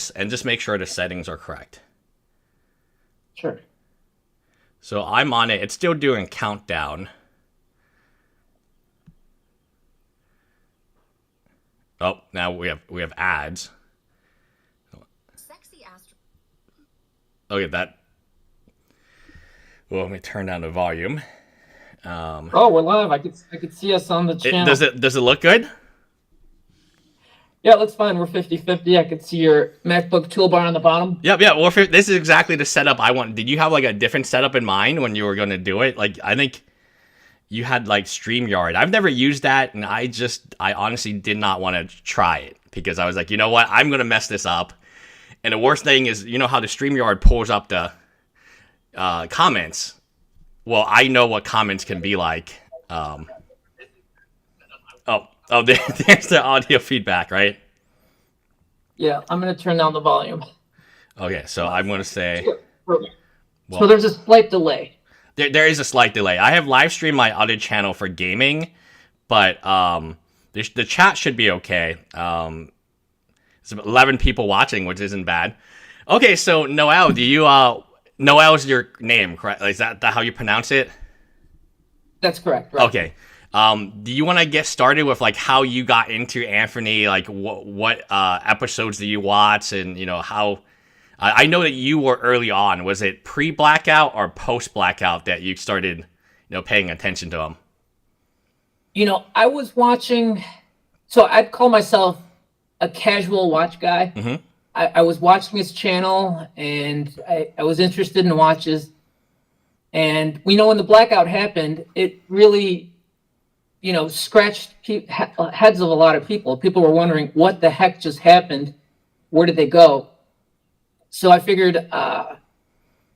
this and just make sure the settings are correct. Sure. So I'm on it. It's still doing countdown. Oh, now we have ads. Okay, that. Well, let me turn down the volume. Oh, we're live. I could see us on the channel. Does it look good? Yeah, it looks fine. We're 50-50. I could see your MacBook toolbar on the bottom. Yep, yeah. Well, this is exactly the setup I want. Did you have like a different setup in mind when you were going to do it? Like, I think you had like StreamYard. I've never used that, and I honestly did not want to try it because I was like, you know what? I'm going to mess this up. And the worst thing is, you know how the StreamYard pulls up the comments? Well, I know what comments can be like. There's the audio feedback, right? Yeah, I'm going to turn down the volume. Okay, so I'm going to say... Well, so there's a slight delay. There is a slight delay. I have live streamed my other channel for gaming, but the chat should be okay. There's 11 people watching, which isn't bad. Okay, so Noel, Noel's your name, correct? Is that how you pronounce it? That's correct. Right. Okay. Do you want to get started with like how you got into Anthony? Like what episodes do you watch, and you know how? I know that you were early on. Was it pre-blackout or post-blackout that you started, paying attention to him? I was watching. So I'd call myself a casual watch guy. Mm-hmm. I was watching his channel, and I was interested in watches. And when the blackout happened, it really, scratched heads of a lot of people. People were wondering what the heck just happened. Where did they go? So I figured I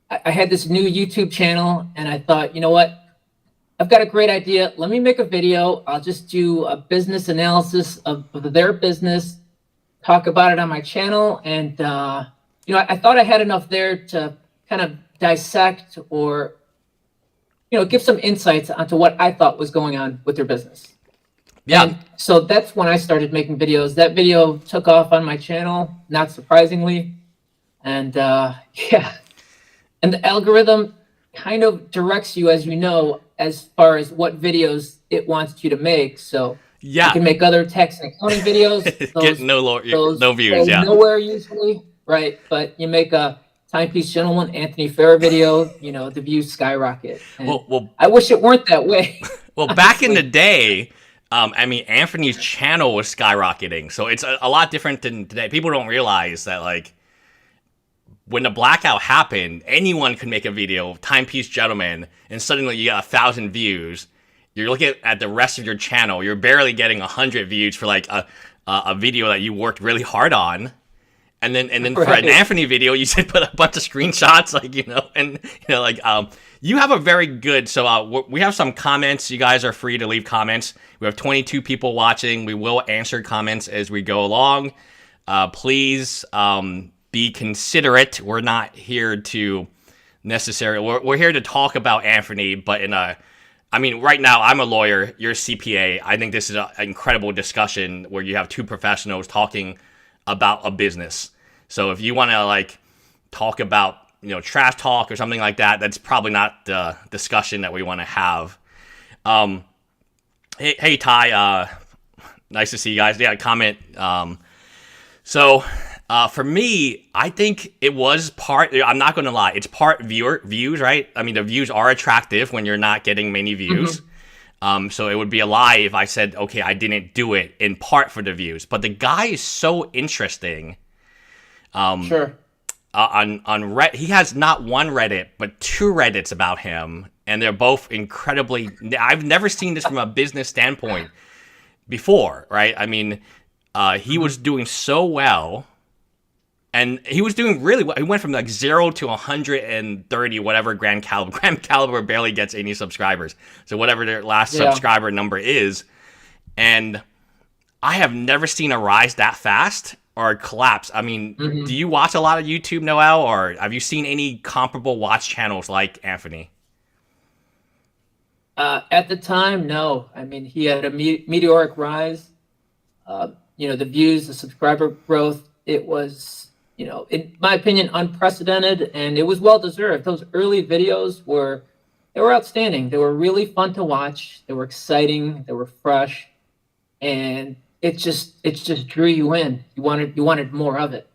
had this new YouTube channel, and I thought, you know what? I've got a great idea. Let me make a video. I'll just do a business analysis of their business, talk about it on my channel. And, I thought I had enough there to kind of dissect or, give some insights onto what I thought was going on with their business. Yeah. And so that's when I started making videos. That video took off on my channel, not surprisingly. And yeah, and the algorithm kind of directs you, as far as what videos it wants you to make. So yeah, you can make other tax and accounting videos. Get no views, yeah. Nowhere usually, right? But you make a Timepiece Gentleman, Anthony Farah video, the views skyrocket. Well, I wish it weren't that way. Well, back in the day, Anthony's channel was skyrocketing. So it's a lot different than today. People don't realize that, like, when the blackout happened, anyone could make a video, Timepiece Gentleman, and suddenly you got 1,000 views. You're looking at the rest of your channel, you're barely getting 100 views for like a video that you worked really hard on. And then right. For an Anthony video, you said put a bunch of screenshots, you have a very good. So we have some comments. You guys are free to leave comments. We have 22 people watching. We will answer comments as we go along. Please be considerate. We're not here to necessarily. We're here to talk about Anthony, but right now I'm a lawyer. You're a CPA. I think this is an incredible discussion where you have two professionals talking about a business. So if you want to talk about trash talk or something like that, that's probably not the discussion that we want to have. Hey Ty, nice to see you guys. Yeah, comment. For me, I think it was part. I'm not going to lie. It's part views, right? I mean, the views are attractive when you're not getting many views. Mm-hmm. So it would be a lie if I said, okay, I didn't do it in part for the views. But the guy is so interesting. Sure. On Reddit, he has not one Reddit, but two Reddits about him, and they're both incredibly. I've never seen this from a business standpoint before, right? I mean, he was doing so well. And he was doing really well. He went from 0 to 130, whatever Grand Caliber. Grand Caliber barely gets any subscribers. So whatever their last subscriber number is. And I have never seen a rise that fast or a collapse. I mean, Do you watch a lot of YouTube, Noel? Or have you seen any comparable watch channels like Anthony? At the time, no. I mean, he had a meteoric rise. The views, the subscriber growth, it was... in my opinion, unprecedented, and it was well deserved. Those early videos were outstanding. They were really fun to watch. They were exciting. They were fresh, and it just drew you in. You wanted more of it.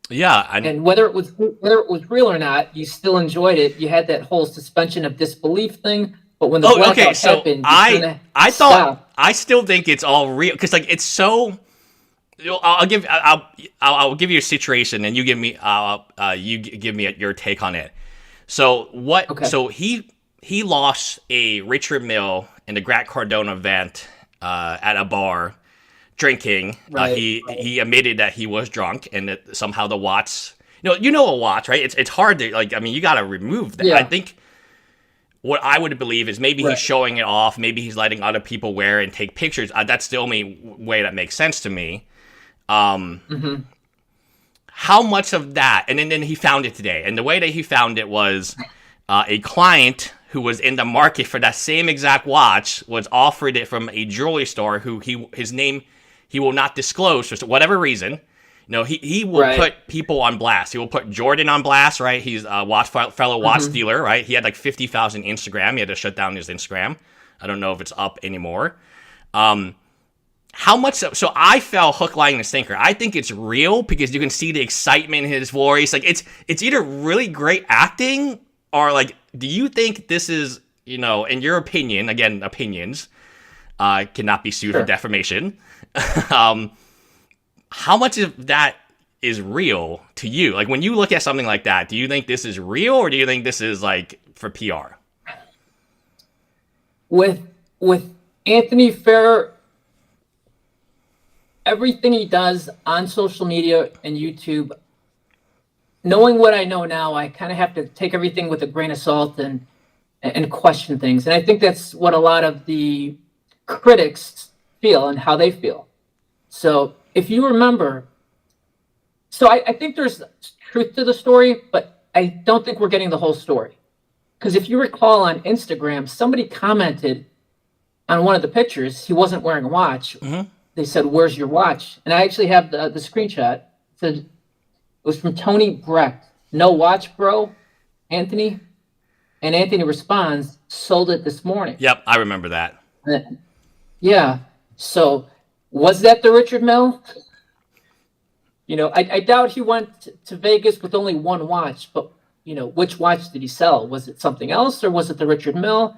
Yeah, and whether it was real or not, you still enjoyed it. You had that whole suspension of disbelief thing. But when the blackout happened, I still think it's all real because like it's so. I'll give you a situation and you give me your take on it. So what? Okay. So he lost a Richard Mille in the Grant Cardone event at a bar drinking. Right. He admitted that he was drunk and that somehow the watch. You know a watch, right? It's hard to like. I mean, you got to remove that. Yeah. I think. What I would believe is maybe he's showing it off. Maybe he's letting other people wear it and take pictures. That's the only way that makes sense to me. How much of that? And then he found it today. And the way that he found it was a client who was in the market for that same exact watch was offered it from a jewelry store who his name he will not disclose for whatever reason. He will put people on blast. He will put Jordan on blast, right? He's a fellow watch dealer, right? He had like 50,000 Instagram. He had to shut down his Instagram. I don't know if it's up anymore. How much? So I fell hook, line, and sinker. I think it's real because you can see the excitement in his voice. Like it's either really great acting or like, do you think this is, in your opinion, again, opinions, cannot be sued for defamation. How much of that is real to you? Like when you look at something like that, do you think this is real or do you think this is like for PR? With Anthony Fair, everything he does on social media and YouTube, knowing what I know now, I kind of have to take everything with a grain of salt and question things. And I think that's what a lot of the critics feel and how they feel. So if you remember, I think there's truth to the story, but I don't think we're getting the whole story. Because if you recall on Instagram, somebody commented on one of the pictures, he wasn't wearing a watch. Mm-hmm. They said, "Where's your watch?" And I actually have the screenshot. It said, it was from Tony Brecht. "No watch, bro, Anthony?" And Anthony responds, "Sold it this morning." Yep, I remember that. Yeah. So was that the Richard Mille? I doubt he went to Vegas with only one watch, but, which watch did he sell? Was it something else or was it the Richard Mille?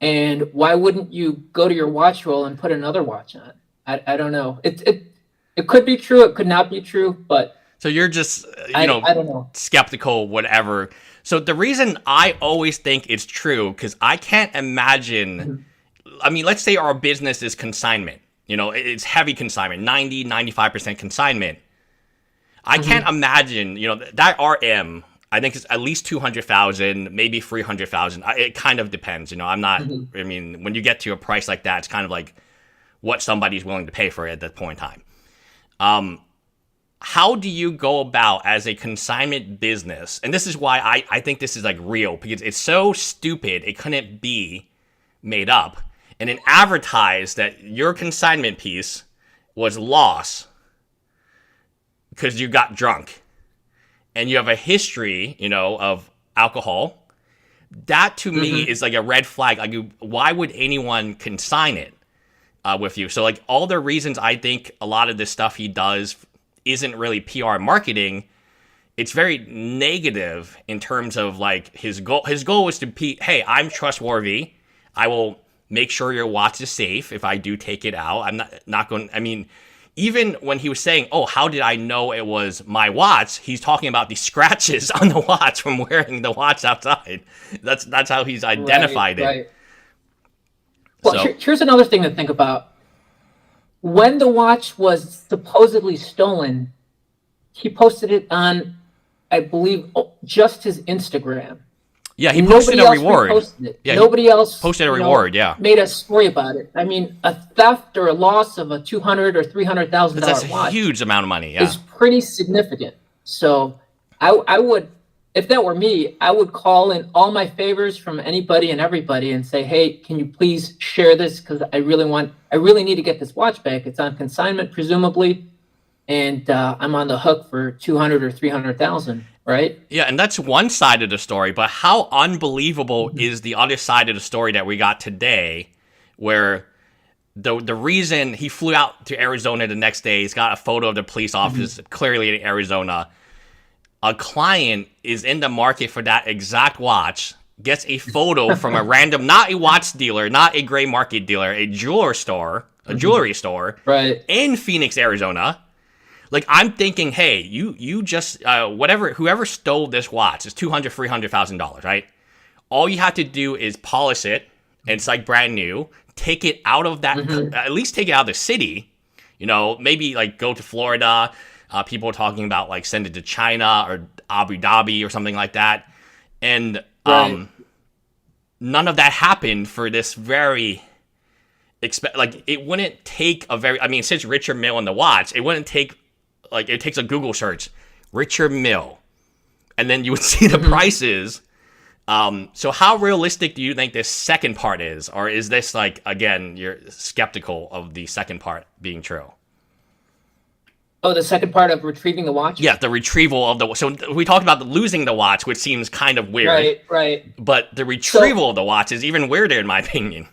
And why wouldn't you go to your watch roll and put another watch on? I don't know. It could be true. It could not be true, but. So you're just, I don't know. Skeptical, whatever. So the reason I always think it's true, because I can't imagine, I mean, let's say our business is consignment. It's heavy consignment, 95% consignment. I can't imagine, that RM, I think it's at least 200,000, maybe 300,000. It kind of depends. I'm not, I mean, when you get to a price like that, it's kind of like what somebody's willing to pay for it at that point in time. How do you go about as a consignment business? And this is why I think this is like real, because it's so stupid. It couldn't be made up. And then advertise that your consignment piece was lost because you got drunk and you have a history, of alcohol. That to me is like a red flag. Like, why would anyone consign it with you? So like all the reasons I think a lot of this stuff he does isn't really PR marketing. It's very negative in terms of like his goal. His goal is to be, hey, I'm trustworthy. I will make sure your watch is safe if I do take it out. I'm not going, I mean, even when he was saying, "Oh, how did I know it was my watch?" He's talking about the scratches on the watch from wearing the watch outside. That's how he's identified it. Right. Well, here's another thing to think about. When the watch was supposedly stolen, he posted it on, I believe, just his Instagram. Yeah, he posted a reward. Yeah, nobody else posted a reward. Yeah, made a story about it. I mean, a theft or a loss of a $200,000 or $300,000 that's a watch huge amount of money. Yeah, is pretty significant. So, I would, if that were me, I would call in all my favors from anybody and everybody and say, "Hey, can you please share this? Because I really need to get this watch back. It's on consignment, presumably, and I'm on the hook for 200 or 300,000, right? Yeah, and that's one side of the story, but how unbelievable is the other side of the story that we got today, where the reason he flew out to Arizona the next day, he's got a photo of the police officer clearly in Arizona. A client is in the market for that exact watch, gets a photo from a random, not a watch dealer, not a gray market dealer, a jewelry store Right. in Phoenix, Arizona. Like, I'm thinking, hey, you just, whoever stole this watch is $200,000, $300,000, right? All you have to do is polish it, and it's like brand new. Take it out of that, at least take it out of the city. You know, maybe like go to Florida. People are talking about like send it to China or Abu Dhabi or something like that. And none of that happened for this very like, it wouldn't take a very, I mean, since Richard Mille on the watch, it wouldn't take, like, it takes a Google search, Richard Mille, and then you would see the prices. So how realistic do you think this second part is? Or is this, like, again, you're skeptical of the second part being true? Oh, the second part of retrieving the watch? Yeah, the retrieval of the... So we talked about losing the watch, which seems kind of weird. Right. But the retrieval of the watch is even weirder, in my opinion.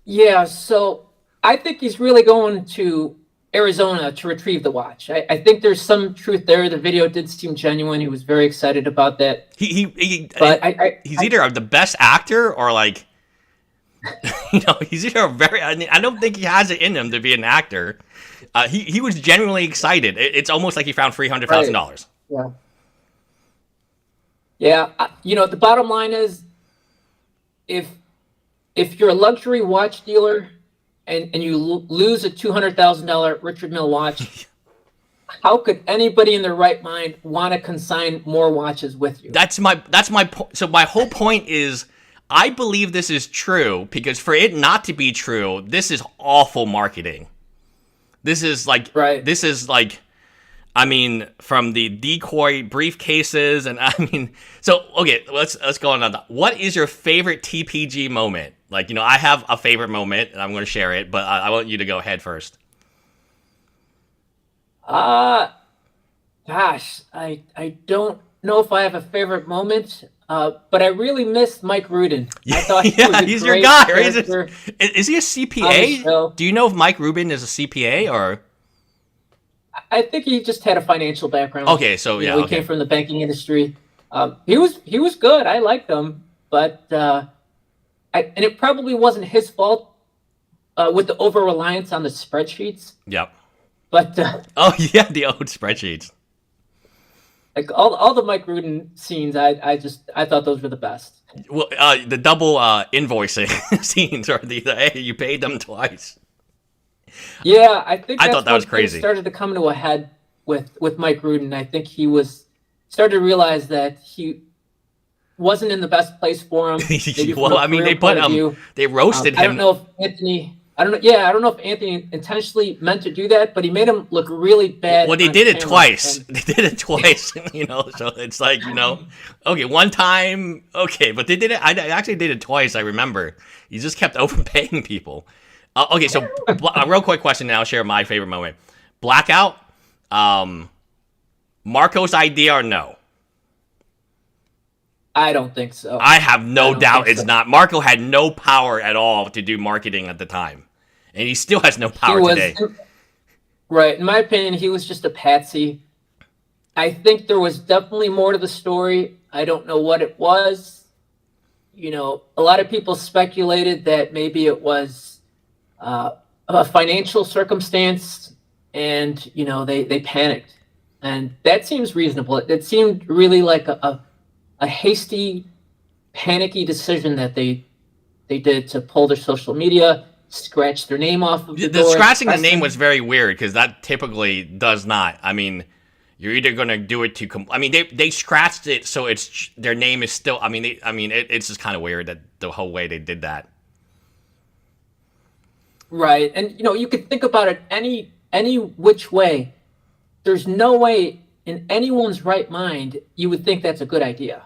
Yeah, so I think he's really going to Arizona to retrieve the watch. I think there's some truth there. The video did seem genuine. He was very excited about that. He's either the best actor or, like, you know, he's either I don't think he has it in him to be an actor. He was genuinely excited. It's almost like he found $300,000. Right. Yeah. You know, the bottom line is, if you're a luxury watch dealer and you lose a $200,000 Richard Mille watch, how could anybody in their right mind want to consign more watches with you? That's my point. So my whole point is, I believe this is true because for it not to be true, this is awful marketing. This is like, I mean, from the decoy briefcases, and I mean, so okay, let's go on that. What is your favorite TPG moment? Like, you know, I have a favorite moment, and I'm going to share it, but I want you to go ahead first. Gosh, I don't know if I have a favorite moment, but I really missed Mike Rudin. I thought he's your guy, right? Is he a CPA? Do you know if Mike Rubin is a CPA or? I think he just had a financial background. Okay, so yeah, he came from the banking industry. He was good. I liked him, but and it probably wasn't his fault with the over reliance on the spreadsheets. Yep. But the old spreadsheets. Like all the Mike Rudin scenes, I thought those were the best. Well, the double invoicing scenes, or the hey, you paid them twice. Yeah, I think I thought that was crazy. Started to come to a head with Mike Rudin. I think he started to realize that he wasn't in the best place for him. Well, I mean, they roasted him. I don't know if Anthony intentionally meant to do that, but he made him look really bad. Well, they did it twice. You know, so it's like, you know, okay, one time, okay, but they did it. I actually did it twice. I remember. He just kept overpaying people. Okay, so a real quick question, and I'll share my favorite moment. Blackout, Marco's idea or no? I don't think so. I have no doubt it's not. Marco had no power at all to do marketing at the time. And he still has no power today. Right. In my opinion, he was just a patsy. I think there was definitely more to the story. I don't know what it was. You know, a lot of people speculated that maybe it was a financial circumstance, and, you know, they panicked. And that seems reasonable. It seemed really like a hasty, panicky decision that they did to pull their social media, scratch their name off of the door. Scratching the name was very weird because that typically does not. I mean, you're either going to do it to. I mean, they scratched it so it's their name is still. I mean, it's just kind of weird that the whole way they did that. Right, and you know, you could think about it any which way. There's no way in anyone's right mind you would think that's a good idea.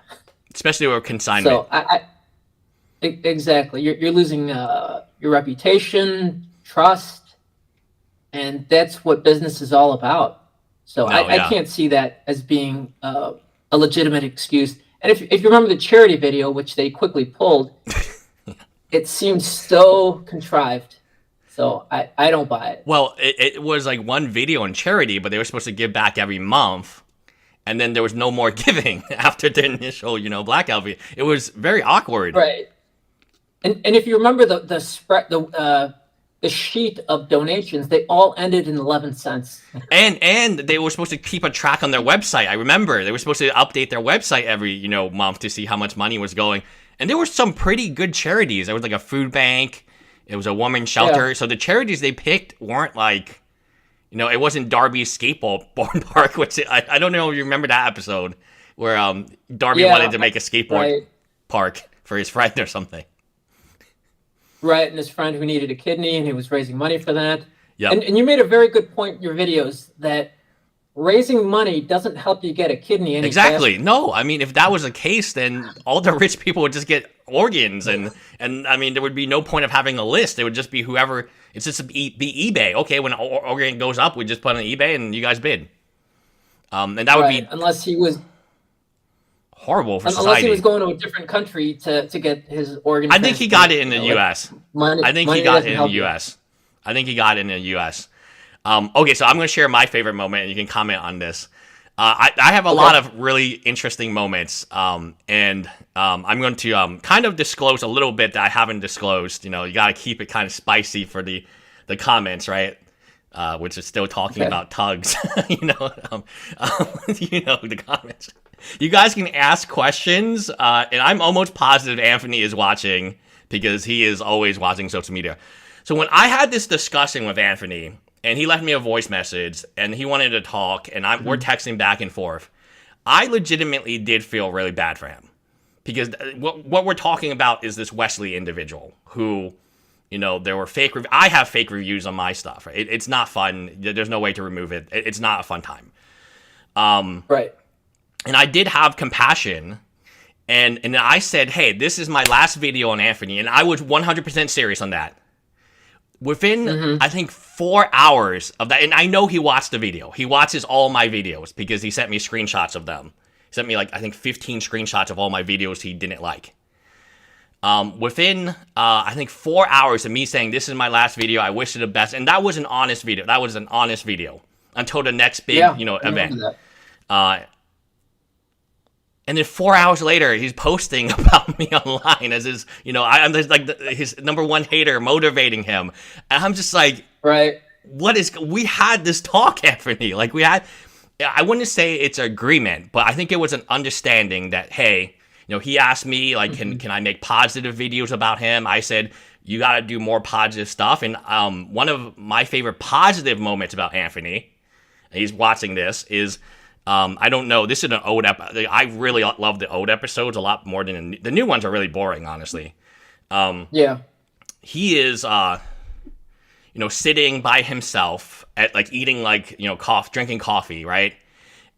Especially with consignment. So exactly, you're losing your reputation, trust. and that's what business is all about. So No, I yeah. can't see that as being a legitimate excuse. And if you remember the charity video, which they quickly pulled, it seems so contrived. So I don't buy it. Well, it was like one video in charity, but they were supposed to give back every month, and then there was no more giving after the initial, blackout video. It was very awkward. Right. And if you remember the spread, the sheet of donations, they all ended in 11 cents. And they were supposed to keep a track on their website. I remember they were supposed to update their website every, month to see how much money was going. And there were some pretty good charities. There was like a food bank. It was a women's shelter. Yeah. So the charities they picked weren't like, it wasn't Darby's skateboard park, which I don't know if you remember that episode where Darby wanted to make a skateboard park for his friend or something. Right, and his friend who needed a kidney, and he was raising money for that. Yep. And you made a very good point in your videos that raising money doesn't help you get a kidney any Exactly. faster. No, I mean, if that was the case, then all the rich people would just get organs, and I mean, there would be no point of having a list. It would just be whoever. It's just be eBay. Okay, when an organ goes up, we just put it on eBay, and you guys bid. And that would be unless he was horrible for society. Unless he was going to a different country to get his organ. I think he got it in the U.S. I think he got it in the U.S. I think he got it in the U.S. Okay, so I'm going to share my favorite moment, and you can comment on this. I have a lot of really interesting moments, and I'm going to kind of disclose a little bit that I haven't disclosed. You got to keep it kind of spicy for the comments, right? Which is still talking about tugs. The comments. You guys can ask questions, and I'm almost positive Anthony is watching because he is always watching social media. So when I had this discussion with Anthony, and he left me a voice message, and he wanted to talk, and we're texting back and forth, I legitimately did feel really bad for him. Because what we're talking about is this Wesley individual who, there were fake reviews. I have fake reviews on my stuff. Right? It's not fun. There's no way to remove it. It's not a fun time. Right. And I did have compassion, and I said, hey, this is my last video on Anthony, and I was 100% serious on that. Within, I think, 4 hours of that, and I know he watched the video. He watches all my videos because he sent me screenshots of them. He sent me, I think, 15 screenshots of all my videos he didn't like. Within, I think, 4 hours of me saying, this is my last video, I wish you the best, and that was an honest video. That was an honest video until the next big, event. And then 4 hours later, he's posting about me online as his, I'm just like his number one hater, motivating him. And I'm just like, we had this talk, Anthony. I wouldn't say it's agreement, but I think it was an understanding that, hey, he asked me, can I make positive videos about him? I said, you got to do more positive stuff. And one of my favorite positive moments about Anthony, he's watching this, is, I don't know. This is an old episode. I really love the old episodes a lot more than the new ones are really boring, honestly. He is, sitting by himself at eating drinking coffee, right?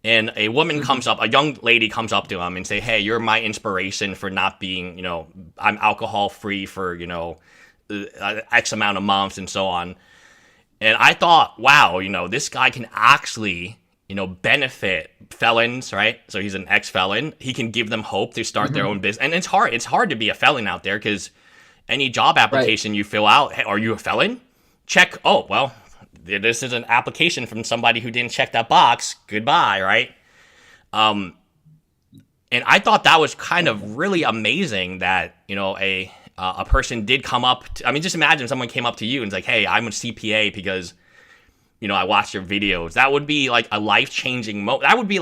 And a woman comes up, a young lady comes up to him and say, hey, you're my inspiration for not being, I'm alcohol free for, X amount of months and so on. And I thought, wow, this guy can actually, benefit felons, right? So he's an ex-felon. He can give them hope to start their own business. And it's hard to be a felon out there because any job application you fill out, hey, are you a felon? Check, oh, well, this is an application from somebody who didn't check that box. Goodbye, right? And I thought that was kind of really amazing that, a person did come up. Just imagine someone came up to you and was like, hey, I'm a CPA because I watched your videos. That would be a life-changing moment. That would be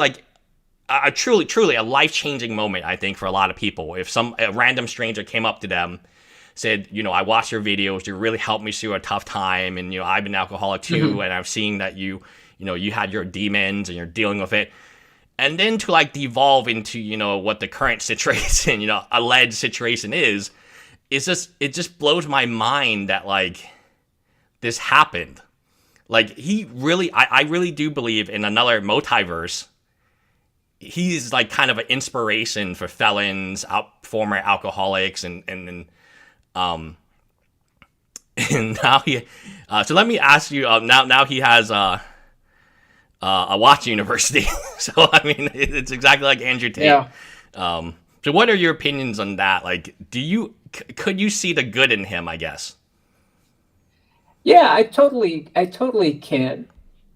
a truly a life-changing moment, I think, for a lot of people. If a random stranger came up to them, said, I watched your videos, you really helped me through a tough time, and, I've been alcoholic too, and I've seen that you had your demons and you're dealing with it. And then to devolve into, what the current situation, alleged situation is, it just blows my mind that, this happened. He really, I really do believe in another multiverse. He's kind of an inspiration for felons, former alcoholics, and and now he. So let me ask you. Now he has a watch university. So I mean, it's exactly like Andrew Tate. Yeah. So what are your opinions on that? Like, could you see the good in him? I guess. Yeah, I totally can.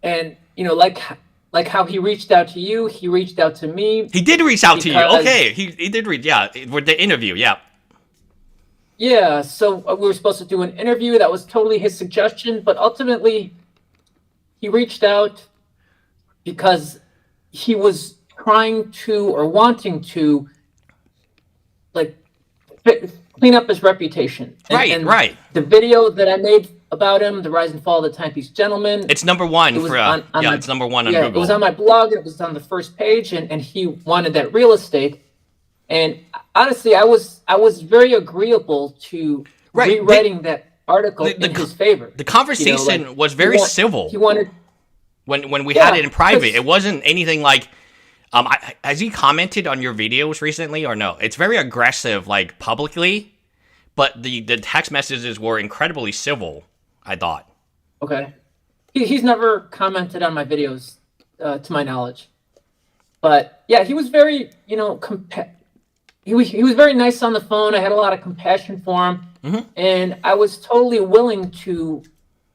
And like how he reached out to you, he reached out to me. He did reach out to you. because- Okay, he did reach. Yeah, with the interview. Yeah. Yeah, so we were supposed to do an interview. That was totally his suggestion, but ultimately he reached out because he was trying to or wanting to like clean up his reputation. Right. The video that I made about him, the rise and fall of the Timepiece Gentleman. It's number one was for it's number one on yeah, Google. it was on my blog. It was on the first page, and he wanted that real estate. And honestly, I was very agreeable to rewriting that article in his favor. The conversation was very civil. He wanted when we had it in private. It wasn't anything like. Has he commented on your videos recently or no? It's very aggressive, like publicly, but the text messages were incredibly civil. I thought. Okay, he's never commented on my videos, to my knowledge. But yeah, he was very, he was very nice on the phone. I had a lot of compassion for him, and I was totally willing to,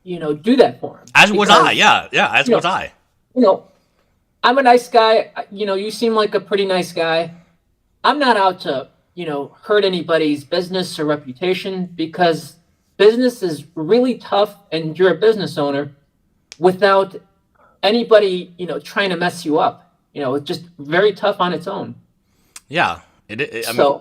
do that for him. As was I. Yeah. As was I. I'm a nice guy. You seem like a pretty nice guy. I'm not out to, hurt anybody's business or reputation, because business is really tough, and you're a business owner without anybody, trying to mess you up. It's just very tough on its own. Yeah. I mean,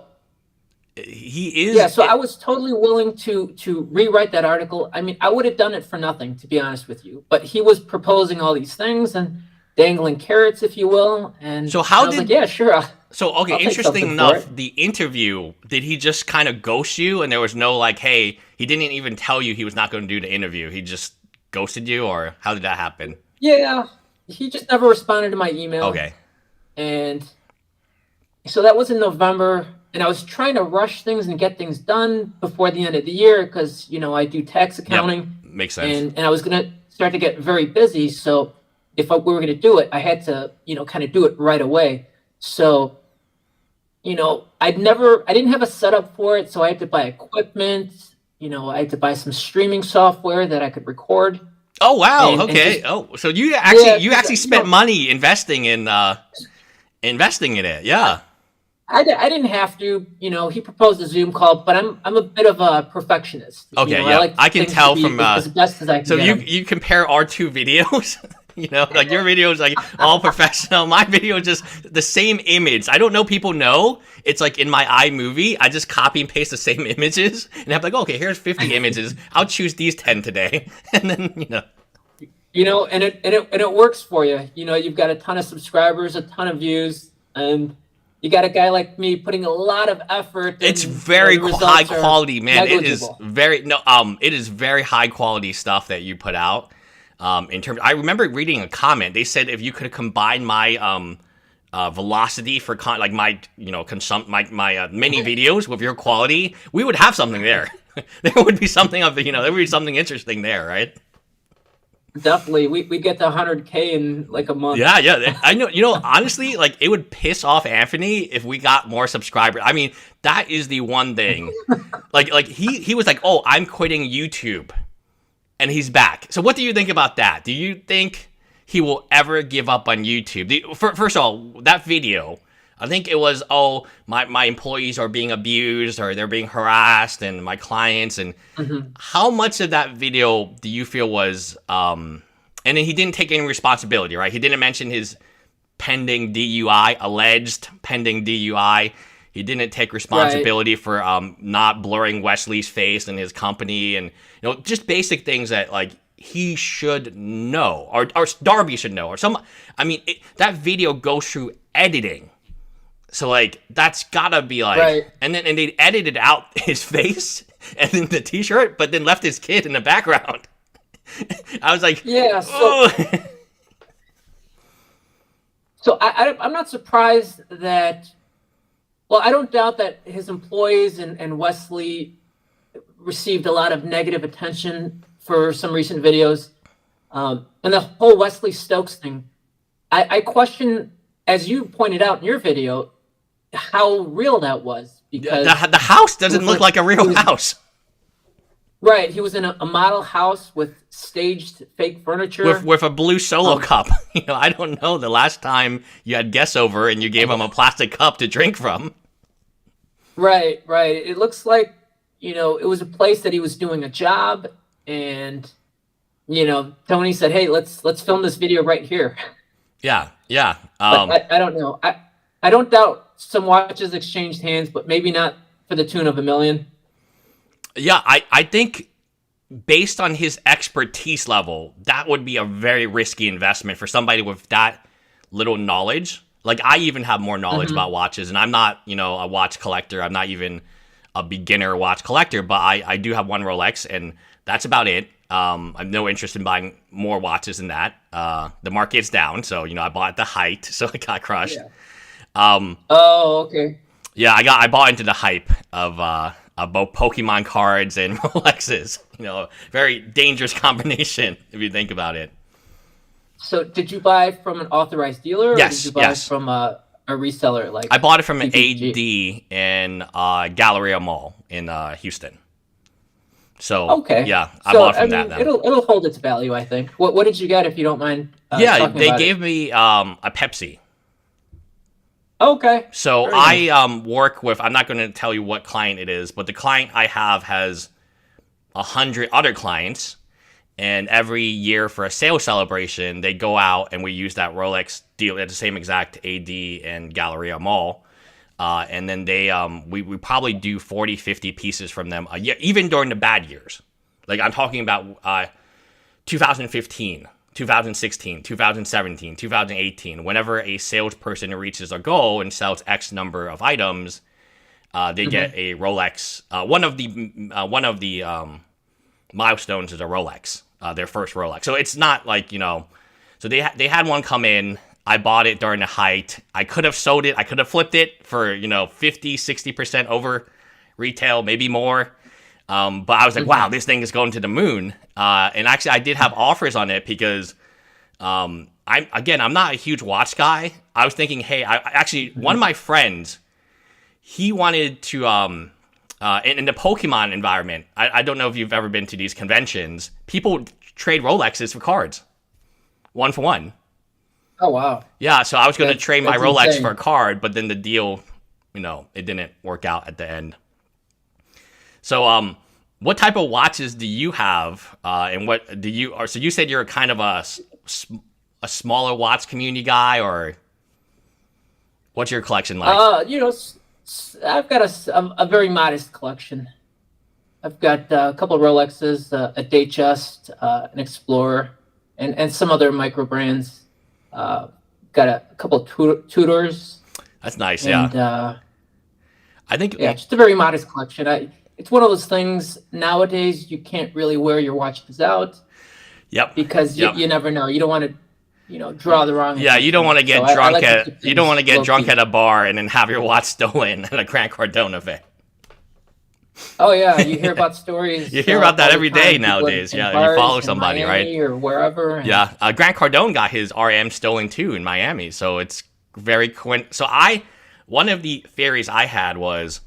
he is. Yeah, so I was totally willing to rewrite that article. I mean, I would have done it for nothing, to be honest with you. But he was proposing all these things and dangling carrots, if you will. And so how I was like, yeah, sure. So okay, interesting enough, the interview, did he just kind of ghost you, and there was no like, hey, he didn't even tell you he was not going to do the interview. He just ghosted you, or how did that happen? Yeah, he just never responded to my email. Okay. And so that was in November, and I was trying to rush things and get things done before the end of the year because, I do tax accounting. Yep. Makes sense. And I was going to start to get very busy. So if we were going to do it, I had to, kind of do it right away. So, I didn't have a setup for it. So I had to buy equipment. I had to buy some streaming software that I could record. Oh, wow. Okay. So you actually spent money investing in it. Yeah. I didn't have to, he proposed a Zoom call, but I'm a bit of a perfectionist. Okay, yeah, I can tell from as best as I can. So you compare our two videos, like your video is like all professional. My video is just the same image. I don't know. People know it's like in my iMovie. I just copy and paste the same images, and I'm like, okay, here's 50 images. I'll choose these 10 today, and then and it works for you. You've got a ton of subscribers, a ton of views, and you got a guy like me putting a lot of effort. It's very high quality, man. It is very high quality stuff that you put out. In terms, I remember reading a comment. They said if you could combine my velocity for my many videos with your quality, we would have something there. There would be something there would be something interesting there, right? Definitely, we get to 100K in like a month. Yeah. I know. Honestly, like it would piss off Anthony if we got more subscribers. I mean, that is the one thing. like he was like, "Oh, I'm quitting YouTube," and he's back. So what do you think about that? Do you think he will ever give up on YouTube? First of all, that video, I think it was, my employees are being abused or they're being harassed, and my clients, and how much of that video do you feel was, and then he didn't take any responsibility, right? He didn't mention his pending DUI, alleged pending DUI. He didn't take responsibility for not blurring Wesley's face and his company, and just basic things that like he should know, or Darby should know, or that video goes through editing. So like that's gotta be like, and they edited out his face and then the T-shirt, but then left his kid in the background. I was like, yeah. So I'm not surprised that. Well, I don't doubt that his employees and Wesley received a lot of negative attention for some recent videos. And the whole Wesley Stokes thing, I question, as you pointed out in your video, how real that was. Because the house doesn't look like a real house. Right, he was in a model house with staged fake furniture. With a blue Solo cup. I don't know the last time you had guests over and you gave them a plastic cup to drink from. Right. It looks like, it was a place that he was doing a job, and, Tony said, hey, let's film this video right here. Yeah. But I don't know. I don't doubt some watches exchanged hands, but maybe not for the tune of $1 million. Yeah, I think based on his expertise level, that would be a very risky investment for somebody with that little knowledge. Like, I even have more knowledge about watches, and I'm not, a watch collector. I'm not even a beginner watch collector, but I do have one Rolex, and that's about it. I have no interest in buying more watches than that. The market's down, so, I bought at the height, so it got crushed. Yeah. Okay. Yeah, I bought into the hype of both Pokemon cards and Rolexes. Very dangerous combination if you think about it. So, did you buy from an authorized dealer, or Yes, did you buy from a reseller? Like, I bought it from an PPG? AD in Galleria Mall in Houston. So, okay, yeah, I bought it from that. Then. It'll hold its value, I think. What did you get, if you don't mind? They gave me a Pepsi. Okay. So Very nice. I work with, I'm not going to tell you what client it is, but the client I have has 100 other clients, and every year for a sales celebration, they go out and we use that Rolex deal at the same exact AD and Galleria Mall. And then we probably do 40, 50 pieces from them a year, even during the bad years. Like, I'm talking about 2015. 2016, 2017, 2018, whenever a salesperson reaches a goal and sells X number of items, they get a Rolex. One of the milestones is a Rolex, their first Rolex. So it's not like, so they had one come in. I bought it during the height. I could have sold it. I could have flipped it for, 50, 60% over retail, maybe more. But I was like, wow, this thing is going to the moon. And actually, I did have offers on it because I'm not a huge watch guy. I was thinking, hey, one of my friends, he wanted to, in the Pokemon environment, I don't know if you've ever been to these conventions, people trade Rolexes for cards, 1 for 1. Oh, wow. Yeah, so I was going to trade my Rolex insane. for a card, but then the deal, it didn't work out at the end. So, what type of watches do you have, and what do you? So you said you're kind of a smaller watch community guy, or what's your collection like? I've got a very modest collection. I've got a couple of Rolexes, a Datejust, an Explorer, and some other micro brands. Got a couple of Tudors. That's nice, and, yeah. I think just a very modest collection. It's one of those things nowadays you can't really wear your watches out. Yep. Because you never know. You don't want to, draw the wrong. Yeah, you don't want to get drunk at a bar and then have your watch stolen at a Grant Cardone event. Oh yeah, you hear about stories. You hear about that every day nowadays. Yeah, you follow somebody, Miami right? Or wherever. Yeah, Grant Cardone got his RM stolen too in Miami, so it's very one of the theories I had was,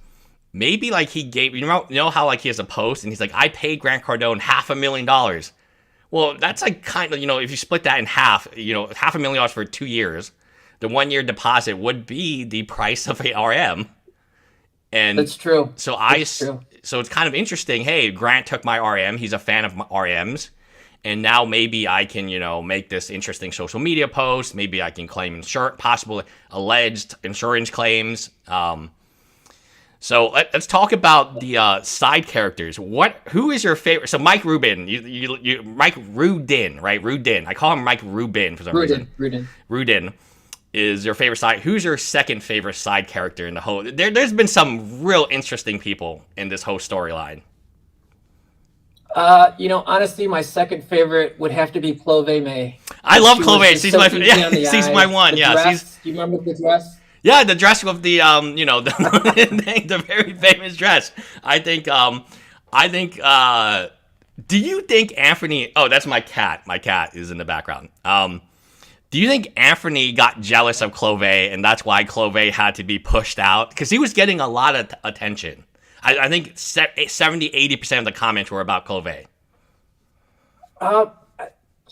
maybe like he gave, you know how like he has a post and he's like, I paid Grant Cardone $500,000. Well, that's like kind of, if you split that in half, $500,000 for 2 years, the 1 year deposit would be the price of a RM. And that's true. So so it's kind of interesting. Hey, Grant took my RM. He's a fan of my RMs. And now maybe I can, make this interesting social media post. Maybe I can claim possible alleged insurance claims. So let's talk about the side characters. Who is your favorite? So Mike Rubin, Mike Rudin, right? Rudin. I call him Mike Rubin for some reason. Rudin is your favorite side. Who's your second favorite side character in the whole? There's been some real interesting people in this whole storyline. Honestly, my second favorite would have to be Clove May. I love Clove. She's my she's my one. Yeah, do you remember the dress? Yeah, the dress with the the very famous dress. I think I think. Do you think Anthony? Oh, that's my cat. My cat is in the background. Do you think Anthony got jealous of Clove, and that's why Clove had to be pushed out? Because he was getting a lot of attention. I think 70-80% of the comments were about Clove.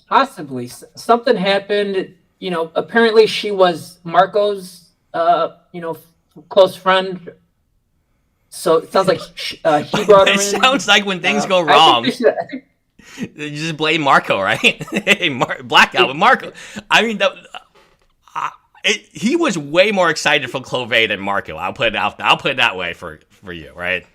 Possibly. Something happened. Apparently she was Marco's, close friend. So it sounds like he brought her in. It sounds like when things go wrong, you just blame Marco, right? Hey, blackout with Marco. I mean, he was way more excited for Clove than Marco. I'll put it that way for you, right?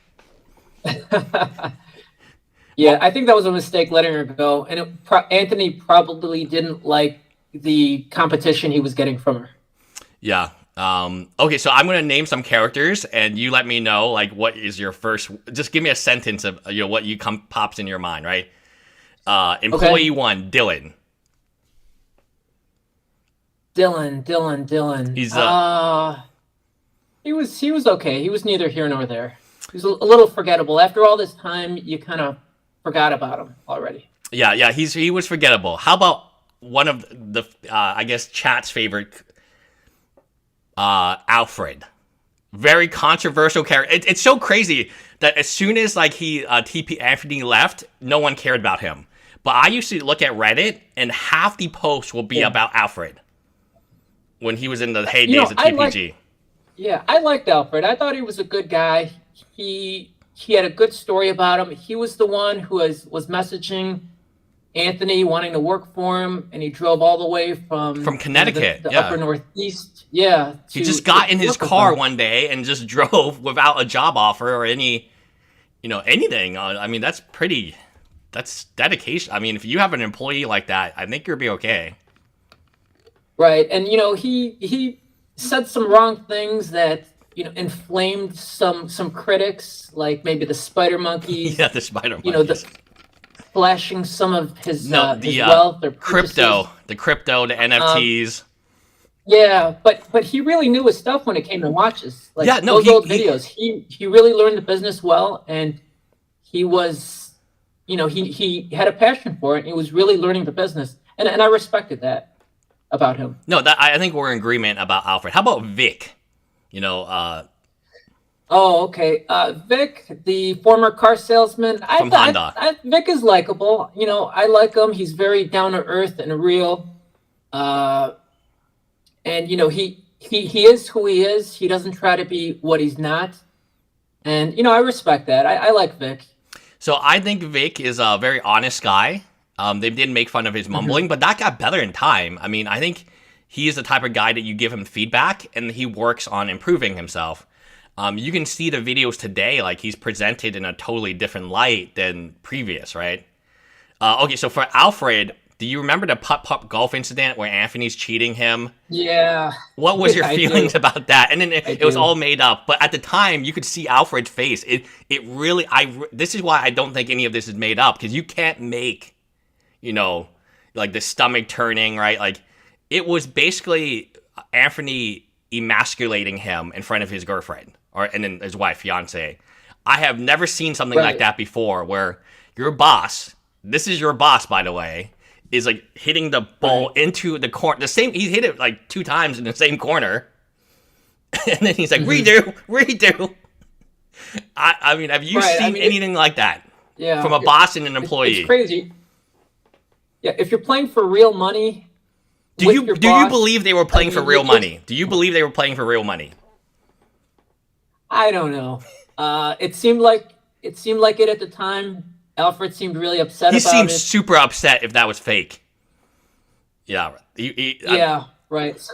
Yeah, I think that was a mistake letting her go, and Anthony probably didn't like the competition he was getting from her. Yeah. Okay, so I'm gonna name some characters, and you let me know like what is your first. Just give me a sentence of what pops in your mind, right? Employee 1, Dylan. Dylan. He's he was okay. He was neither here nor there. He was a little forgettable. After all this time, you kind of forgot about him already. Yeah. He was forgettable. How about one of the I guess chat's favorite, Alfred? Very controversial character. It's so crazy that as soon as like TP Anthony left, no one cared about him. But I used to look at Reddit, and half the posts will be about Alfred when he was in the heydays of TPG. I liked Alfred. I thought he was a good guy. He had a good story about him. He was the one who was messaging Anthony wanting to work for him, and he drove all the way from Connecticut, the upper Northeast. Yeah, he just got in his car one day and just drove without a job offer or anything. I mean, that's dedication. I mean, if you have an employee like that, I think you'll be okay. Right, and he said some wrong things that inflamed some critics, like maybe the spider monkeys. Yeah, the spider monkeys. Flashing some of his wealth or crypto, the NFTs. But he really knew his stuff when it came to watches. Those old videos. He really learned the business well, and he was. He had a passion for it. And he was really learning the business, and I respected that about him. No, I think we're in agreement about Alfred. How about Vic? Oh, okay. Vic, the former car salesman. From Honda. Vic is likable. I like him. He's very down to earth and real. And he is who he is. He doesn't try to be what he's not. And I respect that. I like Vic. So I think Vic is a very honest guy. They did make fun of his mumbling, but that got better in time. I mean, I think he is the type of guy that you give him feedback, and he works on improving himself. You can see the videos today, like he's presented in a totally different light than previous, right? Okay, so for Alfred, do you remember the putt-putt golf incident where Anthony's cheating him? Yeah. What was your feelings about that? And then it was all made up. But at the time, you could see Alfred's face. It really, this is why I don't think any of this is made up, because you can't make, like the stomach turning, right? Like, it was basically Anthony emasculating him in front of his girlfriend, and then his wife, fiance. I have never seen something like that before, where your boss, this is your boss, by the way, is like hitting the ball into the corner. He hit it like 2 times in the same corner. And then he's like, redo. I mean, have you seen anything like that? Yeah. From a boss and an employee? It's crazy. Yeah, if you're playing for real money. Do you believe they were playing for real money? Do you believe they were playing for real money? I don't know. It seemed like it at the time. Alfred seemed really upset about it. He seemed super upset if that was fake. Yeah. Right.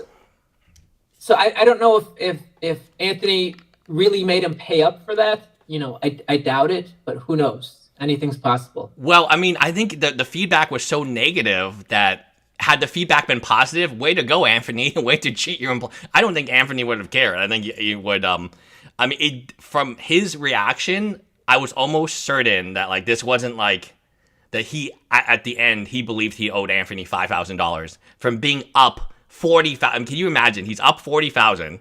So I don't know if Anthony really made him pay up for that. I doubt it, but who knows? Anything's possible. Well, I mean, I think the feedback was so negative that had the feedback been positive, way to go, Anthony. Way to cheat your employee. I don't think Anthony would have cared. I think he would. From his reaction, I was almost certain that like this wasn't like that. He at the end he believed he owed Anthony $5,000 from being up 40,000. Can you imagine? He's up 40,000,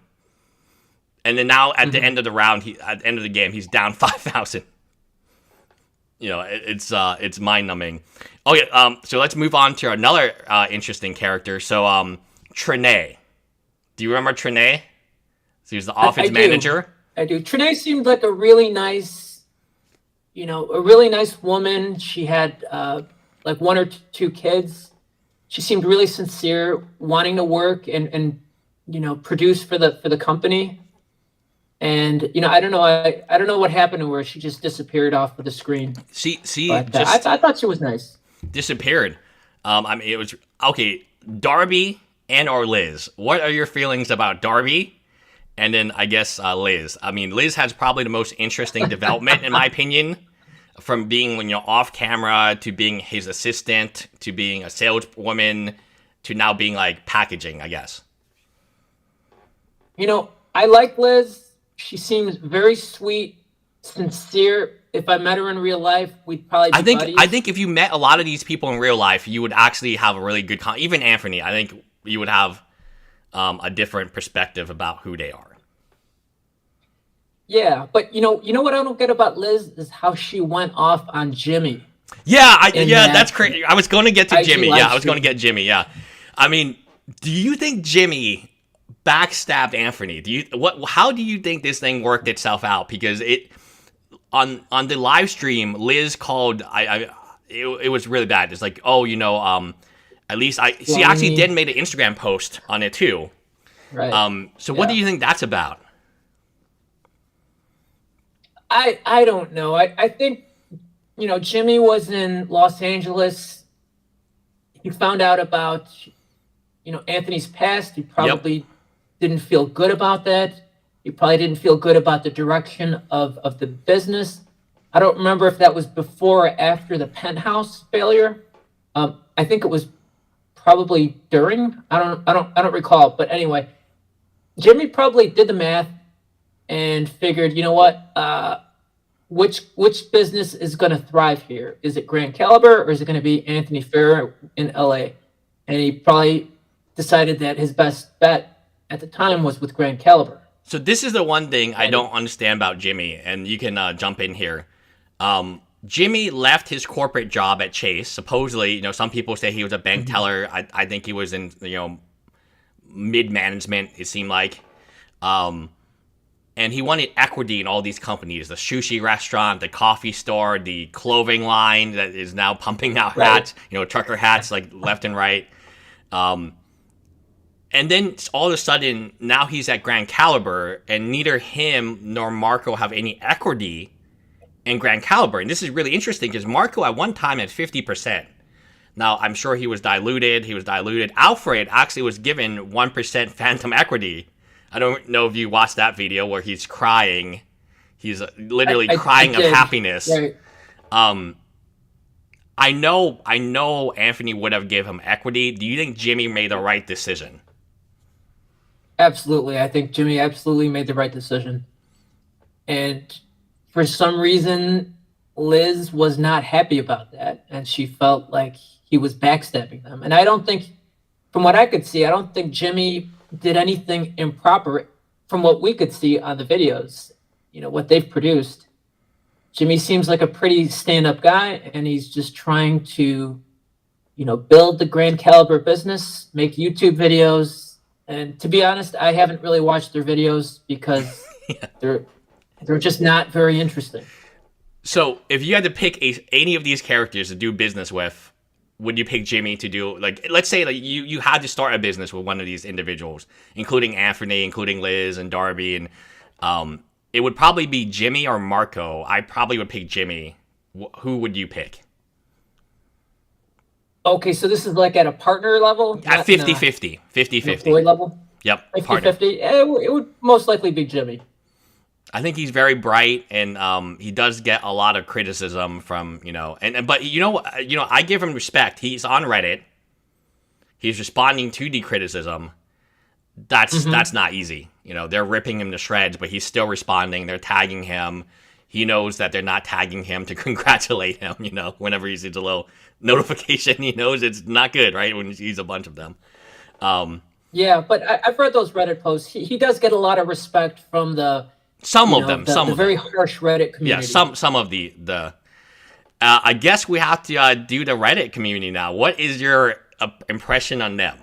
and then now at the end of the round, at the end of the game, he's down 5,000. it's mind numbing. Oh yeah. So let's move on to another interesting character. So Trinae. Do you remember Trinae? So he was the office manager. I do. Trinae seemed like a really nice, a really nice woman. She had like one or two kids. She seemed really sincere, wanting to work and produce for the company. And I don't know. I don't know what happened to her. She just disappeared off of the screen. But, I thought she was nice. Disappeared. I mean, it was okay. Darby and/or Liz. What are your feelings about Darby? And then I guess Liz. I mean, Liz has probably the most interesting development, in my opinion, from being off camera to being his assistant to being a saleswoman to now being like packaging, I guess. I like Liz. She seems very sweet, sincere. If I met her in real life, we'd probably be buddies. I think if you met a lot of these people in real life, you would actually have a really good even Anthony, I think you would have a different perspective about who they are. Yeah, but you know what I don't get about Liz is how she went off on Jimmy. Yeah, that's crazy. I was going to get to Jimmy. Yeah, I was going to get Jimmy. Yeah, I mean, do you think Jimmy backstabbed Anthony? How do you think this thing worked itself out? Because on the live stream, Liz called. It was really bad. It's like, at least she actually did make an Instagram post on it too. Right. So what do you think that's about? I don't know. I think, Jimmy was in Los Angeles. He found out about, Anthony's past. He probably didn't feel good about that. He probably didn't feel good about the direction of the business. I don't remember if that was before or after the Penthouse failure. I think it was probably during. I don't recall. But anyway, Jimmy probably did the math and figured, which business is going to thrive here? Is it Grand Caliber or is it going to be Anthony Fair in LA? And he probably decided that his best bet at the time was with Grand Caliber. So this is the one thing I don't understand about Jimmy, and you can jump in here. Jimmy left his corporate job at Chase. Supposedly, some people say he was a bank teller. I think he was in, mid-management, it seemed like. And he wanted equity in all these companies, the sushi restaurant, the coffee store, the clothing line that is now pumping out hats, trucker hats like left and right. And then all of a sudden, now he's at Grand Caliber, and neither him nor Marco have any equity in Grand Caliber. And this is really interesting because Marco at one time had 50%. Now, I'm sure he was diluted. Alfred actually was given 1% phantom equity. I don't know if you watched that video where he's crying. He's literally crying of happiness. Right. I know Anthony would have given him equity. Do you think Jimmy made the right decision? Absolutely. I think Jimmy absolutely made the right decision. And for some reason, Liz was not happy about that. And she felt like he was backstabbing them. And I don't think, from what I could see, I don't think Jimmy did anything improper from what we could see on the videos, what they've produced. Jimmy seems like a pretty stand-up guy, and he's just trying to, build the Grand Caliber business, make YouTube videos. And to be honest, I haven't really watched their videos because they're just not very interesting. So if you had to pick any of these characters to do business with, would you pick Jimmy to do, let's say you had to start a business with one of these individuals, including Anthony, including Liz and Darby, and it would probably be Jimmy or Marco. I probably would pick Jimmy. Who would you pick? Okay, so this is like at a partner level? At 50-50. 50-50. Employee level? Yep, 50-50. It would most likely be Jimmy. I think he's very bright, and he does get a lot of criticism from, but I give him respect. He's on Reddit. He's responding to the criticism. That's not easy. They're ripping him to shreds, but he's still responding. They're tagging him. He knows that they're not tagging him to congratulate him, whenever he sees a little notification, he knows it's not good, right? When he sees a bunch of them. Yeah, but I've read those Reddit posts. He does get a lot of respect from the... Some of them. The very harsh Reddit community. Yeah, some of the I guess we have to do the Reddit community now. What is your impression on them?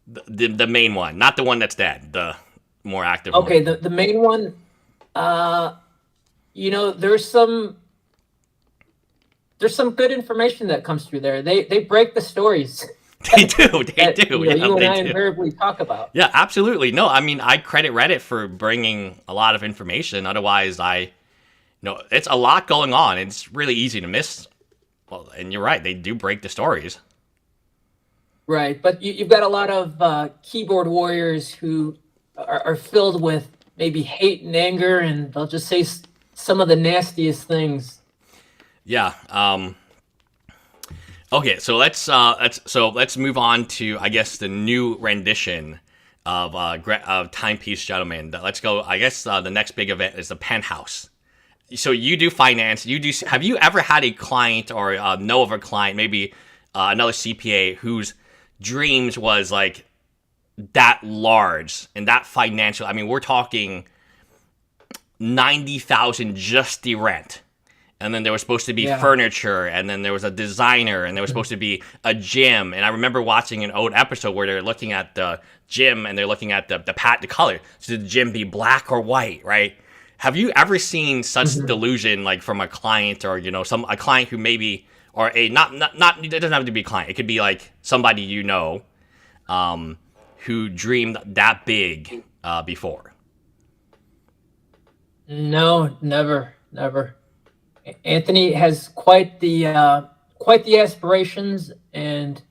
The main one, not the one that's dead. The more active one. Okay, the main one. You know, there's some good information that comes through there. They break the stories. They do. They that, do. You know, Yeah, you and they I do. invariably talk about. Yeah, absolutely. No, I mean, I credit Reddit for bringing a lot of information. Otherwise, it's a lot going on. It's really easy to miss. Well, and you're right. They do break the stories. Right, but you've got a lot of keyboard warriors who are filled with maybe hate and anger, and they'll just say some of the nastiest things. Yeah. Okay, so let's move on to, I guess, the new rendition of Timepiece Gentleman. Let's go. I guess the next big event is the Penthouse. So you do finance. Have you ever had a client or know of a client, maybe another CPA whose dreams was like that large and that financial? I mean, we're talking 90,000 just the rent. And then there was supposed to be furniture, and then there was a designer, and there was supposed to be a gym. And I remember watching an old episode where they're looking at the gym and they're looking at the color. Should the gym be black or white, right? Have you ever seen such delusion, like from a client, or a client who maybe, or a not it doesn't have to be a client. It could be like somebody who dreamed that big before. No, never. Anthony has quite the aspirations, and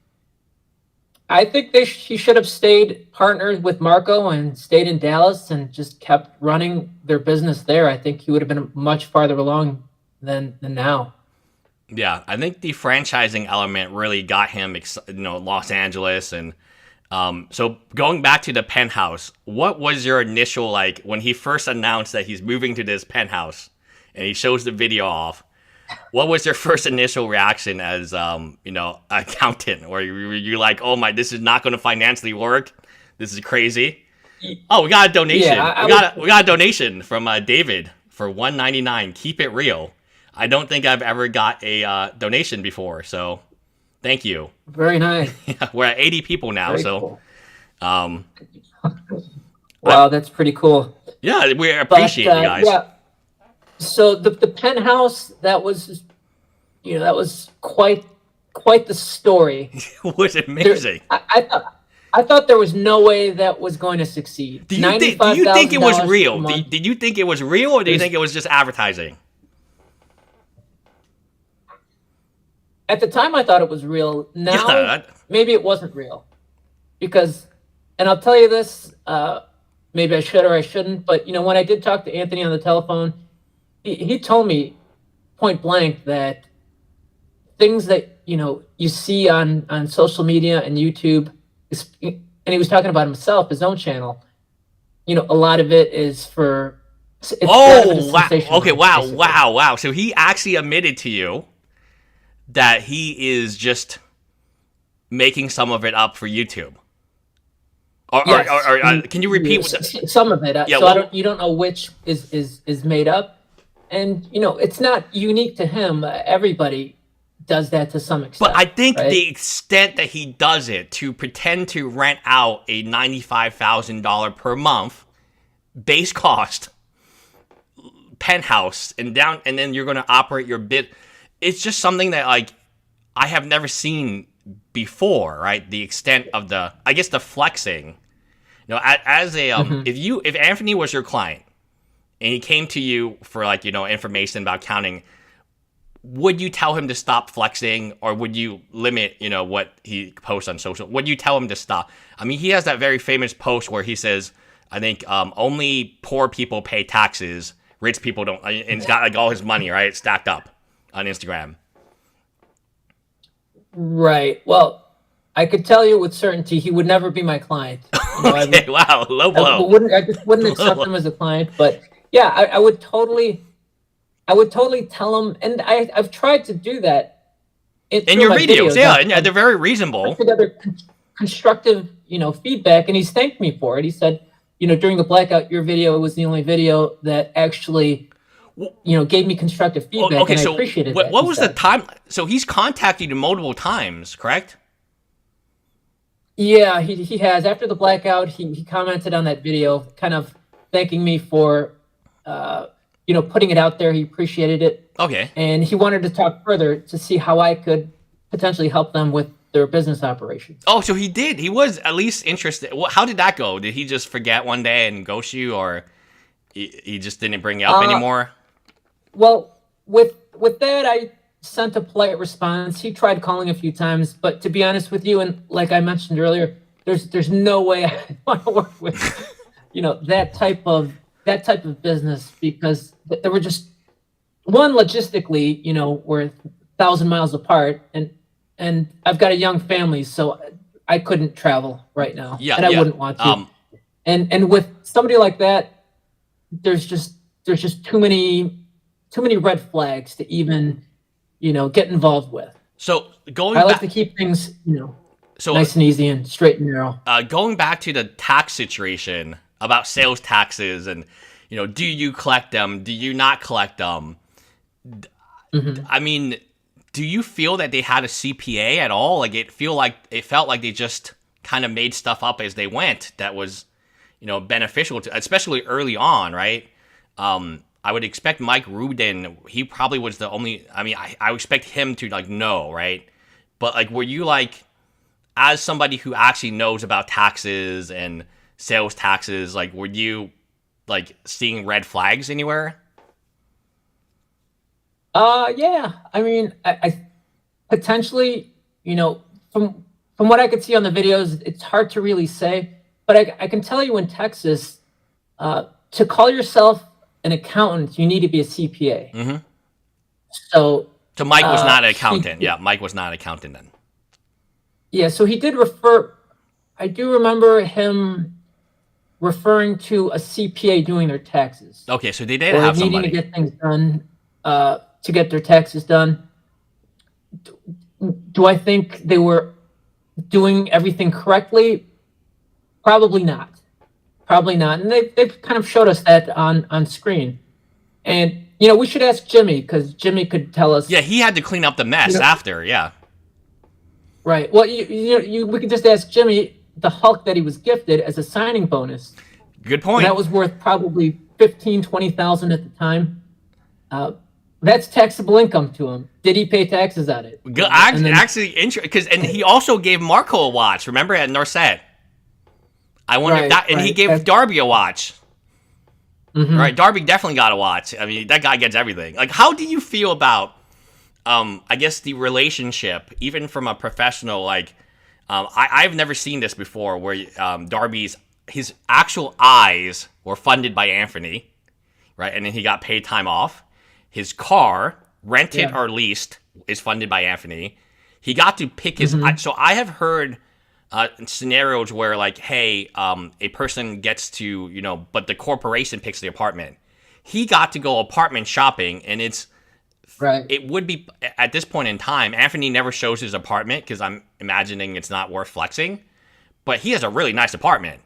I think he should have stayed partnered with Marco and stayed in Dallas and just kept running their business there. I think he would have been much farther along than now. Yeah, I think the franchising element really got him, Los Angeles, and so going back to the Penthouse, what was your initial, like, when he first announced that he's moving to this penthouse? And he shows the video off. What was your first initial reaction as, accountant? Or you're like, oh my, this is not going to financially work. This is crazy. Oh, we got a donation. Yeah, we got a donation from David for $1.99. Keep it real. I don't think I've ever got a donation before, so thank you. Very nice. Yeah, we're at 80 people now, very cool. Wow, that's pretty cool. Yeah, we appreciate you guys. Yeah. So the Penthouse, that was quite the story. It was amazing. I thought there was no way that was going to succeed. Do you think it was real? Did you think it was real, or do you think it was just advertising? At the time, I thought it was real. Now, maybe it wasn't real, because, and I'll tell you this, maybe I should or I shouldn't, but when I did talk to Anthony on the telephone, he told me point blank that things that you see on social media and YouTube, and he was talking about himself, his own channel. A lot of it is for. Oh wow! Okay, wow! So he actually admitted to you that he is just making some of it up for YouTube. Or can you repeat some of it? Yeah, so you don't know which is made up. And, it's not unique to him. Everybody does that to some extent. But I think the extent that he does it to pretend to rent out a $95,000 per month base cost penthouse and then you're going to operate your bit. It's just something that, like, I have never seen before, right? The extent of the flexing. As a if Anthony was your client, and he came to you for, like, information about counting, would you tell him to stop flexing, or would you limit, what he posts on social? Would you tell him to stop? I mean, he has that very famous post where he says, I think, only poor people pay taxes, rich people don't, and he's got, like, all his money, right, stacked up on Instagram. Right. Well, I could tell you with certainty he would never be my client. Okay, wow, low blow. I just wouldn't accept him as a client, but yeah, I would totally tell him, and I've tried to do that in your videos. Yeah, and they're very reasonable. Together constructive, feedback, and he's thanked me for it. He said, during the blackout, your video was the only video that actually gave me constructive feedback, okay, and I so appreciated what, that. what was the time? So he's contacted you multiple times, correct? Yeah, he has. After the blackout, he commented on that video, kind of thanking me for, putting it out there. He appreciated it. Okay. And he wanted to talk further to see how I could potentially help them with their business operations. Oh, so he did. He was at least interested. How did that go? Did he just forget one day and ghost you, or he just didn't bring you up anymore? Well, with that, I sent a polite response. He tried calling a few times, but to be honest with you, and like I mentioned earlier, there's no way I want to work with, that type of business, because there were just, one, logistically, we're 1,000 miles apart, and I've got a young family, so I couldn't travel right now, and I wouldn't want to. And with somebody like that, there's just too many red flags to even get involved with. So I like to keep things nice and easy and straight and narrow. Going back to the tax situation about sales taxes, and do you collect them? Do you not collect them? I mean, do you feel that they had a CPA at all? Like it felt like they just kind of made stuff up as they went that was beneficial to, especially early on, right? I would expect Mike Rudin, he probably was the only, I would expect him to know, right? But were you as somebody who actually knows about taxes and sales taxes, were you seeing red flags anywhere? Yeah. I potentially, from what I could see on the videos, it's hard to really say, but I can tell you in Texas, to call yourself an accountant, you need to be a CPA. Mm-hmm. So Mike was not an accountant. Mike was not an accountant then. Yeah, so he did refer. I do remember him referring to a CPA doing their taxes. Okay, so they did have somebody needing to get things done, to get their taxes done. Do I think they were doing everything correctly? Probably not. And they've kind of showed us that on screen. And, we should ask Jimmy, because Jimmy could tell us. Yeah, he had to clean up the mess after, yeah. Right. Well, we could just ask Jimmy the Hulk that he was gifted as a signing bonus. Good point. And that was worth probably $15,000-$20,000 at the time. That's taxable income to him. Did he pay taxes on it? And he also gave Marco a watch. Remember at Norset? I wonder if that, and he gave Darby a watch. Mm-hmm. Right, Darby definitely got a watch. That guy gets everything. How do you feel about, I guess, the relationship, even from a professional, I've never seen this before, where his actual eyes were funded by Anthony, right, and then he got paid time off. His car, rented or leased, is funded by Anthony. He got to pick his. So I have heard scenarios where hey, a person gets to but the corporation picks the apartment. He got to go apartment shopping, and it's right. It would be at this point in time. Anthony never shows his apartment because I'm imagining it's not worth flexing, but he has a really nice apartment,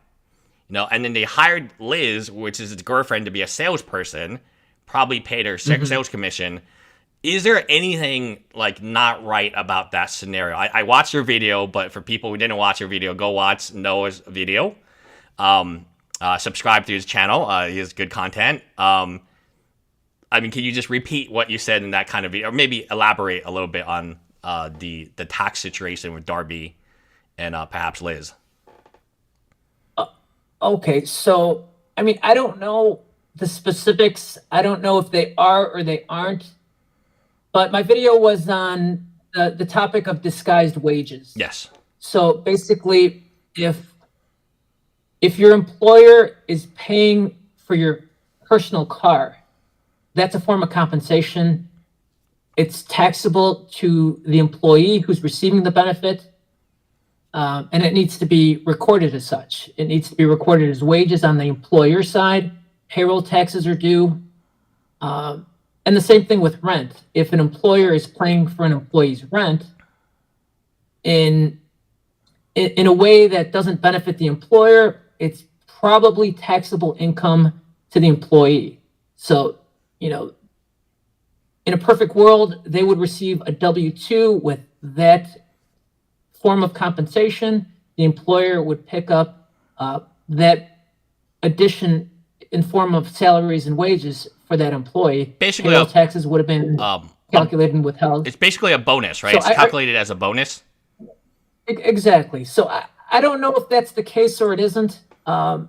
And then they hired Liz, which is his girlfriend, to be a salesperson. Probably paid her sales commission. Is there anything not right about that scenario? I watched your video, but for people who didn't watch your video, go watch Noah's video. Subscribe to his channel. He has good content. Can you just repeat what you said in that kind of video, or maybe elaborate a little bit on the tax situation with Darby and perhaps Liz? Okay, so I don't know the specifics. I don't know if they are or they aren't. But my video was on the topic of disguised wages. Yes. So basically, if your employer is paying for your personal car, that's a form of compensation. It's taxable to the employee who's receiving the benefit, and it needs to be recorded as such. It needs to be recorded as wages on the employer side. Payroll taxes are due. And the same thing with rent. If an employer is paying for an employee's rent in a way that doesn't benefit the employer, it's probably taxable income to the employee. So, in a perfect world, they would receive a W-2 with that form of compensation. The employer would pick up that addition in form of salaries and wages for that employee. Basically, payroll taxes would have been calculated and withheld. It's basically a bonus, right? So it's calculated as a bonus. Exactly. So I don't know if that's the case or it isn't. But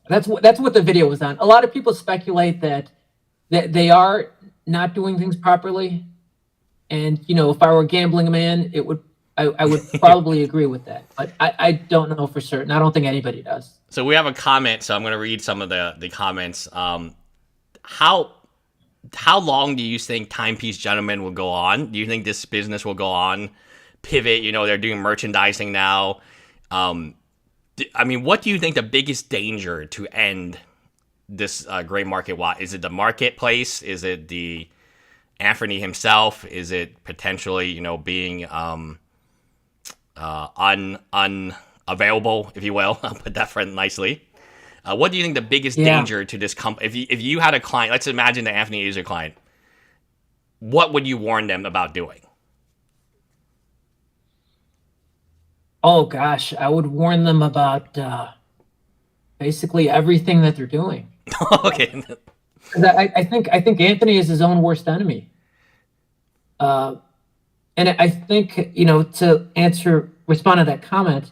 that's what the video was on. A lot of people speculate that they are not doing things properly, and if I were a gambling man, I would probably agree with that. But I don't know for certain. I don't think anybody does. So we have a comment. So I'm going to read some of the comments. How long do you think Timepiece Gentleman will go on? Do you think this business will go on? Pivot, they're doing merchandising now. What do you think the biggest danger to end this gray market was? Is it the marketplace? Is it the Anthony himself? Is it potentially, being unavailable, if you will? I'll put that friend nicely. What do you think the biggest danger to this company? If you had a client, let's imagine that Anthony is your client, what would you warn them about doing? Oh gosh, I would warn them about basically everything that they're doing. Okay. I think Anthony is his own worst enemy. And I think to respond to that comment,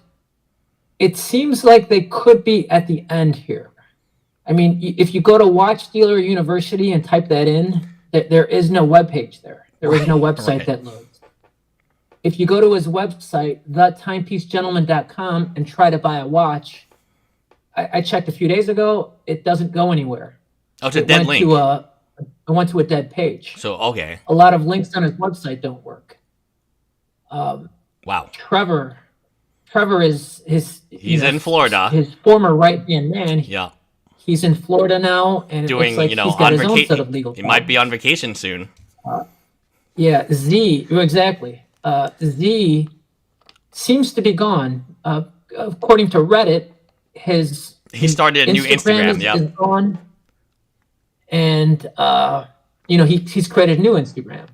it seems like they could be at the end here. I mean, if you go to Watch Dealer University and type that in, there is no webpage there. There is no website that loads. If you go to his website, thetimepiecegentleman.com, and try to buy a watch, I checked a few days ago, it doesn't go anywhere. Oh, it's a dead link. It went to a dead page. So, okay. A lot of links on his website don't work. Wow. Trevor is he's in Florida. His former right-hand man. Yeah. He's in Florida now, and doing, it looks like he's got his own set of legal He might be on vacation soon. Exactly. Z seems to be gone. According to Reddit, he started a new Instagram. Is gone, and he's created a new Instagram.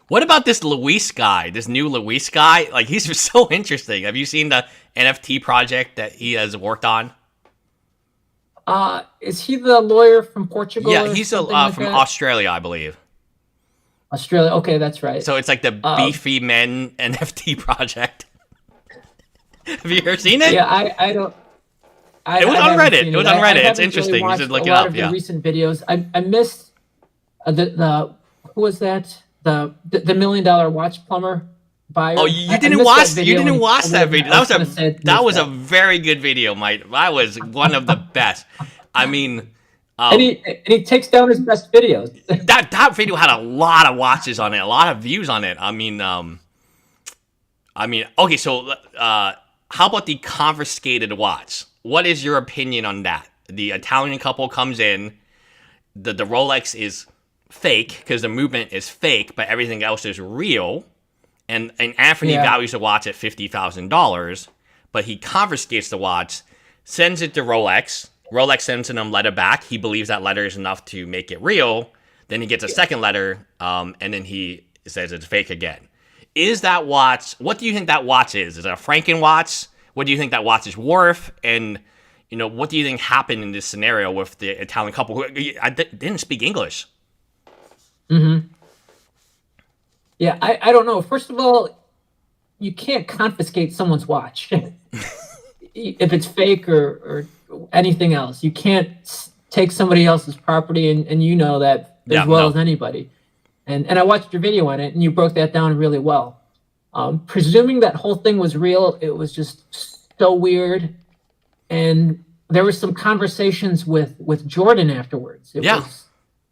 What about this Luis guy? This new Luis guy? Like, he's so interesting. Have you seen the NFT project that he has worked on? Is he the lawyer from Portugal? Yeah, he's from Australia, I believe. Australia. Okay, that's right. So it's like the Beefy Men NFT project. Have you ever seen it? Yeah, I don't. It was on Reddit. It was on Reddit. It's interesting. You should look it up. The recent videos. I missed the who was that? The $1 million watch plumber buyer. Oh, you didn't watch that video. You didn't watch that video. That was a very good video, Mike. That was one of the best. I mean, and he takes down his best videos. that video had a lot of watches on it, a lot of views on it. I mean, okay. So, how about the confiscated watch? What is your opinion on that? The Italian couple comes in. The Rolex is fake because the movement is fake, but everything else is real. And Anthony values the watch at $50,000, but he confiscates the watch, sends it to Rolex. Rolex sends him a letter back. He believes that letter is enough to make it real. Then he gets a second letter, and then he says it's fake again. Is that watch? What do you think that watch is? Is it a Franken watch? What do you think that watch is worth? And what do you think happened in this scenario with the Italian couple who didn't speak English? Mm-hmm. Yeah, I don't know. First of all, you can't confiscate someone's watch if it's fake or anything else. You can't take somebody else's property, and you know that as well as anybody. And I watched your video on it, and you broke that down really well. Presuming that whole thing was real, it was just so weird. And there were some conversations with Jordan afterwards. It was,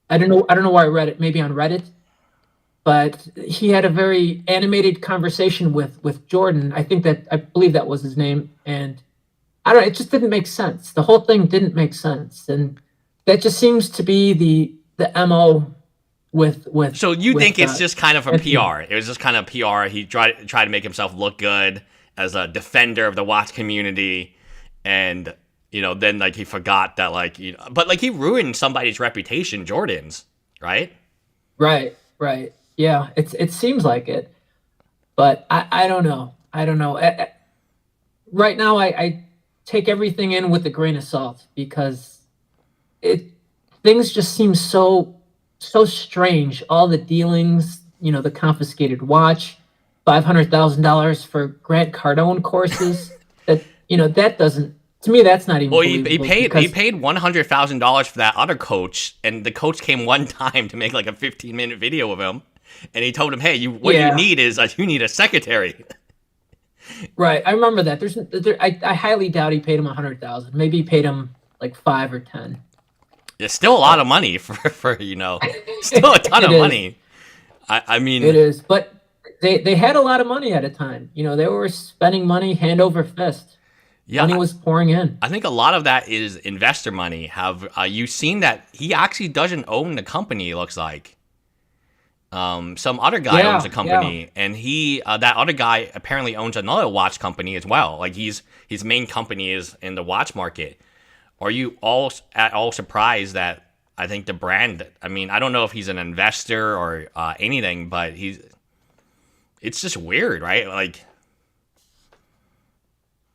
I don't know where I read it, maybe on Reddit. But he had a very animated conversation with Jordan. I believe that was his name. And I don't know, it just didn't make sense. The whole thing didn't make sense. And that just seems to be the MO with So you think it's just kind of a PR? It was just kind of PR. He tried to make himself look good as a defender of the watch community. And then like he forgot that like but like he ruined somebody's reputation, Jordan's, right? Right. Yeah, it seems like it, but I don't know. I don't know. Right now, I take everything in with a grain of salt because it things just seem so strange. All the dealings, the confiscated watch, $500,000 for Grant Cardone courses. That doesn't, to me, that's not even Well, he believable. paid $100,000 for that other coach, and the coach came one time to make like a 15-minute video of him, and he told him, "Hey, you need is you need a secretary." Right, I remember that. I highly doubt he paid him 100,000. Maybe he paid him like 5 or 10. It's still a lot of money for still a ton of money. I mean, it is, but they had a lot of money at a time. They were spending money hand over fist. Yeah, money was pouring in. I think a lot of that is investor money. Have you seen that he actually doesn't own the company? It looks like some other guy owns the company, and he that other guy apparently owns another watch company as well. Like his main company is in the watch market. Are you all at all surprised that I think the brand? I mean, I don't know if he's an investor or anything, but it's just weird, right? Like.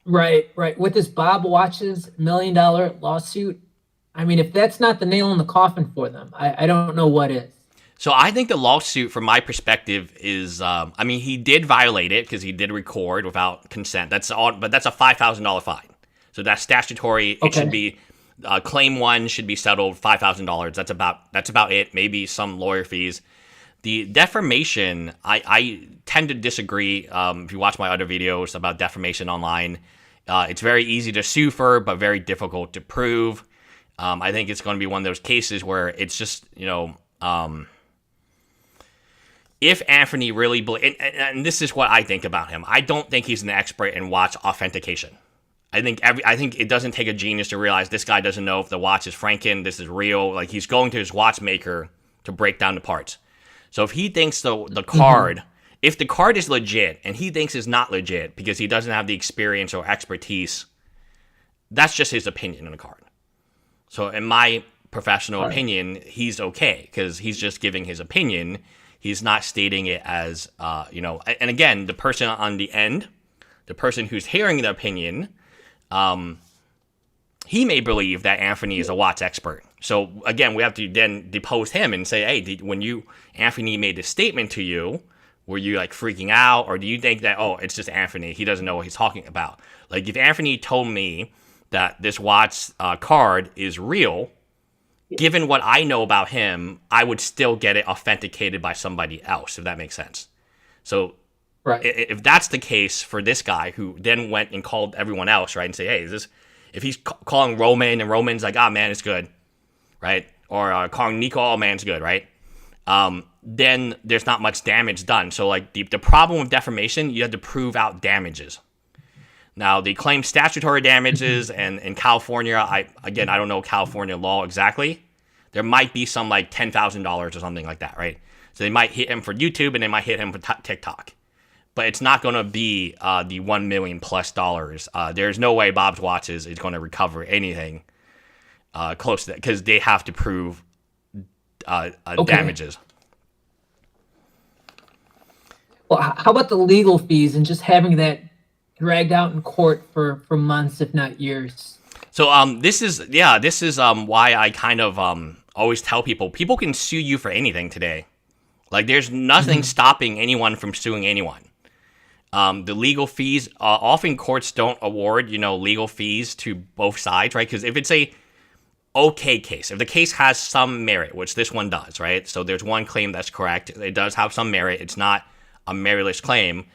Right. With this Bob Watches $1 million lawsuit, I mean, if that's not the nail in the coffin for them, I don't know what is. So I think the lawsuit, from my perspective, is, I mean, he did violate it because he did record without consent. That's all, but that's a $5,000 fine. So that's statutory. Okay. It should be, claim one should be settled $5,000. That's about it. Maybe some lawyer fees. The defamation, I tend to disagree. If you watch my other videos about defamation online, it's very easy to sue for, but very difficult to prove. I think it's going to be one of those cases where it's just, if Anthony really and this is what I think about him. I don't think he's an expert in watch authentication. I think it doesn't take a genius to realize this guy doesn't know if the watch is Franken, this is real. Like, he's going to his watchmaker to break down the parts. So if he thinks the card, if the card is legit and he thinks it's not legit because he doesn't have the experience or expertise, that's just his opinion on the card. So in my professional opinion, he's okay because he's just giving his opinion. He's not stating it as, and again, the person on the end, the person who's hearing the opinion, he may believe that Anthony is a watch expert. So again, we have to then depose him and say, hey, when Anthony made this statement to you, were you like freaking out? Or do you think that, it's just Anthony, he doesn't know what he's talking about? Like, if Anthony told me that this watch card is real, given what I know about him, I would still get it authenticated by somebody else, if that makes sense. So right. If that's the case for this guy who then went and called everyone else, right, and say, hey, if he's calling Roman and Roman's like, man, it's good, right? Or calling Nico, man, it's good, right? Then there's not much damage done. So like the problem with defamation, you have to prove out damages. Now, they claim statutory damages, and in California, I don't know California law exactly. There might be some like $10,000 or something like that, right? So they might hit him for YouTube and they might hit him for TikTok. But it's not going to be the $1 million plus. There's no way Bob's Watches is going to recover anything close to that because they have to prove damages. Well, how about the legal fees and just having that dragged out in court for months, if not years? So this is why I kind of always tell people can sue you for anything today. Like, there's nothing stopping anyone from suing anyone. The legal fees, often courts don't award, legal fees to both sides, right? Because if it's a okay case, if the case has some merit, which this one does, right? So there's one claim that's correct. It does have some merit. It's not a meritless claim.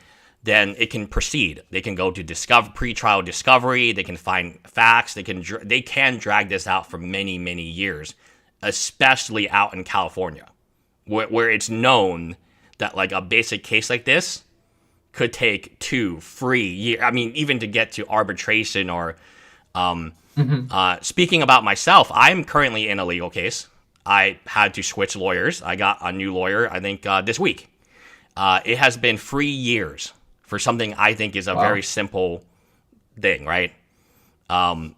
Then it can proceed. They can go to pretrial discovery. They can find facts. They can drag this out for many, many years, especially out in California, where it's known that like a basic case like this could take 2-3 years. I mean, even to get to arbitration or, speaking about myself, I'm currently in a legal case. I had to switch lawyers. I got a new lawyer, I think, this week. It has been 3 years for something I think is a very simple thing, right?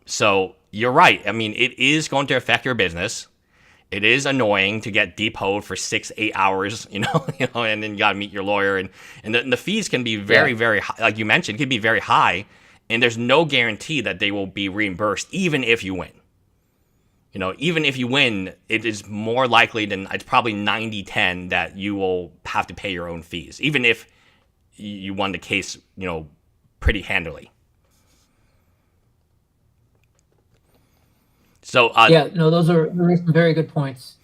So you're right. I mean, it is going to affect your business. It is annoying to get depoted for 6-8 hours, and then you got to meet your lawyer, and the fees can be very, very high. Like you mentioned, can be very high, and there's no guarantee that they will be reimbursed, even if you win. Even if you win, it is more likely than it's probably 90-10 that you will have to pay your own fees, even if you won the case, pretty handily. So those are some very good points.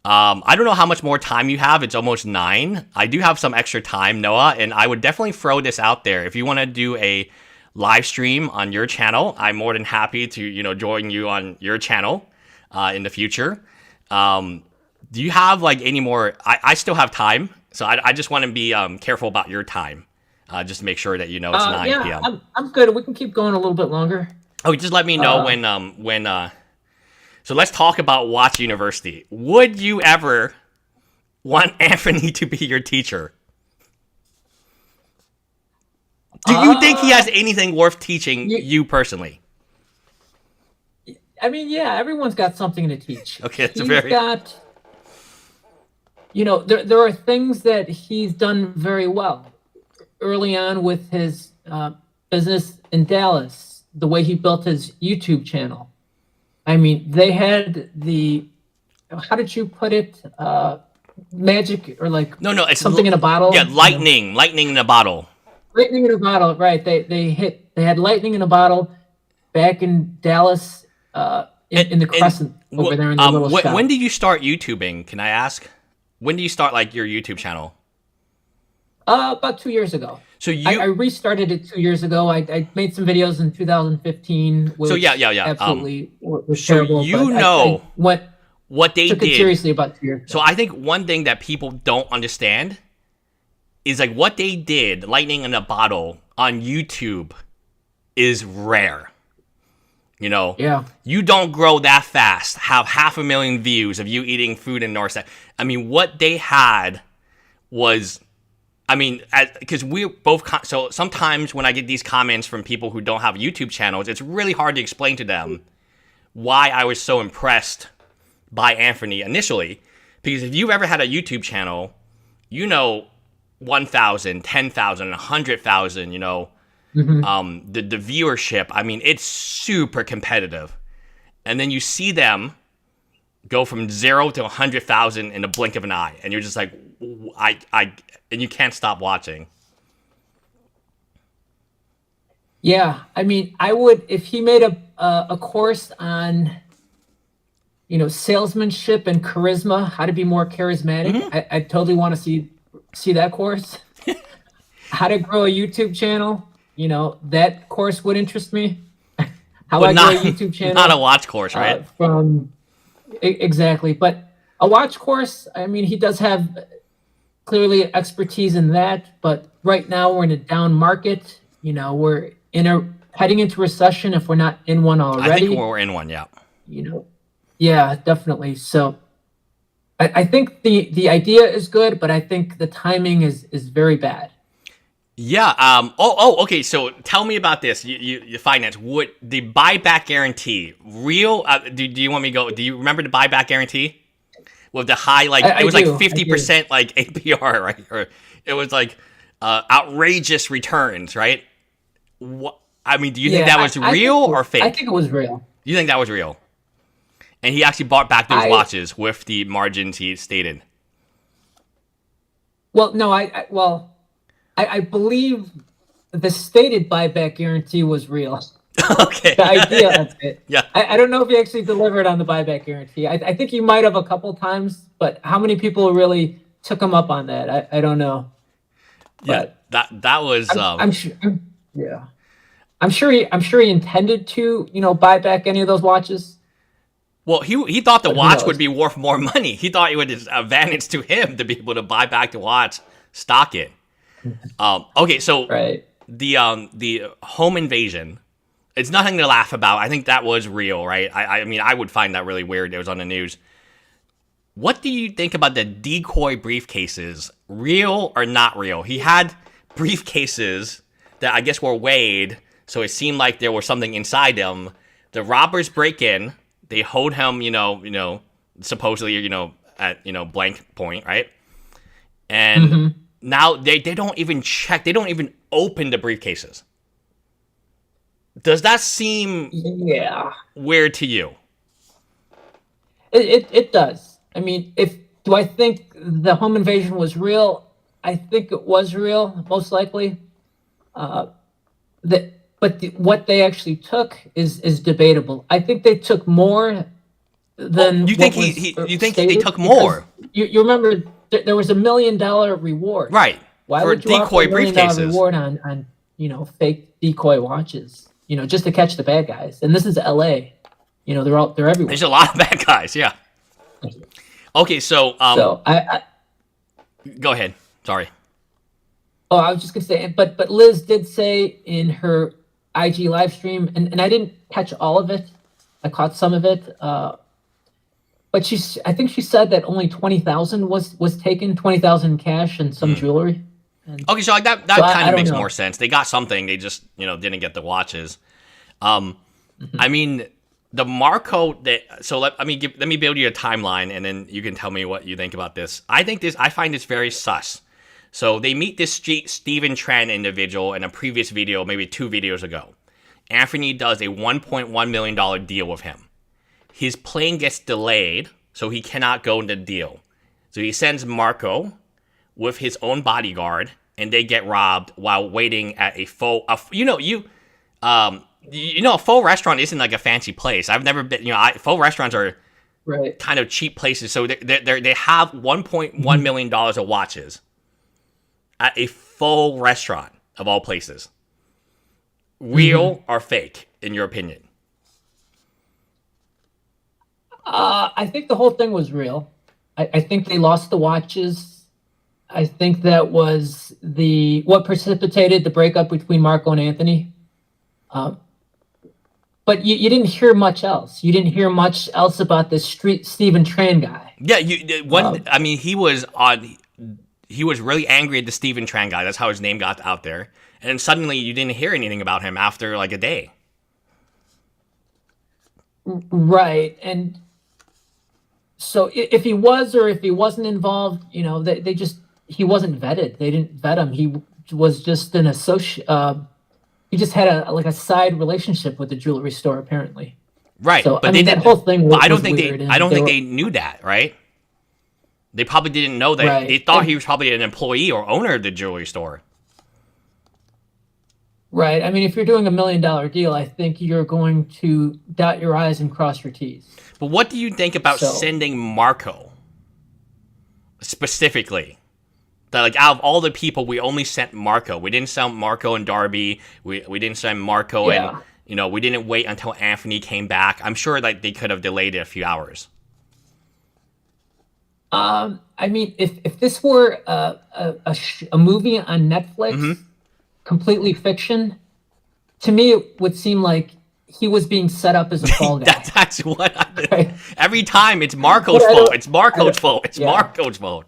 I don't know how much more time you have. It's almost 9. I do have some extra time, Noah, and I would definitely throw this out there. If you want to do a live stream on your channel, I'm more than happy to join you on your channel in the future. Do you have any more? I still have time, so I just want to be careful about your time, just to make sure that it's 9 p.m. I'm good. We can keep going a little bit longer. Oh, just let me know when. So let's talk about Watch University. Would you ever want Anthony to be your teacher? Do you think he has anything worth teaching you personally? I mean, yeah, everyone's got something to teach. Okay, that's there are things that he's done very well. Early on with his business in Dallas, the way he built his YouTube channel. I mean, they had how did you put it? Magic or no, it's something in a bottle. Yeah, lightning in a bottle. Lightning in a bottle, right? They had lightning in a bottle back in Dallas, in the Crescent over there in the little shop. When did you start YouTubing? Can I ask? When did you start your YouTube channel? About 2 years ago. So I restarted it 2 years ago. I made some videos in 2015. Which absolutely was terrible. So what they took did. It seriously about 2 years ago. So I think one thing that people don't understand is what they did, lightning in a bottle on YouTube, is rare. Yeah. You don't grow that fast. Have 500,000 views of you eating food in North. I mean, what they had was. I mean, because we both. So sometimes when I get these comments from people who don't have YouTube channels, it's really hard to explain to them why I was so impressed by Anthony initially. Because if you've ever had a YouTube channel, 1,000, 10,000, 100,000. Mm-hmm. The viewership. I mean, it's super competitive, and then you see them go from 0 to 100,000 in the blink of an eye, and you're just like, and you can't stop watching. Yeah, I mean, I would if he made a course on, salesmanship and charisma, how to be more charismatic. Mm-hmm. I totally want to see that course. How to grow a YouTube channel, that course would interest me. How I grow a YouTube channel, not a watch course, right? Exactly, but a watch course. I mean, he does have clearly expertise in that, but right now we're in a down market. We're heading into recession if we're not in one already. I think we're in one, yeah. Yeah, definitely. So I think the idea is good, but I think the timing is very bad. Yeah. Okay. So tell me about this. You finance. Would the buyback guarantee real? Do you want me to go? Do you remember the buyback guarantee? With the high, it was 50% APR, right? Or it was outrageous returns, right? What? I mean, do you think that was real or fake? I think it was real. You think that was real? And he actually bought back those watches with the margins he stated. Well, no, I believe the stated buyback guarantee was real. Okay. The idea of it. Yeah. I don't know if he actually delivered on the buyback guarantee. I think he might have a couple times, but how many people really took him up on that? I don't know. Yeah, but that was. I'm sure. Yeah. I'm sure he intended to, buy back any of those watches. Well, he thought the watch would be worth more money. He thought it would be an advantage to him to be able to buy back the watch, stock it. Okay, so right. The home invasion. It's nothing to laugh about. I think that was real, right? I mean, I would find that really weird. It was on the news. What do you think about the decoy briefcases? Real or not real? He had briefcases that I guess were weighed So it seemed like there was something inside him. The robbers break in. They hold him, supposedly, at, blank point, right? And now they don't even check. They don't even open the briefcases. Does that seem weird to you? It does. I mean, do I think the home invasion was real? I think it was real, most likely. What they actually took is debatable. I think they took more than. You think they took more? You remember there was $1 million reward, right? Why for would you decoy offer $1 million briefcases reward on fake decoy watches? Just to catch the bad guys. And this is L.A. They're everywhere. There's a lot of bad guys. Yeah. Okay, so I go ahead. Sorry. Oh, I was just gonna say, but Liz did say in her IG live stream, and I didn't catch all of it. I caught some of it, but I think she said that only 20,000 was taken, 20,000 cash and some jewelry. Okay, so that kind of makes more sense. They got something, they just didn't get the watches. I mean, the Marco so let me build you a timeline, and then you can tell me what you think about this. I find this very sus. So they meet this Stephen Tran individual in a previous video, maybe 2 videos ago. Anthony does a $1.1 million deal with him. His plane gets delayed, so he cannot go into the deal. So he sends Marco with his own bodyguard, and they get robbed while waiting at a faux restaurant isn't like a fancy place. I've never been, faux restaurants are kind of cheap places. So they have $1.1 million of watches at a faux restaurant, of all places. Real or fake, in your opinion? I think the whole thing was real. I think they lost the watches. I think that was what precipitated the breakup between Marco and Anthony. But you didn't hear much else. You didn't hear much else about this Stephen Tran guy. Yeah, he was really angry at the Stephen Tran guy. That's how his name got out there. And then suddenly you didn't hear anything about him after like a day. Right. And so if he was or if he wasn't involved, he wasn't vetted. They didn't vet him. He was just an associate. He just had a side relationship with the jewelry store, apparently. Right. So, but that whole thing was I don't think weird, they knew that, right? They probably didn't know that. Right. They thought he was probably an employee or owner of the jewelry store. Right. I mean, if you're doing $1 million deal, I think you're going to dot your I's and cross your T's. But what do you think about sending Marco specifically? That out of all the people, we only sent Marco. We didn't send Marco and Darby. We didn't send Marco and we didn't wait until Anthony came back. I'm sure they could have delayed it a few hours. I mean, if this were a movie on Netflix, completely fiction, to me it would seem like he was being set up as a fall guy. That's what right? Every time it's Marco's fault. It's Marco's fault. It's Marco's fault.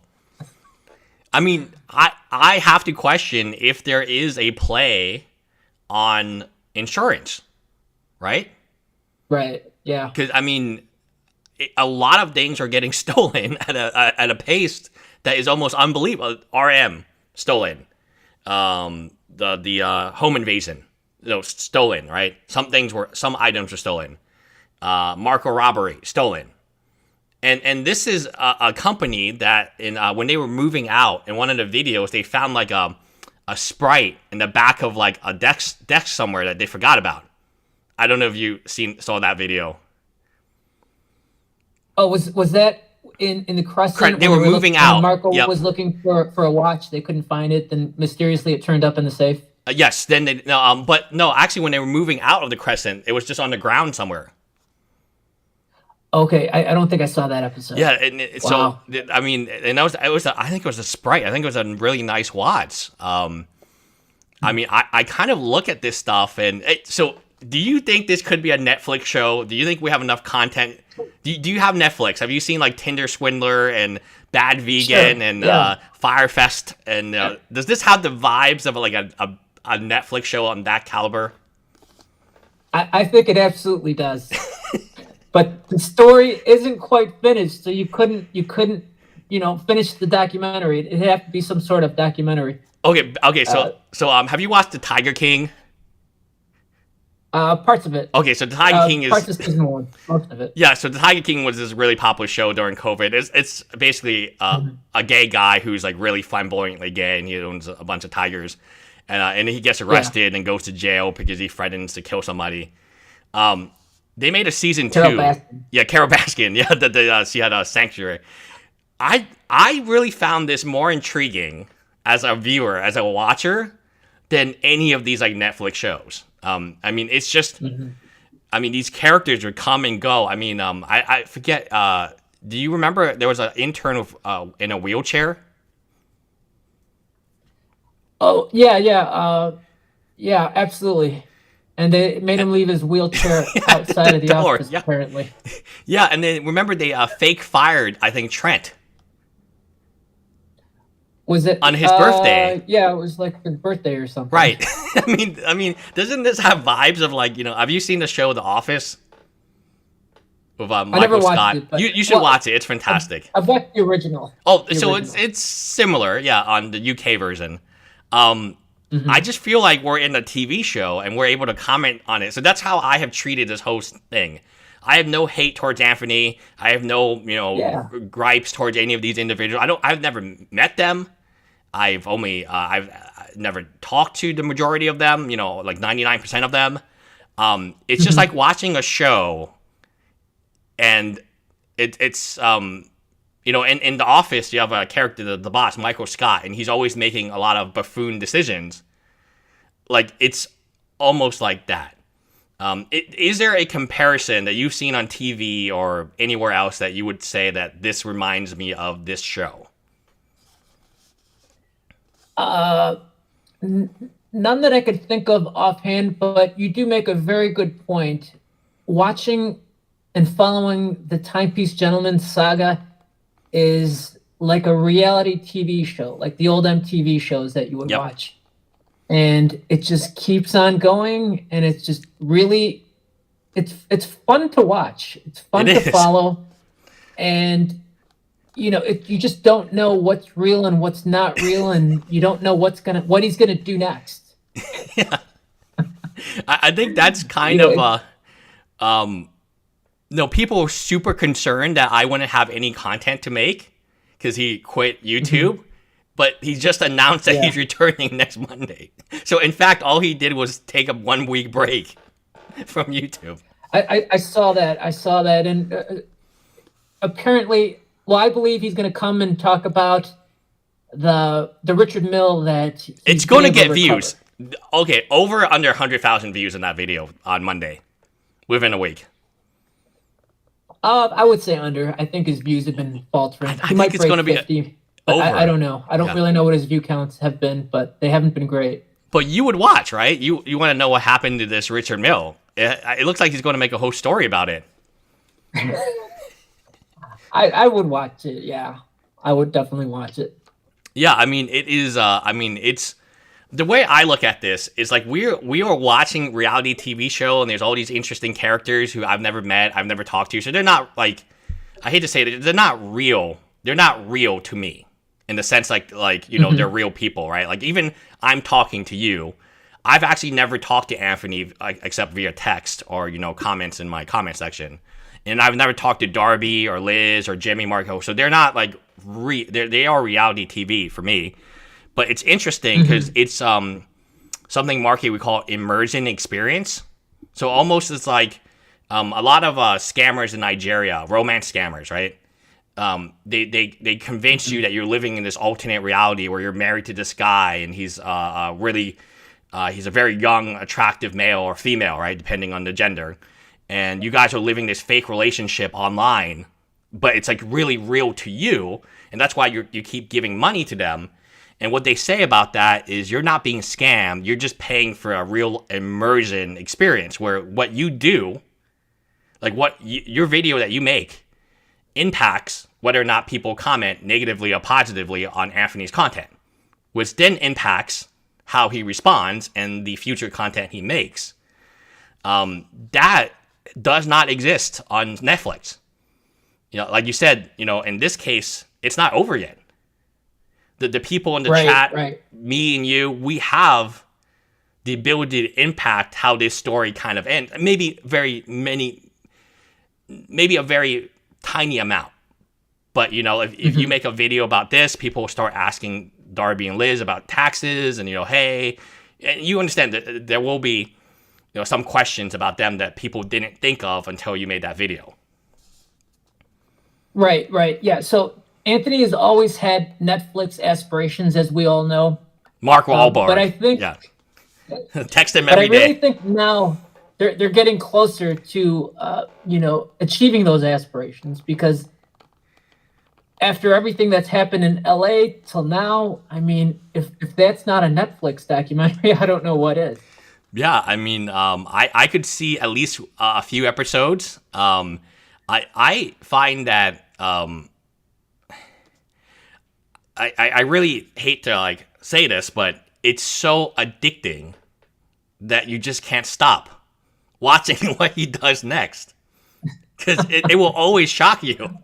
I mean, I have to question if there is a play on insurance, right? Right. Yeah. Because I mean, a lot of things are getting stolen at a pace that is almost unbelievable. RM stolen, the home invasion, stolen, right? Some items were stolen. Marco robbery stolen. And this is a company that when they were moving out in one of the videos, they found like a Sprite in the back of like a desk somewhere that they forgot about. I don't know if you saw that video. Oh, was that in the Crescent? They were moving out. Marco was looking for a watch. They couldn't find it. Then mysteriously it turned up in the safe. Yes. Then actually when they were moving out of the Crescent, it was just on the ground somewhere. Okay, I don't think I saw that episode. Yeah, wow. So I mean, and I think it was a Sprite. I think it was a really nice watch. I mean, I kind of look at this stuff, and so do you think this could be a Netflix show? Do you think we have enough content? Do you have Netflix? Have you seen like Tinder Swindler and Bad Vegan and Firefest? And does this have the vibes of like a Netflix show on that caliber? I think it absolutely does. But the story isn't quite finished, so you couldn't, finish the documentary. It'd have to be some sort of documentary. Okay. So have you watched the Tiger King? Parts of it. Okay, so the Tiger King Parts of season 1, most of it. Yeah, so the Tiger King was this really popular show during COVID. It's basically a gay guy who's like really flamboyantly gay, and he owns a bunch of tigers, and he gets arrested and goes to jail because he threatens to kill somebody. They made a season 2. Baskin. Yeah, Carol Baskin. Yeah, she had a sanctuary. I really found this more intriguing as a viewer, as a watcher, than any of these like Netflix shows. I mean, it's just, I mean, these characters would come and go. I mean, I forget. Do you remember there was an intern with, in a wheelchair? Oh yeah, absolutely. And they made him leave his wheelchair outside of the office, apparently. Yeah, and then remember they fake fired, I think, Trent. Was it on his birthday? Yeah, it was like his birthday or something. Right. I mean, doesn't this have vibes of like, have you seen the show The Office? With Michael Scott. It, but, you should watch it. It's fantastic. I've watched the original. Oh, so it's similar, yeah, on the UK version. I just feel like we're in a TV show and we're able to comment on it. So that's how I have treated this whole thing. I have no hate towards Anthony. I have no, gripes towards any of these individuals. I've never met them. I've never talked to the majority of them, like 99% of them. It's just like watching a show, and it's in The Office, you have a character, the boss, Michael Scott, and he's always making a lot of buffoon decisions. Like, it's almost like that. Is there a comparison that you've seen on TV or anywhere else that you would say that this reminds me of this show? None that I could think of offhand, but you do make a very good point. Watching and following the Timepiece Gentleman saga is like a reality TV show, like the old MTV shows that you would watch. And it just keeps on going, and it's just really, it's fun to watch. It's fun to follow. And you just don't know what's real and what's not real, and you don't know what he's gonna do next. Yeah, I think that's kind of people are super concerned that I wouldn't have any content to make because he quit YouTube, but he just announced that he's returning next Monday. So in fact, all he did was take a 1 week break from YouTube. I saw that, and apparently. Well, I believe he's going to come and talk about the Richard Mille that it's going to get views. Okay, over under 100,000 views in that video on Monday, within a week. I would say under. I think his views have been faltering. I think it's going to be 50, over. I don't know. I don't really know what his view counts have been, but they haven't been great. But you would watch, right? You want to know what happened to this Richard Mille. It looks like he's going to make a whole story about it. I would watch it, yeah. I would definitely watch it. Yeah, I mean, it is, it's, the way I look at this is like we are watching reality TV show, and there's all these interesting characters who I've never met, I've never talked to, so they're not, like, I hate to say it, they're not real to me, in the sense like they're real people, right? Like, even I'm talking to you, I've actually never talked to Anthony, except via text or, comments in my comment section. And I've never talked to Darby or Liz or Jimmy Marco, so they're not like they are reality TV for me. But it's interesting because it's something Marky would call immersion experience. So almost it's like a lot of scammers in Nigeria, romance scammers, right? They convince you that you're living in this alternate reality where you're married to this guy, and he's he's a very young, attractive male or female, right, depending on the gender. And you guys are living this fake relationship online, but it's like really real to you. And that's why you keep giving money to them. And what they say about that is you're not being scammed. You're just paying for a real immersion experience where what you do, like your video that you make, impacts whether or not people comment negatively or positively on Anthony's content, which then impacts how he responds and the future content he makes. That does not exist on Netflix. Like you said, in this case, it's not over yet. The people in the chat, me and you, we have the ability to impact how this story kind of ends. Maybe a very tiny amount. But, if you make a video about this, people will start asking Darby and Liz about taxes and, hey, and you understand that there will be, some questions about them that people didn't think of until you made that video. Right. Yeah. So Anthony has always had Netflix aspirations, as we all know. Mark Wahlberg. But I think, text him every day. But I really think now they're getting closer to, achieving those aspirations, because after everything that's happened in LA till now, I mean, if that's not a Netflix documentary, I don't know what is. Yeah, I mean, I could see at least a few episodes. I find that I really hate to say this, but it's so addicting that you just can't stop watching what he does next, because it will always shock you.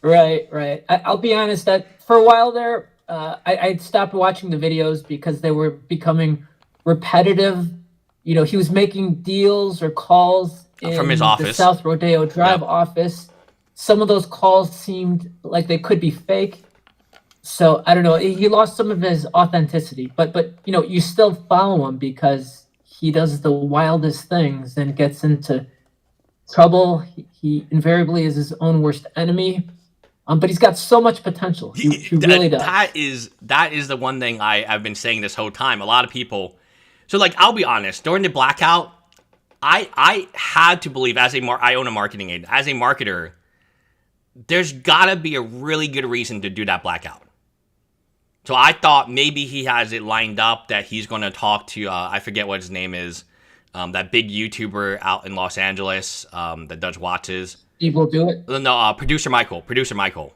Right. I'll be honest that for a while there, I stopped watching the videos because they were becoming repetitive. He was making deals or calls from his office, the South Rodeo Drive office. Some of those calls seemed like they could be fake. So I don't know. He lost some of his authenticity, but you still follow him because he does the wildest things and gets into trouble. He invariably is his own worst enemy. But he's got so much potential. He really does. That is the one thing I've been saying this whole time. A lot of people. So I'll be honest. During the blackout, I had to believe I own a marketing agency. As a marketer, there's gotta be a really good reason to do that blackout. So I thought maybe he has it lined up that he's going to talk to I forget what his name is, that big YouTuber out in Los Angeles that does watches. Steve will do it? No, producer Michael. Oh, producer Michael.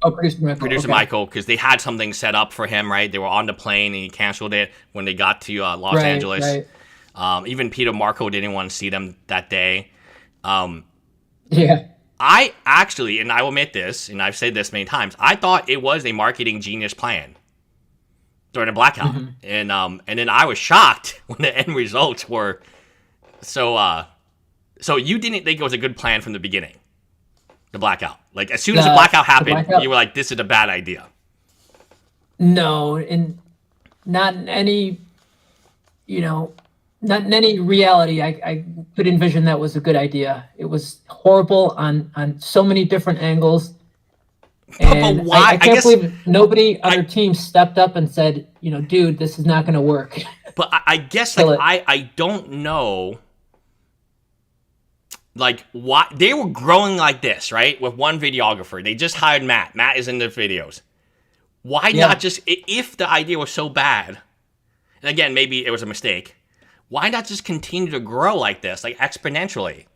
Producer Michael, because they had something set up for him, right? They were on the plane and he canceled it when they got to Los Angeles. Right. Even Peter Marco didn't want to see them that day. Yeah. I actually, and I will admit this, and I've said this many times, I thought it was a marketing genius plan during the blackout. Mm-hmm. And then I was shocked when the end results were so you didn't think it was a good plan from the beginning? The blackout. As soon as the blackout happened, you were like, this is a bad idea. No, and not in any, not in any reality. I could envision that was a good idea. It was horrible on so many different angles. And but why? I can't believe nobody on their team stepped up and said, dude, this is not going to work. But I guess I don't know. Why they were growing like this, right? With one videographer. They just hired Matt. Matt is in the videos. Why not just, if the idea was so bad, and again, maybe it was a mistake, why not just continue to grow like this, exponentially?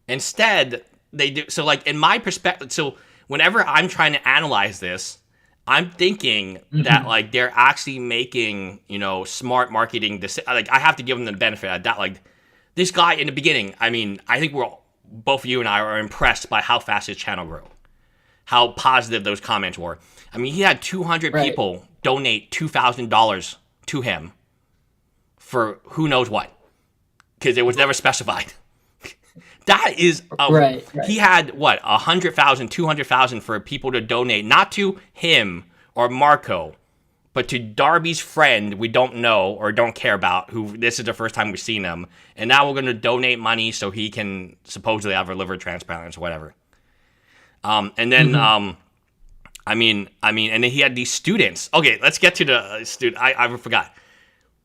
Instead, they do, so in my perspective, so whenever I'm trying to analyze this, I'm thinking that, they're actually making, smart marketing decisions. I have to give them the benefit of that. This guy in the beginning, I mean, I think both you and I are impressed by how fast his channel grew, how positive those comments were. I mean, he had 200 people donate $2,000 to him for who knows what, because it was never specified. That is, he had 100,000, 200,000 for people to donate, not to him or Marco, but to Darby's friend we don't know or don't care about, who this is the first time we've seen him, and now we're going to donate money so he can supposedly have a liver transplant or whatever. And then, I mean, and then he had these students. Okay, let's get to the student. I forgot.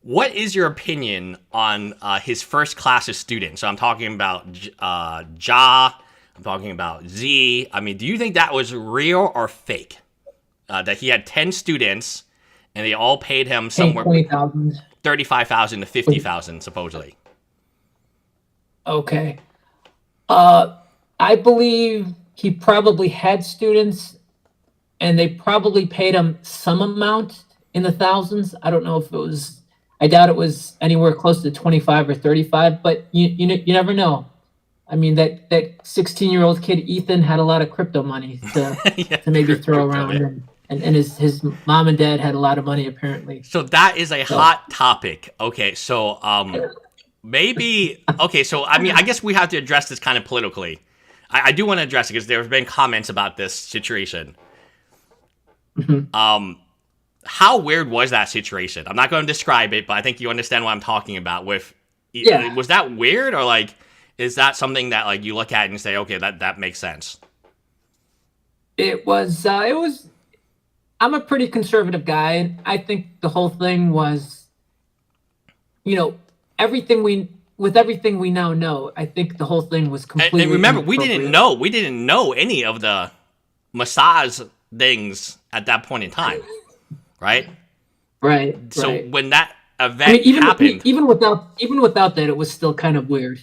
What is your opinion on his first class of students? So I'm talking about Ja. I'm talking about Z. I mean, do you think that was real or fake? That he had 10 students, and they all paid him somewhere $35,000 to $50,000 supposedly. Okay. I believe he probably had students, and they probably paid him some amount in the thousands. I don't know if it was I doubt it was anywhere close to 25 or 35, but you never know. I mean, that 16-year-old kid Ethan had a lot of crypto money to Yeah, to maybe throw crypto, around, yeah. and his mom and dad had a lot of money apparently. So that is a So hot topic. Okay, so maybe okay, so I mean I guess we have to address this kind of politically. I do want to address it because there have been comments about this situation. How weird was that situation? I'm not going to describe it, but I think you understand what I'm talking about. yeah, Was that weird, or like, is that something that like you look at and say, okay, that makes sense? it was. It was. I'm a pretty conservative guy, and I think the whole thing was, you know, everything we now know. I think the whole thing was And completely remember, we didn't inappropriate. know any of the massage things at that point in time, right? Right, So right. when that I mean, event happened, even without that, it was still kind of weird.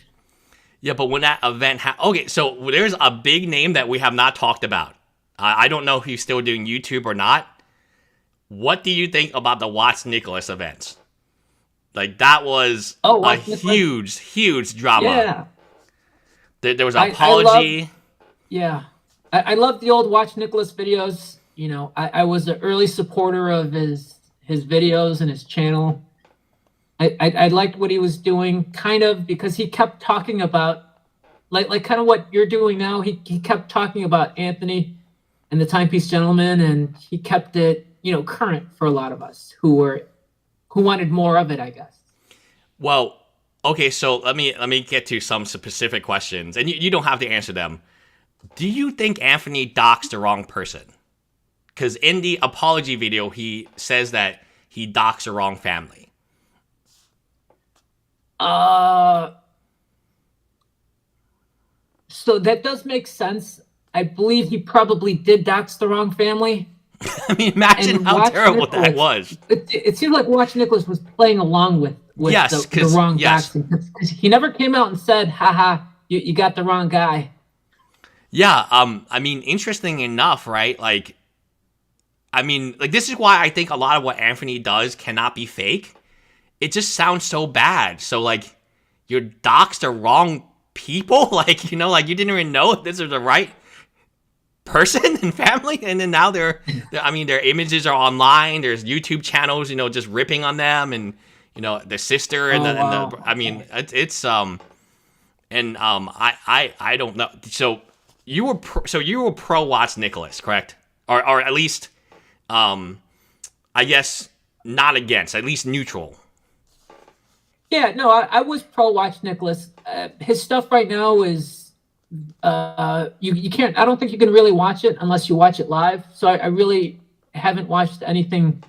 yeah, but when that event happened, okay, so there's a big name that we have not talked about. I don't know if he's still doing YouTube or not. What do you think about the Watts Nicholas event? Like, that was Oh, a Watch Nicholas. huge drama. Yeah, There was an I love. apology. Yeah, I love the old Watch Nicholas videos. I was an early supporter of his videos and his channel. I liked what he was doing, kind of, because he kept talking about like kind of what you're doing now. He kept talking about Anthony and the Timepiece Gentleman, and he kept it current for a lot of us who wanted more of it, I guess. Well, okay, so let me get to some specific questions, and you don't have to answer them. Do you think Anthony doxed the wrong person? Because in the apology video, he says that he doxed the wrong family. Uh, so that does make sense. I believe he probably did dox the wrong family. I mean, imagine And how Watch terrible that Nicholas, was. it seemed like Watch Nicholas was playing along with Yes, the wrong yes. doxing, because he never came out and said, haha, you got the wrong guy. Yeah, I mean, interesting enough, right? Like, I mean, like, this is why I think a lot of what Anthony does cannot be fake. It just sounds so bad. So, like, you're doxed the wrong people? Like, like, you didn't even know if this was the right person and family, and then now I mean, their images are online. There's YouTube channels, just ripping on them, and, their sister and Oh, wow. I mean, it's I don't know. So you were pro Watts Nicholas, correct? Or at least, I guess not against, at least neutral. Yeah, no, I was pro Watch Nicholas. His stuff right now is you can't. I don't think you can really watch it unless you watch it live. So I really haven't watched anything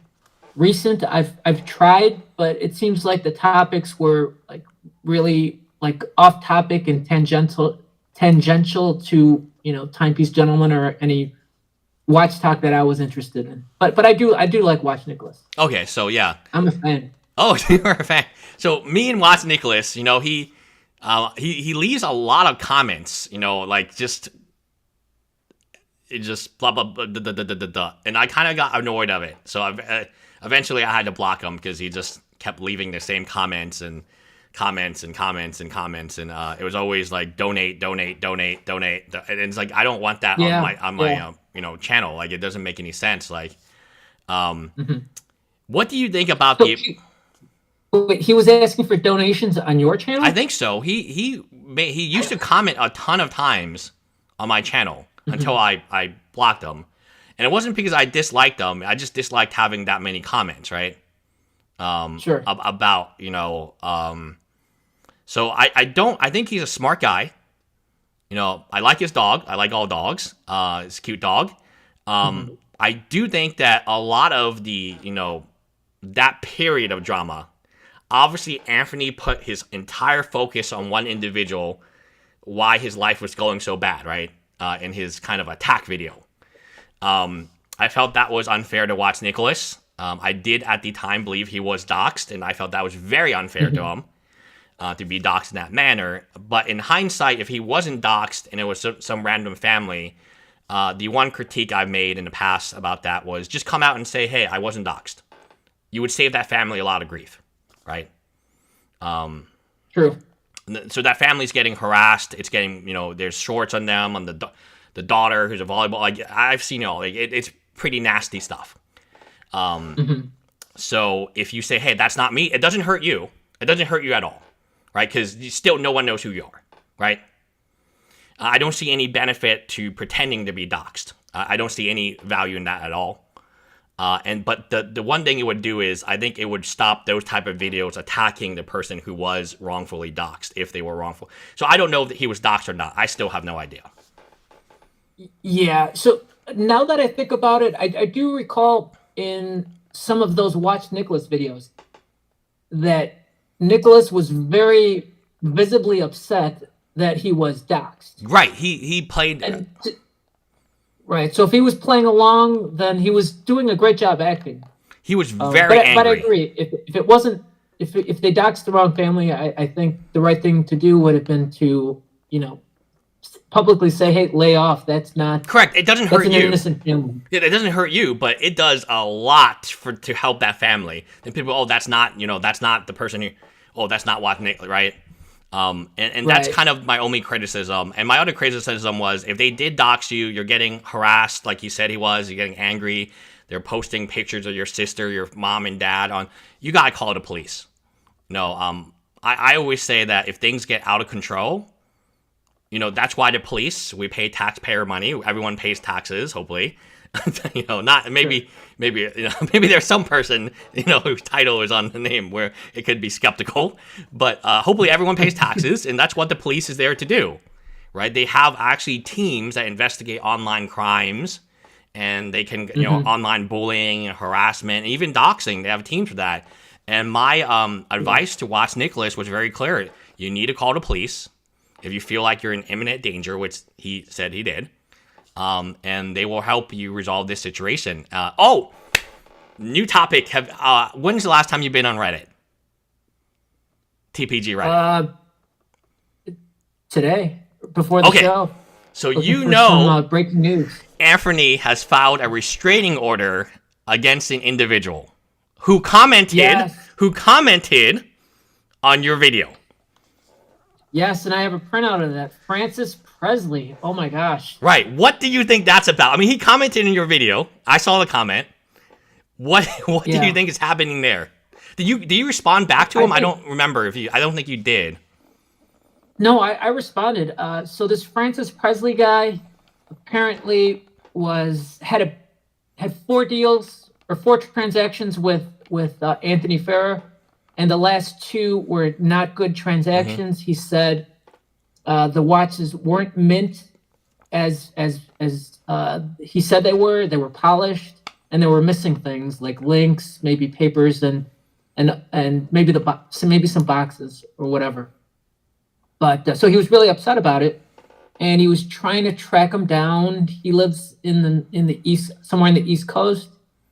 recent. I've tried, but it seems like the topics were like really like off topic and tangential to Timepiece Gentleman or any watch talk that I was interested in. But I do like Watch Nicholas. Okay, so yeah. I'm a fan. Oh, you're a fan. So me and Watts Nicholas, he leaves a lot of comments, like just blah blah blah, duh, duh, duh, duh, duh, and I kind of got annoyed of it. So eventually I had to block him because he just kept leaving the same comments and comments and comments and comments, and it was always like donate, donate, donate, donate, and it's like I don't want that on my channel. Like, it doesn't make any sense. Like, what do you think about So wait, he was asking for donations on your channel? I think so. He used to comment a ton of times on my channel until I blocked him, and it wasn't because I disliked him. I just disliked having that many comments, right? Sure. About So I think he's a smart guy. I like his dog. I like all dogs. It's a cute dog. I do think that a lot of the that period of drama. Obviously, Anthony put his entire focus on one individual, why his life was going so bad, right? In his kind of attack video. I felt that was unfair to Watts Nicholas. I did at the time believe he was doxxed, and I felt that was very unfair to him to be doxxed in that manner. But in hindsight, if he wasn't doxxed and it was some random family, the one critique I've made in the past about that was just come out and say, hey, I wasn't doxxed. You would save that family a lot of grief. right? True. So that family's getting harassed. It's getting, there's shorts on them, on the daughter who's a volleyball. Like, I've seen it's pretty nasty stuff. So if you say, hey, that's not me, it doesn't hurt you. It doesn't hurt you at all, right? Because still no one knows who you are, right? I don't see any benefit to pretending to be doxxed. I don't see any value in that at all. But the one thing it would do is, I think it would stop those type of videos attacking the person who was wrongfully doxxed, if they were wrongful. So I don't know if he was doxxed or not. I still have no idea. Yeah. So now that I think about it, I do recall in some of those Watch Nicholas videos that Nicholas was very visibly upset that he was doxxed. Right. He played. Right. So if he was playing along, then he was doing a great job acting. He was very angry. But I agree. If it wasn't, if they doxed the wrong family, I think the right thing to do would have been to, publicly say, hey, lay off. That's not correct. It doesn't hurt you. That's an innocent family. It doesn't hurt you, but it does a lot to help that family. And people, that's not the person who, that's not Watch Nick, right? And that's kind of my only criticism. And my other criticism was, if they did dox you, you're getting harassed like you said he was, you're getting angry, they're posting pictures of your sister, your mom and dad you gotta call the police. I always say that if things get out of control, that's why the police, we pay taxpayer money, everyone pays taxes, hopefully. Not maybe there's some person whose title is on the name where it could be skeptical, but hopefully everyone pays taxes, and that's what the police is there to do, right? They have actually teams that investigate online crimes, and they can online bullying, harassment, and even doxing. They have teams for that. And my advice to Watch Nicholas was very clear: you need to call the police if you feel like you're in imminent danger, which he said he did. And they will help you resolve this situation. New topic. When's the last time you've been on Reddit? TPG Reddit. Today, before the show. So some, breaking news. Anthony has filed a restraining order against an individual who commented on your video. Yes, and I have a printout of that. Francis Presley. Oh my gosh. Right. What do you think that's about? I mean, he commented in your video. I saw the comment. What do you think is happening there? Do you respond back to him? I don't remember I don't think you did. No, I responded. So this Francis Presley guy apparently had 4 deals or 4 transactions with Anthony Farrer. And the last 2 were not good transactions. He said the watches weren't mint as he said they were. They were polished, and they were missing things like links, maybe papers, and maybe maybe some boxes or whatever. But so he was really upset about it, and he was trying to track him down. He lives in the east, somewhere in the East Coast.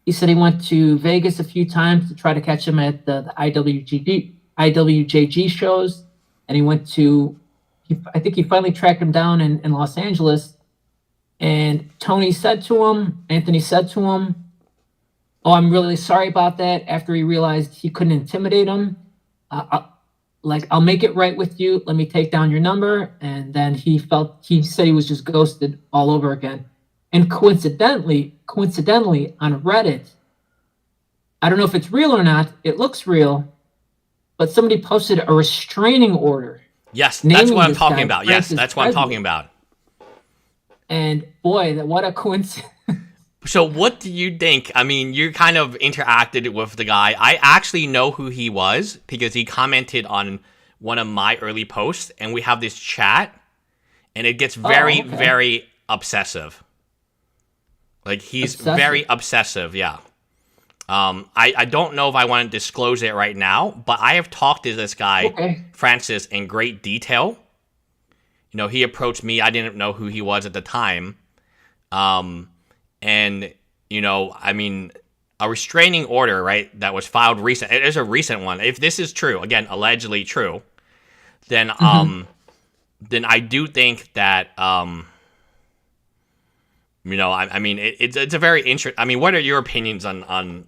He said he went to Vegas a few times to try to catch him at the IWJG shows, and he went to, I think he finally tracked him down in Los Angeles, and Anthony said to him, oh, I'm really sorry about that, after he realized he couldn't intimidate him. I'll make it right with you. Let me take down your number. And then he said he was just ghosted all over again. And coincidentally, on Reddit, I don't know if it's real or not, it looks real, but somebody posted a restraining order. Yes, that's what I'm talking about. Yes, that's what I'm talking about. And boy, what a coincidence. So what do you think? I mean, you kind of interacted with the guy. I actually know who he was because he commented on one of my early posts, and we have this chat, and it gets very, very obsessive. Like, he's very obsessive, yeah. I don't know if I want to disclose it right now, but I have talked to this guy, Francis, in great detail. He approached me. I didn't know who he was at the time. And, I mean, a restraining order, right, that was filed recent. It is a recent one. If this is true, again, allegedly true, then then I do think that, I mean, it's a very interesting. I mean, what are your opinions on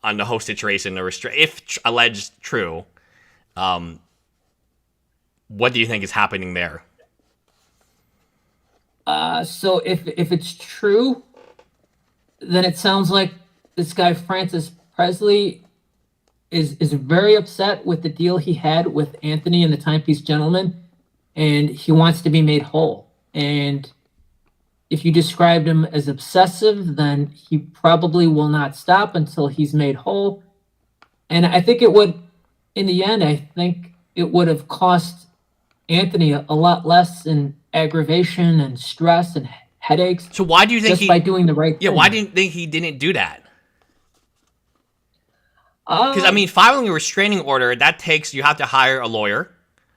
on the whole situation, if alleged true. What do you think is happening there? So if it's true, then it sounds like this guy Francis Presley is very upset with the deal he had with Anthony and the Timepiece Gentleman, and he wants to be made whole. And if you described him as obsessive, then he probably will not stop until he's made whole. And I think it would, in the end, I think it would have cost Anthony a lot less in aggravation and stress and headaches. So why do you think just by doing the right thing? Yeah, why didn't think he didn't do that? Because I mean, filing a restraining order, you have to hire a lawyer.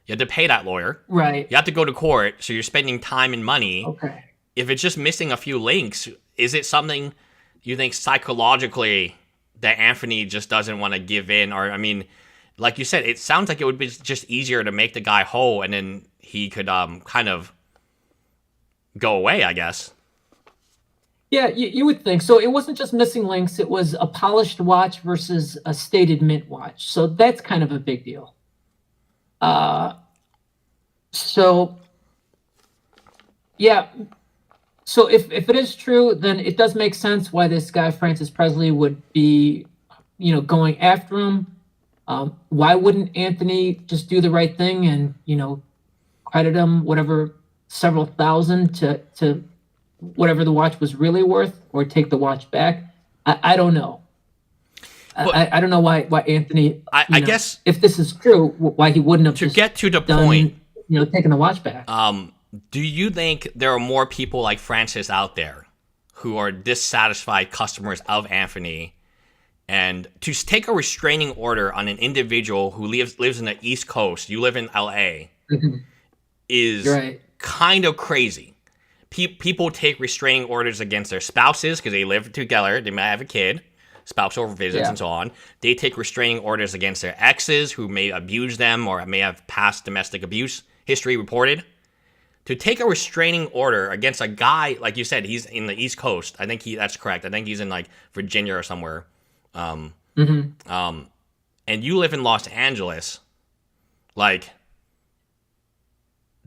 You have to pay that lawyer. Right. You have to go to court, so you're spending time and money. Okay. If it's just missing a few links, is it something you think psychologically that Anthony just doesn't want to give in? Or, I mean, like you said, it sounds like it would be just easier to make the guy whole, and then he could kind of go away, I guess. Yeah, you would think. So it wasn't just missing links. It was a polished watch versus a stated mint watch. So that's kind of a big deal. So, yeah. So if it is true, then it does make sense why this guy, Francis Presley, would be, going after him. Why wouldn't Anthony just do the right thing and, credit him whatever several thousand to whatever the watch was really worth, or take the watch back? I don't know. I don't know why Anthony. I guess if this is true, why he wouldn't have to get to the point, taking the watch back. Do you think there are more people like Francis out there who are dissatisfied customers of Anthony, and to take a restraining order on an individual who lives in the East Coast, you live in LA, is right. Kind of crazy. People take restraining orders against their spouses because they live together. They might have a kid, spousal visits, and so on. They take restraining orders against their exes who may abuse them or may have past domestic abuse history reported. To take a restraining order against a guy, like you said, he's in the East Coast. I think that's correct. I think he's in like Virginia or somewhere. And you live in Los Angeles. Like,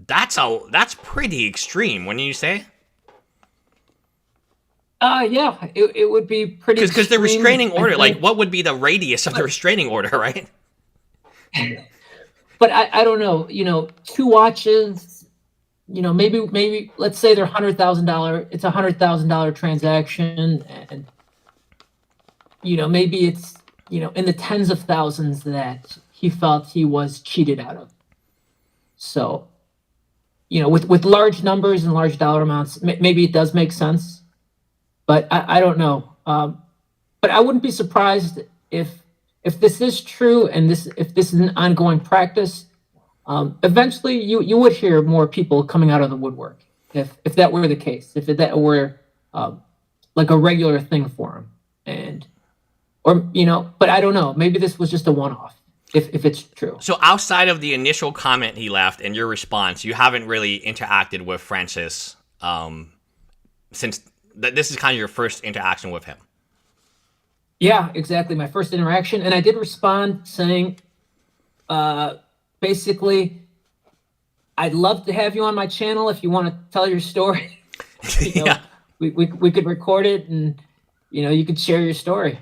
that's pretty extreme, wouldn't you say? Yeah, it would be pretty. Because the restraining order, like, what would be the radius of the restraining order, right? But I don't know. Two watches. Maybe let's say they're $100,000. It's $100,000 transaction, and maybe it's in the tens of thousands that he felt he was cheated out of. So, with large numbers and large dollar amounts, maybe it does make sense, but I don't know. But I wouldn't be surprised if this is true and if this is an ongoing practice. Eventually, you would hear more people coming out of the woodwork if that were the case, if that were like a regular thing for him, but I don't know. Maybe this was just a one-off. If it's true. So outside of the initial comment he left and your response, you haven't really interacted with Francis since this is kind of your first interaction with him. Yeah, exactly. My first interaction. And I did respond saying, basically, I'd love to have you on my channel if you want to tell your story. Yeah. We could record it and, you could share your story.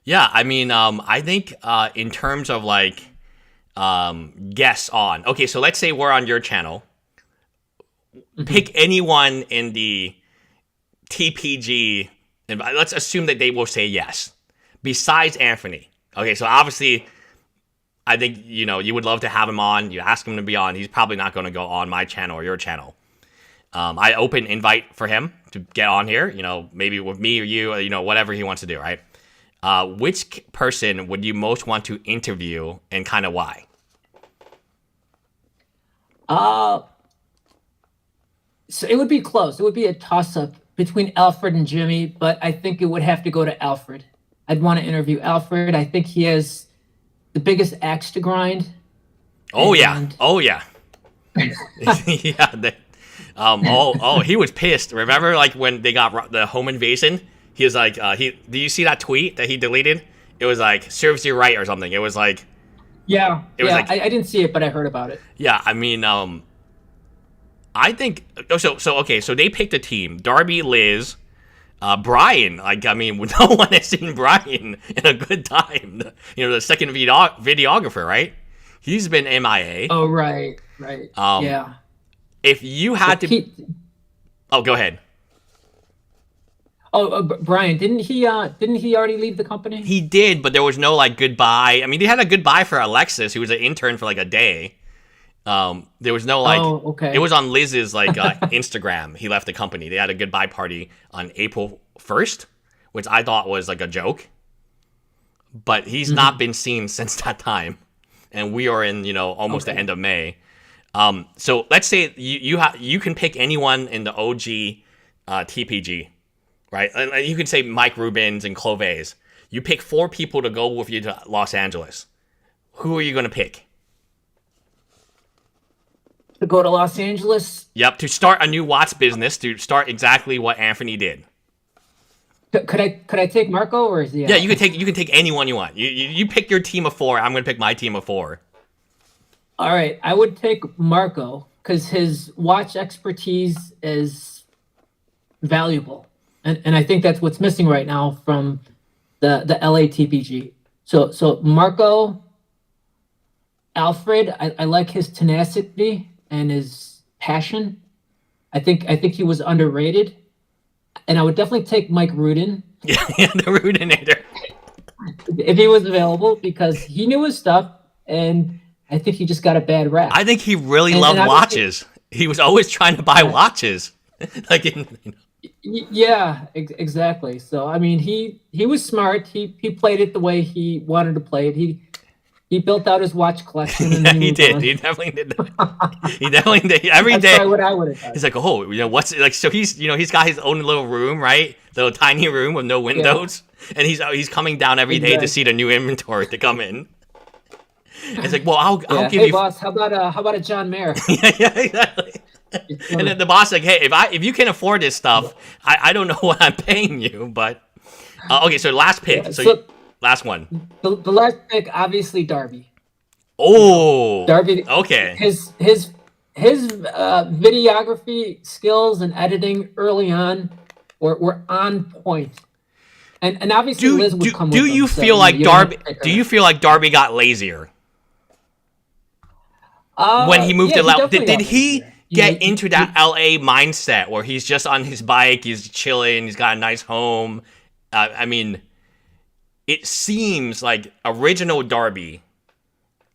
Yeah, I mean, I think in terms of like guests on. Okay, so let's say we're on your channel. Pick anyone in the TPG, and let's assume that they will say yes. Besides Anthony. Okay, so obviously, I think you would love to have him on. You ask him to be on. He's probably not going to go on my channel or your channel. I open invite for him to get on here. Maybe with me or you, whatever he wants to do, right? Which person would you most want to interview and kind of why? So it would be close. It would be a toss-up between Alfred and Jimmy, but I think it would have to go to Alfred. I'd want to interview Alfred. I think he has the biggest axe to grind. Oh, yeah. Yeah. He was pissed. Remember, like, when they got the home invasion? He was like, do you see that tweet that he deleted? It was like serves you right or something. It was like Yeah, it was yeah. like I didn't see it, but I heard about it. yeah. I mean, I think okay. So they picked a team: Darby, Liz, Brian. Like I mean, no one has seen Brian in a good time. You know, the second videographer, right? He's been MIA. Oh, right. Yeah. If you had to, oh, go ahead. Oh, Brian, didn't he already leave the company? He did, but there was no like goodbye. I mean, they had a goodbye for Alexis, who was an intern for like a day. There was no like. Oh, okay. It was on Liz's like Instagram. He left the company. They had a goodbye party on April 1st, which I thought was like a joke. But he's not been seen since that time, and we are in almost the end of May. So let's say you can pick anyone in the OG TPG. Right, and you can say Mike Rubens and Cloves. You pick 4 people to go with you to Los Angeles. Who are you going to pick? To go to Los Angeles? Yep, to start a new Watts business, to start exactly what Anthony did. Could I take Marco, or is he? Yeah, you can take anyone you want. You pick your team of 4. I'm going to pick my team of 4. All right, I would take Marco because his watch expertise is valuable. And I think that's what's missing right now from the LA TPG. So Marco, Alfred, I like his tenacity and his passion. I think he was underrated. And I would definitely take Mike Rudin. Yeah, the Rudinator. If he was available, because he knew his stuff, and I think he just got a bad rap. I think he really loved watches. He was always trying to buy watches. Like Yeah, exactly. So I mean, he was smart. He played it the way he wanted to play it. He built out his watch collection. And yeah, he did. On. He definitely did that. He definitely did. Every That's day. Probably what I would have done. He's like, oh, what's like? So he's he's got his own little room, right? Little tiny room with no windows, and he's coming down every day to see the new inventory to come in. It's like, well, I'll give you. Hey, boss, how about a John Mayer? yeah, exactly. And then the boss like, hey, if you can afford this stuff, I don't know what I'm paying you, but okay. So last pick. Yeah, so last one. The last pick, obviously Darby. Oh, Darby. Okay. His videography skills and editing early on were on point. And obviously Liz would come with Do you feel like Darby? Do you feel like Darby got lazier when he moved to LA? Did he get into that LA mindset where he's just on his bike, he's chilling, he's got a nice home? I mean, it seems like original Darby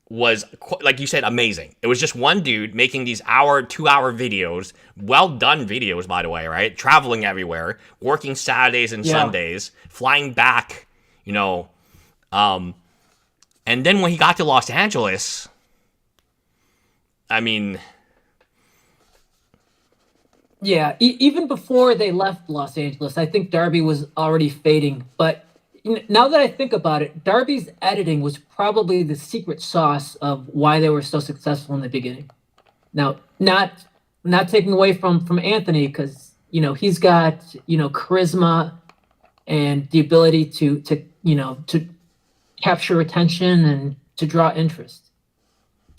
was, like you said, amazing. It was just one dude making these 2-hour videos, well done videos, by the way, right? Traveling everywhere, working Saturdays and Sundays, flying back, and then when he got to Los Angeles, I mean, yeah, even before they left Los Angeles, I think Darby was already fading. But now that I think about it, Darby's editing was probably the secret sauce of why they were so successful in the beginning. Now, not taking away from Anthony, because he's got charisma and the ability to capture attention and to draw interest.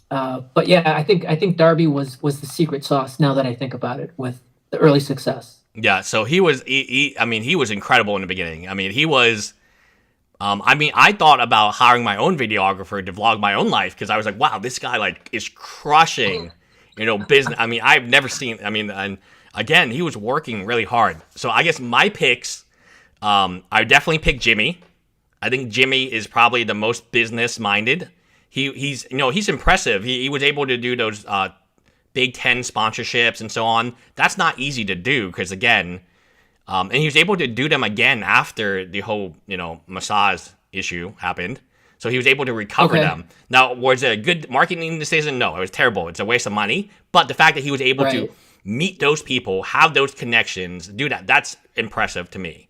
But yeah, I think Darby was the secret sauce. Now that I think about it, with the early success. Yeah, so he was incredible in the beginning. I mean, he was. I thought about hiring my own videographer to vlog my own life, because I was like, wow, this guy like is crushing, business. I mean, I've never seen. I mean, and again, he was working really hard. So I guess my picks, I definitely pick Jimmy. I think Jimmy is probably the most business minded. He's impressive. He was able to do those Big Ten sponsorships and so on. That's not easy to do, because again, and he was able to do them again after the whole massage issue happened. So he was able to recover them. Now, was it a good marketing decision? No, it was terrible. It's a waste of money. But the fact that he was able to meet those people, have those connections, do that's impressive to me.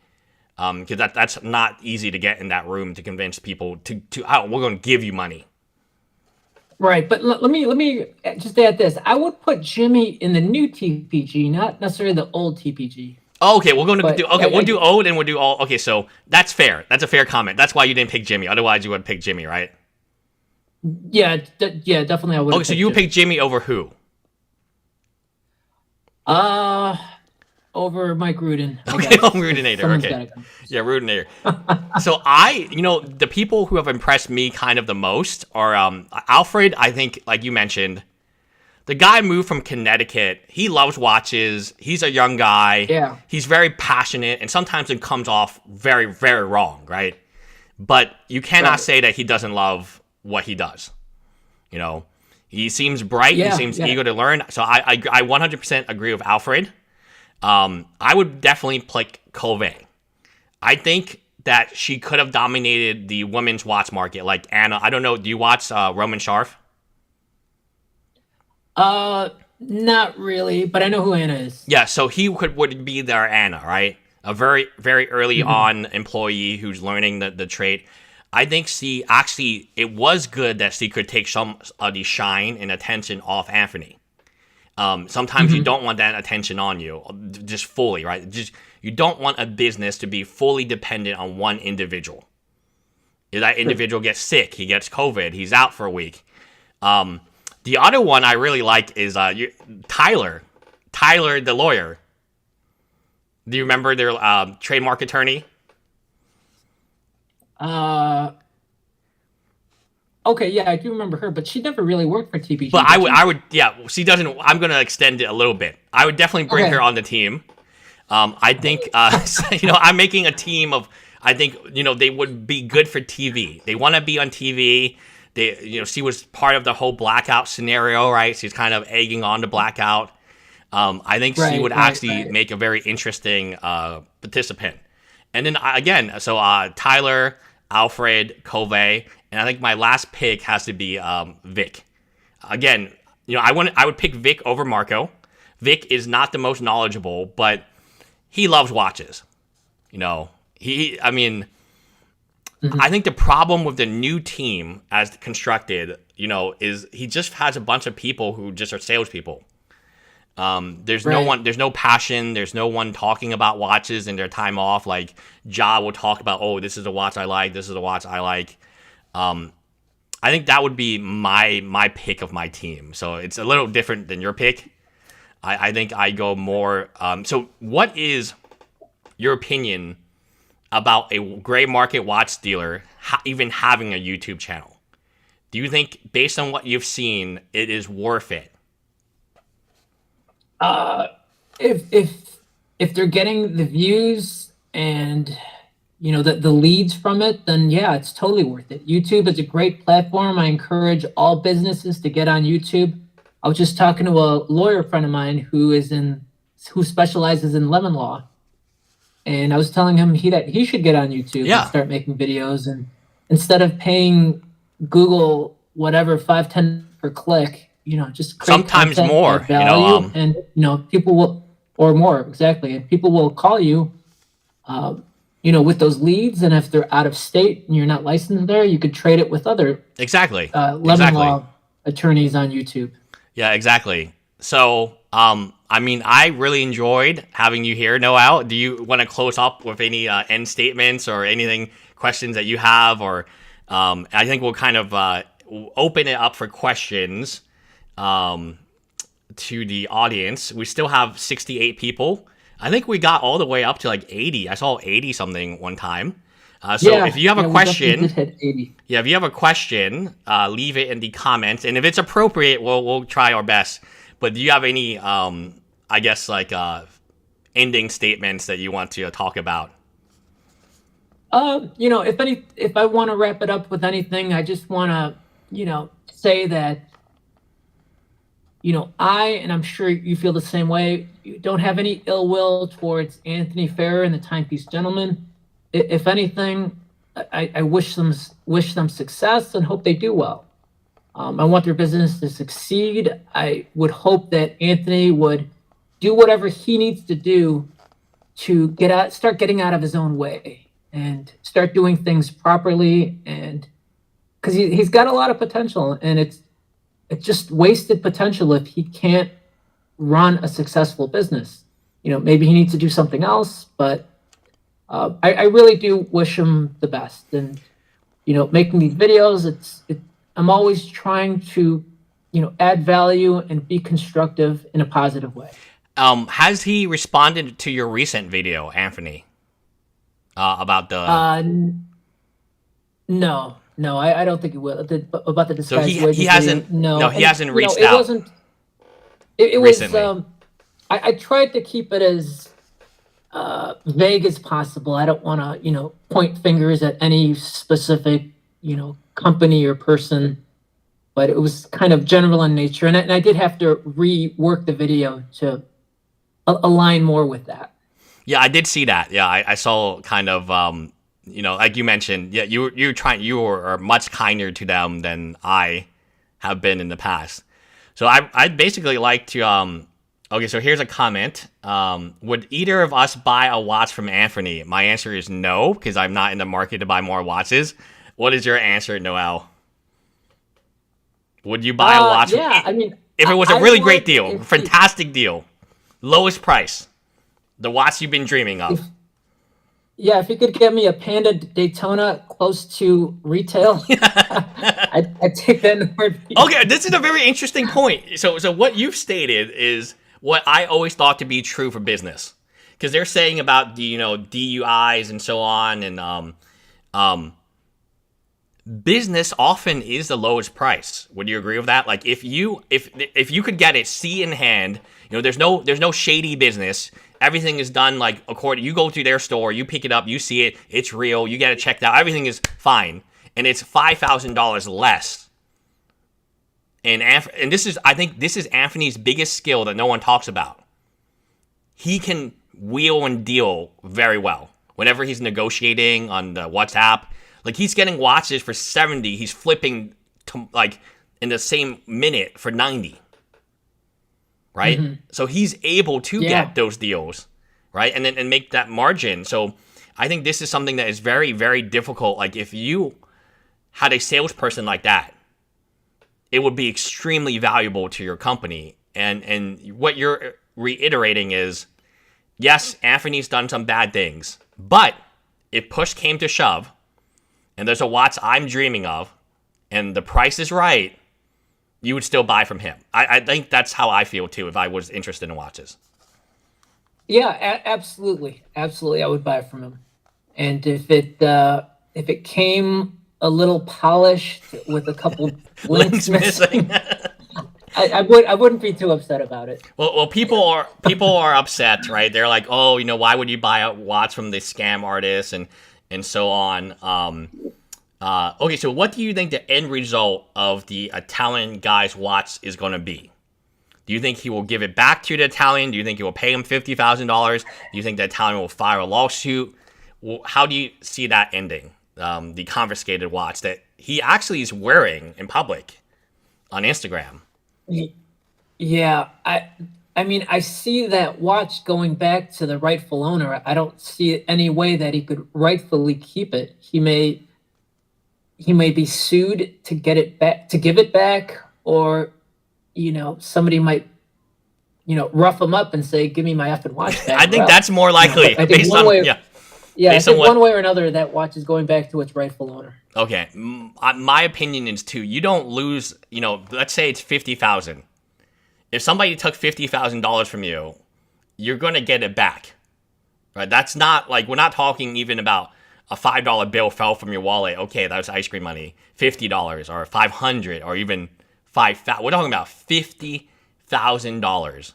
Because that's not easy to get in that room to convince people to we're going to give you money. Right, but let me just add this. I would put Jimmy in the new TPG, not necessarily the old TPG. Oh, okay, we're going to But do. Okay, we'll do Ode and we'll do all. Okay, so that's fair. That's a fair comment. That's why you didn't pick Jimmy. Otherwise, you would pick Jimmy, right? Yeah, definitely I would. Okay, so you pick Jimmy over who? Over Mike Rudin. Okay, Rudinator. Okay, yeah, Rudinator. So the people who have impressed me kind of the most are Alfred. I think, like you mentioned, the guy moved from Connecticut. He loves watches. He's a young guy. Yeah. He's very passionate, and sometimes it comes off very, very wrong, right? But you cannot say that he doesn't love what he does. He seems bright. He seems eager to learn. So I 100% agree with Alfred. I would definitely pick Cove. I think that she could have dominated the women's watch market, like Anna. I don't know. Do you watch Roman Sharf? Not really, but I know who Anna is. Yeah, so he would be their Anna, right? A very, very early on employee who's learning the trade. I think it was good that she could take some of the shine and attention off Anthony. Sometimes you don't want that attention on you, just fully, right? You don't want a business to be fully dependent on one individual. If that individual gets sick, he gets COVID, he's out for a week. The other one I really like is Tyler. Tyler, the lawyer. Do you remember their trademark attorney? Okay, yeah, I do remember her, but she never really worked for TPG. But I would, yeah, she doesn't. I'm gonna extend it a little bit. I would definitely bring her on the team. I think, I'm making a team of. I think they would be good for TV. They want to be on TV. She was part of the whole blackout scenario, right? She's kind of egging on the blackout. I think she would actually make a very interesting participant. And then again, so Tyler, Alfred, Cove, and I think my last pick has to be Vic. Again, I would pick Vic over Marco. Vic is not the most knowledgeable, but he loves watches. I think the problem with the new team as constructed, is he just has a bunch of people who just are salespeople. There's no passion. There's no one talking about watches in their time off. Like Ja will talk about, oh, this is a watch I like. This is a watch I like. I think that would be my pick of my team. So it's a little different than your pick. I think I go more. So what is your opinion about a gray market watch dealer even having a YouTube channel? Do you think, based on what you've seen, it is worth it? If they're getting the views and the leads from it, then yeah, it's totally worth it. YouTube is a great platform. I encourage all businesses to get on YouTube. I was just talking to a lawyer friend of mine who specializes in lemon law. And I was telling him that he should get on YouTube and start making videos. And instead of paying Google whatever $5-10 per click, just create sometimes more value, and people will, or more exactly, and people will call you, with those leads. And if they're out of state and you're not licensed there, you could trade it with other lemon law attorneys on YouTube. Yeah, exactly. So, I really enjoyed having you here, Noel. Do you want to close up with any end statements or anything, questions that you have? Or I think we'll kind of open it up for questions to the audience. We still have 68 people. I think we got all the way up to like 80. I saw 80 something one time. If you have a question, if you have a question, leave it in the comments. And if it's appropriate, we'll try our best. But do you have any, ending statements that you want to talk about? If I want to wrap it up with anything, I just want to, say that, and I'm sure you feel the same way, you don't have any ill will towards Anthony Farrer and the Timepiece Gentleman. If anything, I wish them success and hope they do well. I want their business to succeed. I would hope that Anthony would do whatever he needs to do to start getting out of his own way and start doing things properly. And because he's got a lot of potential, and it's just wasted potential if he can't run a successful business. maybe he needs to do something else, but I really do wish him the best. And, making these videos, I'm always trying to, add value and be constructive in a positive way. Has he responded to your recent video, Anthony? About the... No, I don't think he will. About the disguised So he hasn't. Video, No, he hasn't reached it out. Wasn't. It Recently. was. I tried to keep it as vague as possible. I don't want to, point fingers at any specific, company or person. But it was kind of general in nature, and I did have to rework the video to align more with that. Yeah, I did see that. Yeah, I saw kind of, like you mentioned. Yeah, you are much kinder to them than I have been in the past. So I'd basically like to. Okay, so here's a comment. Would either of us buy a watch from Anthony? My answer is no, because I'm not in the market to buy more watches. What is your answer, Noel? Would you buy a watch? Yeah, I mean, if it was a really great deal, fantastic deal, lowest price, the watch you've been dreaming of. If you could get me a Panda Daytona close to retail, I'd take that in a heartbeat. Okay, this is a very interesting point. So what you've stated is what I always thought to be true for business, because they're saying about the DUIs and so on, and business often is the lowest price. Would you agree with that? Like if you could get it C in hand, there's no shady business. Everything is done like according. You go to their store, you pick it up, you see it, it's real. You get it checked out, everything is fine, and it's $5,000 less. And I think this is Anthony's biggest skill that no one talks about. He can wheel and deal very well. Whenever he's negotiating on the WhatsApp, like he's getting watches for 70, he's flipping to, like in the same minute for 90. Right? Mm-hmm. So he's able to get those deals, right? And make that margin. So I think this is something that is very, very difficult. Like if you had a salesperson like that, it would be extremely valuable to your company. And what you're reiterating is, yes, Anthony's done some bad things, but if push came to shove, and there's a watch I'm dreaming of, and the price is right, you would still buy from him. I think that's how I feel too if I was interested in watches. Yeah, absolutely. Absolutely, I would buy from him. And if it came a little polished with a couple links missing, I wouldn't be too upset about it. Well, people are upset, right? They're like, oh, why would you buy a watch from the scam artist and so on. Okay, so what do you think the end result of the Italian guy's watch is going to be? Do you think he will give it back to the Italian? Do you think he will pay him $50,000? Do you think the Italian will file a lawsuit? How do you see that ending? The confiscated watch that he actually is wearing in public on Instagram. Yeah, I mean, I see that watch going back to the rightful owner. I don't see any way that he could rightfully keep it. He may be sued to get it back, to give it back, or somebody might rough him up and say, "Give me my effing watch back." I think that's more likely. I think one way or another, that watch is going back to its rightful owner. Okay, my opinion is too. You don't lose. Let's say it's $50,000. If somebody took $50,000 from you, you're gonna get it back, right? That's not like, we're not talking even about a $5 bill fell from your wallet. Okay, that was ice cream money. $50 or $500 or even $5,000. We're talking about $50,000.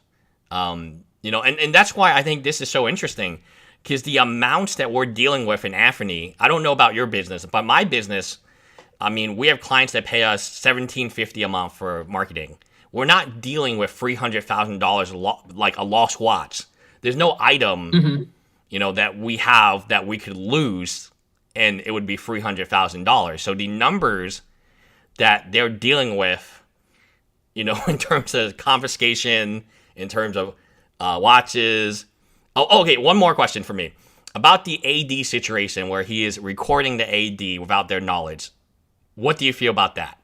And that's why I think this is so interesting, because the amounts that we're dealing with in Anthony, I don't know about your business, but my business, I mean, we have clients that pay us $1,750 a month for marketing. We're not dealing with $300,000 like a lost watch. There's no item, that we have that we could lose, and it would be $300,000. So the numbers that they're dealing with, in terms of confiscation, in terms of watches. Oh, okay. One more question for me about the AD situation where he is recording the AD without their knowledge. What do you feel about that?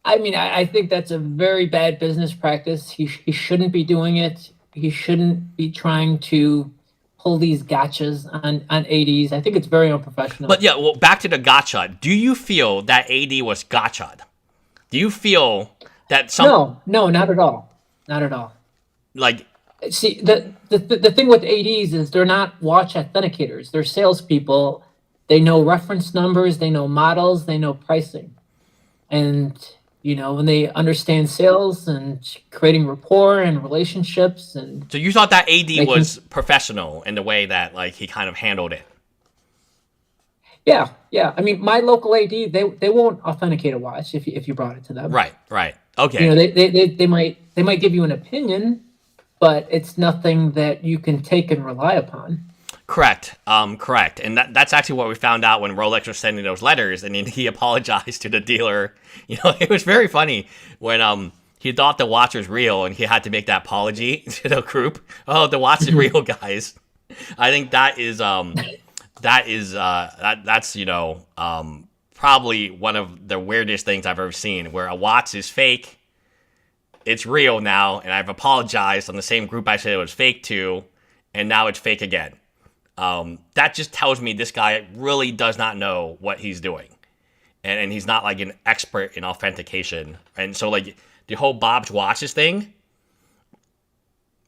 I mean, I think that's a very bad business practice. He shouldn't be doing it. He shouldn't be trying to pull these gotchas on ADs. I think it's very unprofessional. But yeah, well, back to the gotcha. Do you feel that AD was gotcha'd? Do you feel that some... No, not at all. Not at all. Like... See, the thing with ADs is they're not watch authenticators. They're salespeople. They know reference numbers. They know models. They know pricing. And... you know, when they understand sales and creating rapport and relationships. And so you thought that AD was professional in the way that, like, he kind of handled it? Yeah. I mean, my local AD, they won't authenticate a watch if you brought it to them. Right. Okay. You know, they might give you an opinion, but it's nothing that you can take and rely upon. Correct. And that's actually what we found out when Rolex was sending those letters, and he apologized to the dealer. You know, it was very funny when he thought the watch was real and he had to make that apology to the group. Oh, the watch is real, guys. I think that's probably one of the weirdest things I've ever seen, where a watch is fake, it's real now, and I've apologized on the same group I said it was fake to, and now it's fake again. That just tells me this guy really does not know what he's doing. And he's not like an expert in authentication. And so like the whole Bob's watches thing,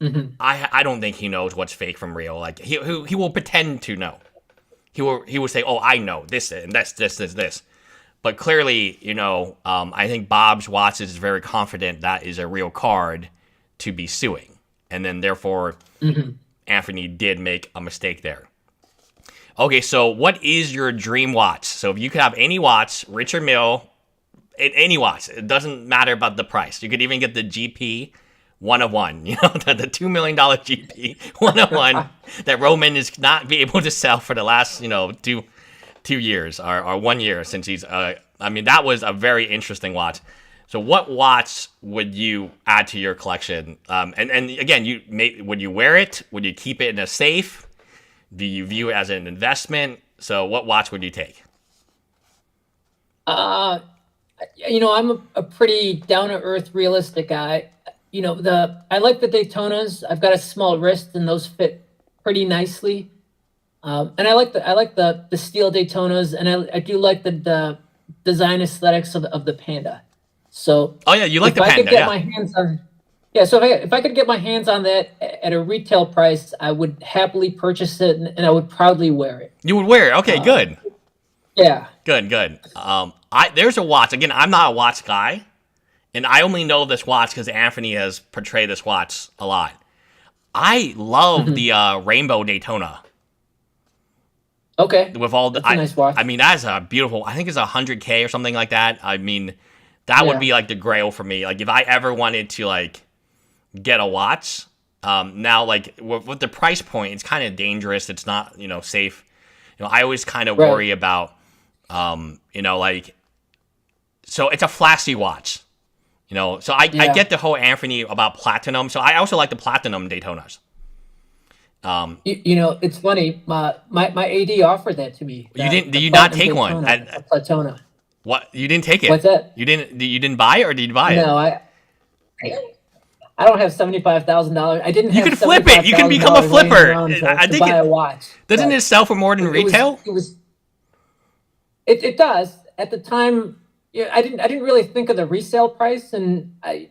I don't think he knows what's fake from real. Like he will pretend to know. He will say, oh, I know this and this. But clearly, you know, I think Bob's watches is very confident that is a real card to be suing. And then therefore, Anthony did make a mistake there. Okay, so what is your dream watch? So if you could have any watch, Richard Mille, any watch, it doesn't matter about the price. You could even get the GP 101, you know, the $2 million GP 101 that Roman is not be able to sell for the last, you know, two years or 1 year since he's, I mean, that was a very interesting watch. So what watch would you add to your collection? And again, would you wear it? Would you keep it in a safe? Do you view it as an investment? So what watch would you take? You know, I'm a pretty down-to-earth, realistic guy. You know, I like the Daytonas. I've got a small wrist, and those fit pretty nicely. And I like the steel Daytonas, and I do like the design aesthetics of the Panda. So oh yeah, you like the Panda? I could get my hands on, so if I could get my hands on that at a retail price, I would happily purchase it, and I would proudly wear it. You would wear it? Okay, good. Yeah. Good. There's a watch. Again, I'm not a watch guy, and I only know this watch because Anthony has portrayed this watch a lot. I love the Rainbow Daytona. Okay. With all that's a nice watch. I mean, that's a beautiful. I think it's $100K or something like that. I mean, that would be like the grail for me. Like if I ever wanted to like get a watch, now like with the price point, it's kind of dangerous. It's not, you know, safe. You know, I always kind of worry about, you know, like, so it's a flashy watch, you know. So I get the whole Anthony about platinum. So I also like the platinum Daytonas. You know, it's funny. My AD offered that to me. Did you not take Daytona, one at Platona? What, you didn't take it? What's that? You didn't buy it, or did you buy it? No, I don't have $75,000. I didn't. You have can flip it. You can become a flipper. I think buy a watch. Doesn't it sell for more than retail? It does. At the time, I didn't really think of the resale price, and I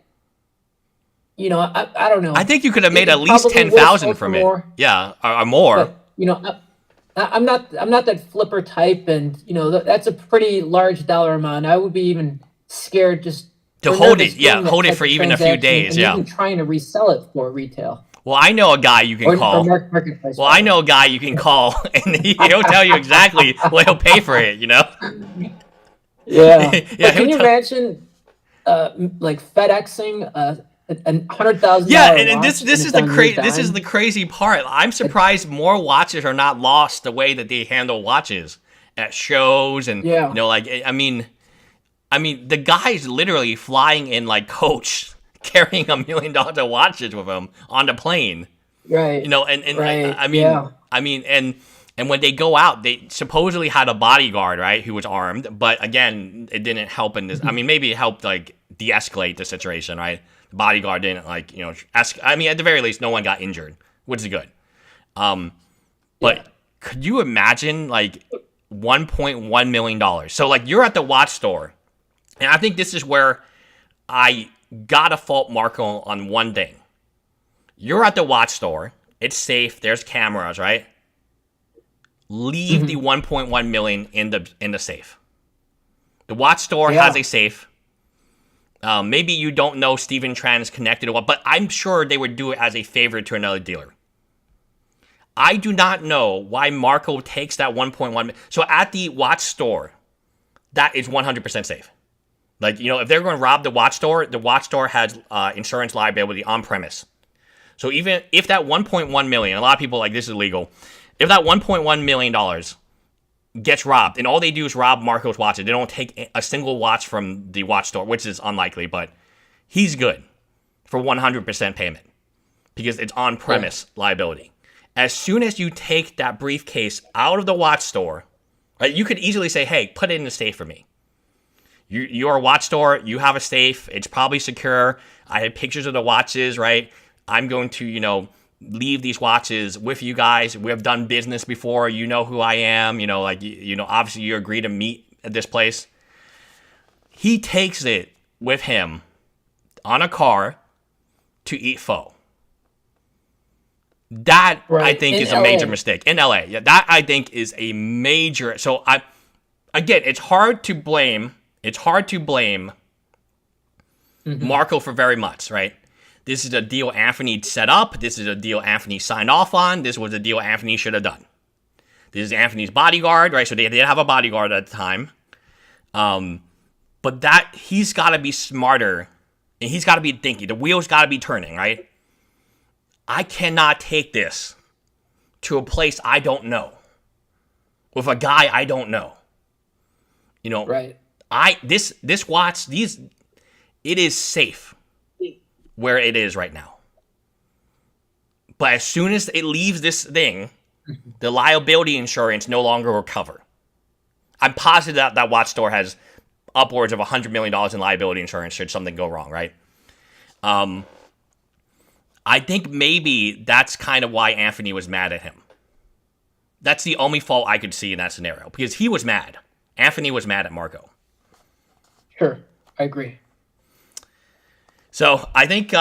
don't know. I think you could have made at least 10,000 from it. More. Yeah, or more. But, you know, I'm not that flipper type, and you know that's a pretty large dollar amount. I would be even scared just to hold it. Yeah, hold it for even a few days. And yeah, even trying to resell it for retail. Well, I know a guy you can call. Well, I know a guy you can call, and he'll tell you exactly what he'll pay for it. You know. Yeah. Yeah. Can you imagine, like FedExing $100,000? Yeah, and this is the crazy part. I'm surprised more watches are not lost the way that they handle watches at shows, and you know, like I mean, the guy's literally flying in like coach, carrying $1 million of watches with him on the plane. Right. You know, and right. I mean, and And when they go out, they supposedly had a bodyguard, right, who was armed. But again, it didn't help in this. I mean, maybe it helped like de-escalate the situation, right? The bodyguard didn't like, you know, I mean, at the very least, no one got injured, which is good. But could you imagine like $1.1 million? So like you're at the watch store, and I think this is where I gotta fault Marco on one thing. You're at the watch store. It's safe. There's cameras, right? Leave the 1.1 million in the safe. The watch store has a safe. Maybe you don't know Stephen Tran is connected to what, but I'm sure they would do it as a favor to another dealer. I do not know why Marco takes that 1.1 million. So at the watch store, that is 100% safe. Like, you know, if they're going to rob the watch store has insurance liability on premise. So even if that 1.1 million, a lot of people are like, this is illegal. If that $1.1 million gets robbed, and all they do is rob Marco's watches, they don't take a single watch from the watch store, which is unlikely, but he's good for 100% payment because it's on-premise liability. As soon as you take that briefcase out of the watch store, right, you could easily say, hey, put it in the safe for me. You're a watch store, you have a safe, it's probably secure. I have pictures of the watches, right? I'm going to, you know, leave these watches with you guys. We have done business before. You know who I am. You know, like, you know, obviously you agree to meet at this place. He takes it with him on a car to eat pho. That, I think, is a major mistake. In LA. Yeah, that, I think, is a major... So, again, it's hard to blame Marco for very much, right? This is a deal Anthony set up. This is a deal Anthony signed off on. This was a deal Anthony should have done. This is Anthony's bodyguard, right? So they did have a bodyguard at the time. But that, he's got to be smarter. And he's got to be thinking. The wheel's got to be turning, right? I cannot take this to a place I don't know. With a guy I don't know. You know, right. This watch, it is safe where it is right now. But as soon as it leaves this thing, the liability insurance no longer will cover. I'm positive that watch store has upwards of $100 million in liability insurance should something go wrong, right? I think maybe that's kind of why Anthony was mad at him. That's the only fault I could see in that scenario. Because he was mad. Anthony was mad at Marco. Sure, I agree. So I think,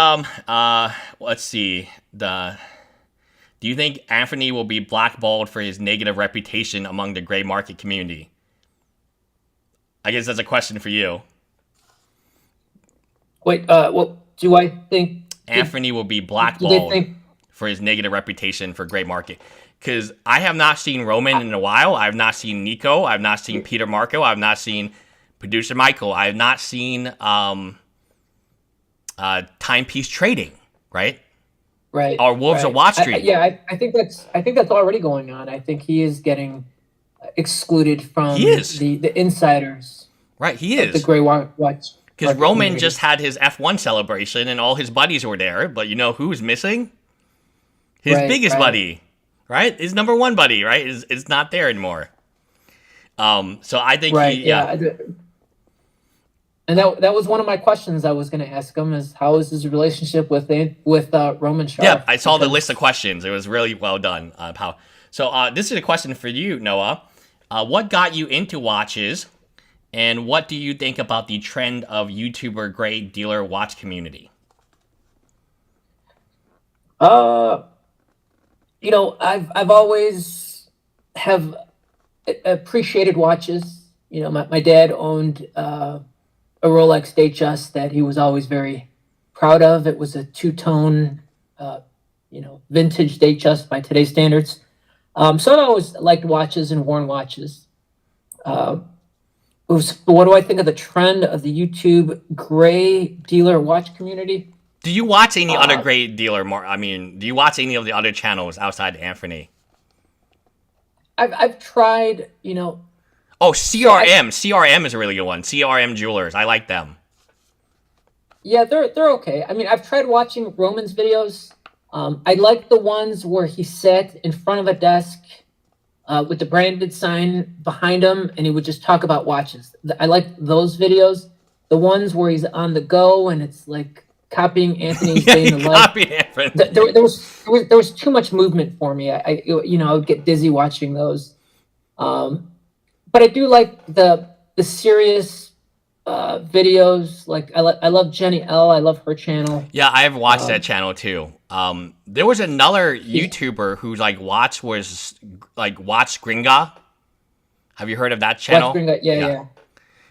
let's see. Do you think Anthony will be blackballed for his negative reputation among the gray market community? I guess that's a question for you. Wait, what do I think? Anthony will be blackballed for his negative reputation for gray market. Because I have not seen Roman in a while. I have not seen Nico. I have not seen Peter Marco. I have not seen producer Michael. I have not seen Timepiece Trading, right? Right. Or Wolves of Wall Street. I think that's already going on. I think he is getting excluded from the insiders. Right, he is. The gray watch. Because Roman just had his F1 celebration and all his buddies were there, but you know who's missing? His biggest buddy, right? His number one buddy, right? Is not there anymore. So I think and that was one of my questions I was going to ask him is how is his relationship with Roman Sharp? Yeah, I saw the list of questions. It was really well done, Pal. So this is a question for you, Noah. What got you into watches, and what do you think about the trend of YouTuber gray dealer watch community? You know, I've always have appreciated watches. You know, my dad owned a Rolex Datejust that he was always very proud of. It was a two-tone, vintage Datejust by today's standards. So I always liked watches and worn watches. What do I think of the trend of the YouTube gray dealer watch community? Do you watch any other gray dealer do you watch any of the other channels outside Anthony? I've tried, Oh, CRM. CRM is a really good one. CRM Jewelers. I like them. Yeah, they're okay. I mean, I've tried watching Roman's videos. I like the ones where he sat in front of a desk with the branded sign behind him, and he would just talk about watches. I like those videos. The ones where he's on the go and it's like copying Anthony's day in the life. There was too much movement for me. I would get dizzy watching those. But I do like the serious videos. Like I love Jenny L. I love her channel. Yeah, I've watched that channel too. There was another YouTuber whose watch Gringa. Have you heard of that channel? Watch Gringa, yeah.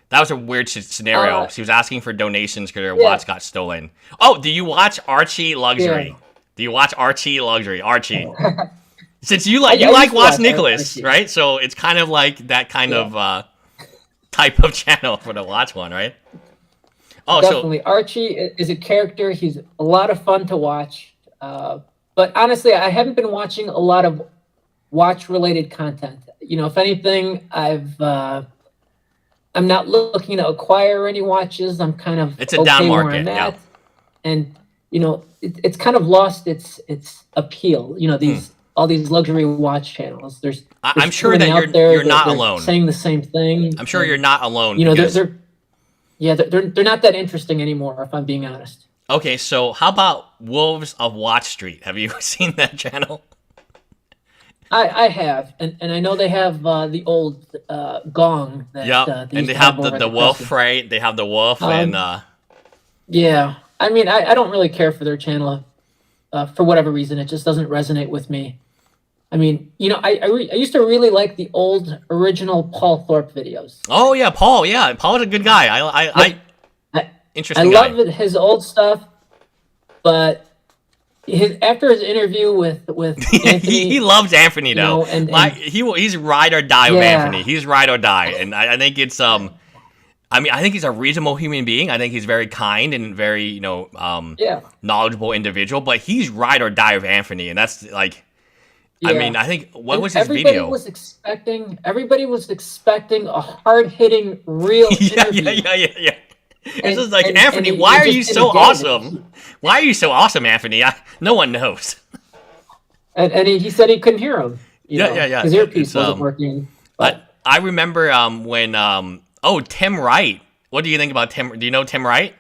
That was a weird scenario. She was asking for donations because her watch got stolen. Oh, do you watch Archie Luxury? Yeah. Do you watch Archie Luxury? Archie. Since you like watch Nicholas, right? So it's kind of like that kind of type of channel for the watch one, right? Oh, definitely. Archie is a character. He's a lot of fun to watch. But honestly, I haven't been watching a lot of watch-related content. If anything, I'm not looking to acquire any watches. I'm kind of it's a down market, yeah. And it's kind of lost its appeal. All these luxury watch channels. I'm sure that you're not alone. Saying the same thing. I'm sure you're not alone. They're not that interesting anymore, if I'm being honest. Okay, so how about Wolves of Watch Street? Have you seen that channel? I have, and I know they have the old gong. And they have the wolf, right? They have the wolf, and yeah. I mean, I don't really care for their channel for whatever reason. It just doesn't resonate with me. I mean, I used to really like the old original Paul Thorpe videos. Oh yeah, Paul. Yeah, Paul's a good guy. Interesting. I love his old stuff, but after his interview with Anthony, he loves Anthony though. He's ride or die with Anthony. He's ride or die, and I think it's I think he's a reasonable human being. I think he's very kind and very knowledgeable individual. But he's ride or die with Anthony, and that's like. Yeah. I mean, I think what was his video? Everybody was expecting a hard-hitting, real interview. Yeah. It's just like, Anthony, why are you so awesome? Why are you so awesome, Anthony? No one knows. And he said he couldn't hear him. Yeah. His earpiece wasn't working. But I remember when Tim Wright. What do you think about Tim? Do you know Tim Wright?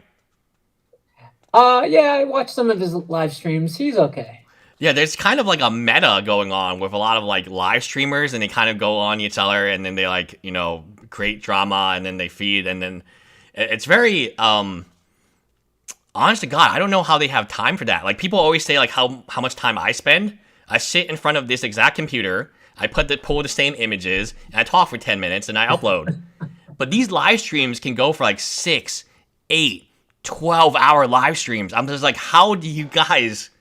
Yeah, I watched some of his live streams. He's okay. Yeah, there's kind of like a meta going on with a lot of live streamers, and they kind of go on each other, and then they create drama, and then they feed, and then it's very honest to God, I don't know how they have time for that. Like, people always say how much time I spend. I sit in front of this exact computer, I pull the same images, and I talk for 10 minutes, and I upload. But these live streams can go for 6, 8, 12-hour live streams. I'm just like, how do you guys?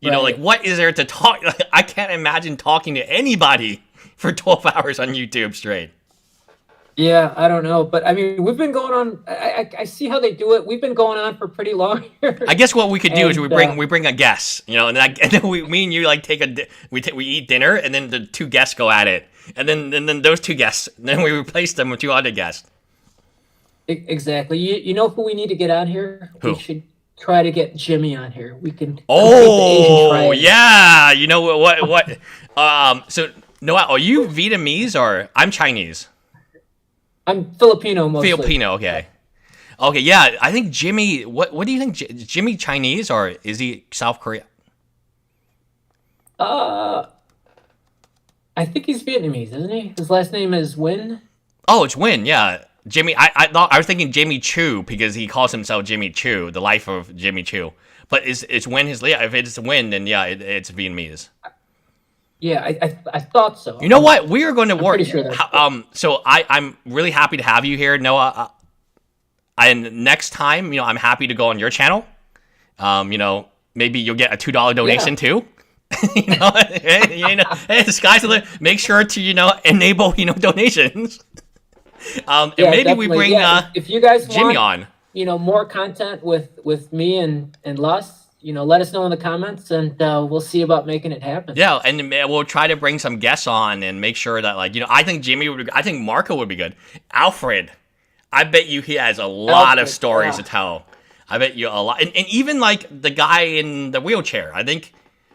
What is there to talk? I can't imagine talking to anybody for 12 hours on YouTube straight. Yeah, I don't know. But, I mean, we've been going on. I see how they do it. We've been going on for pretty long here. I guess what we could do is we bring a guest, and then me and you, we eat dinner, and then the two guests go at it. And then those two guests, then we replace them with two other guests. Exactly. You know who we need to get on here? Who? We should try to get Jimmy on here. We can. Oh yeah, you know what? So Noel, are you Vietnamese or I'm Chinese? I'm Filipino mostly. Filipino, okay. Okay, yeah. I think Jimmy. What do you think? Jimmy Chinese or is he South Korea? I think he's Vietnamese, isn't he? His last name is Nguyen. Oh, it's Nguyen. Yeah. Jimmy, I thought I was thinking Jimmy Chu because he calls himself Jimmy Chu, the life of Jimmy Chu. But it's Nguyen his if it's Nguyen, then yeah, it's Vietnamese. Yeah, I thought so. You know what? We are going to work. Pretty sure that's so I'm really happy to have you here, Noah. And next time, I'm happy to go on your channel. Maybe you'll get a $2 donation too. Hey, the sky's the limit. Make sure to enable donations. And maybe we bring if you guys Jimmy want, on. More content with me and Lus, let us know in the comments, and we'll see about making it happen. Yeah, and we'll try to bring some guests on and make sure that I think I think Marco would be good. Alfred, I bet you he has a lot of stories to tell. I bet you a lot, and even the guy in the wheelchair. I think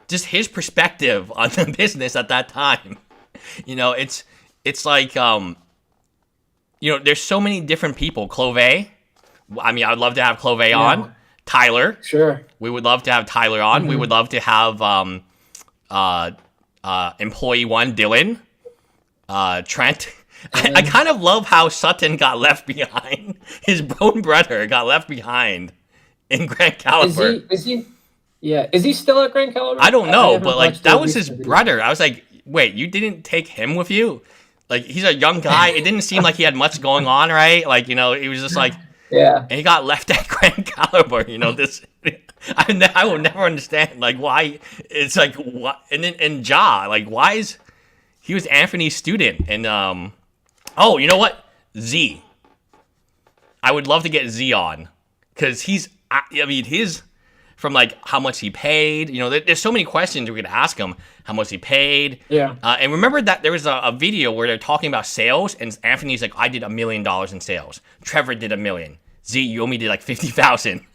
just his perspective on the business at that time. You know, it's like you know, there's so many different people. Clove. I mean, I would love to have Clove on. Tyler. Sure. We would love to have Tyler on. We would love to have employee one, Dylan. Trent. I kind of love how Sutton got left behind. His own brother got left behind in Grand Caliber. Is he still at Grand Caliber? I don't know, but like that was his brother. I was like, wait, you didn't take him with you? Like, he's a young guy. It didn't seem like he had much going on, right? Like, you know, he was just like, yeah. And he got left at Grand Caliber. You know, this I will never understand like why it's like what. And then like why is he was Anthony's student and oh, you know what, Z. I would love to get Z on because I mean his. From like how much he paid, you know, there's so many questions we could ask him. How much he paid, yeah. And remember that there was a video where they're talking about sales, and Anthony's like, "I did $1 million in sales. Trevor did $1 million. Z, you only did like 50,000."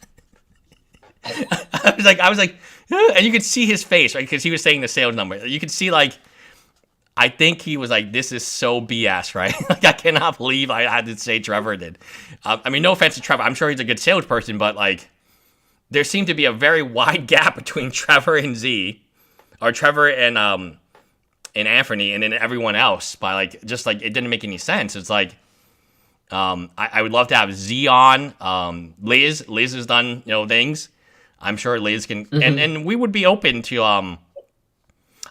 I was like, and you could see his face, right? Because he was saying the sales number. You could see like, I think he was like, "This is so BS, right?" Like I cannot believe I had to say Trevor did. I mean, no offense to Trevor, I'm sure he's a good salesperson, but like. There seemed to be a very wide gap between Trevor and Z, or Trevor and Anthony, and then everyone else. By like, just like it didn't make any sense. It's like, I would love to have Z on. Liz has done things. I'm sure Liz can, and we would be open to. I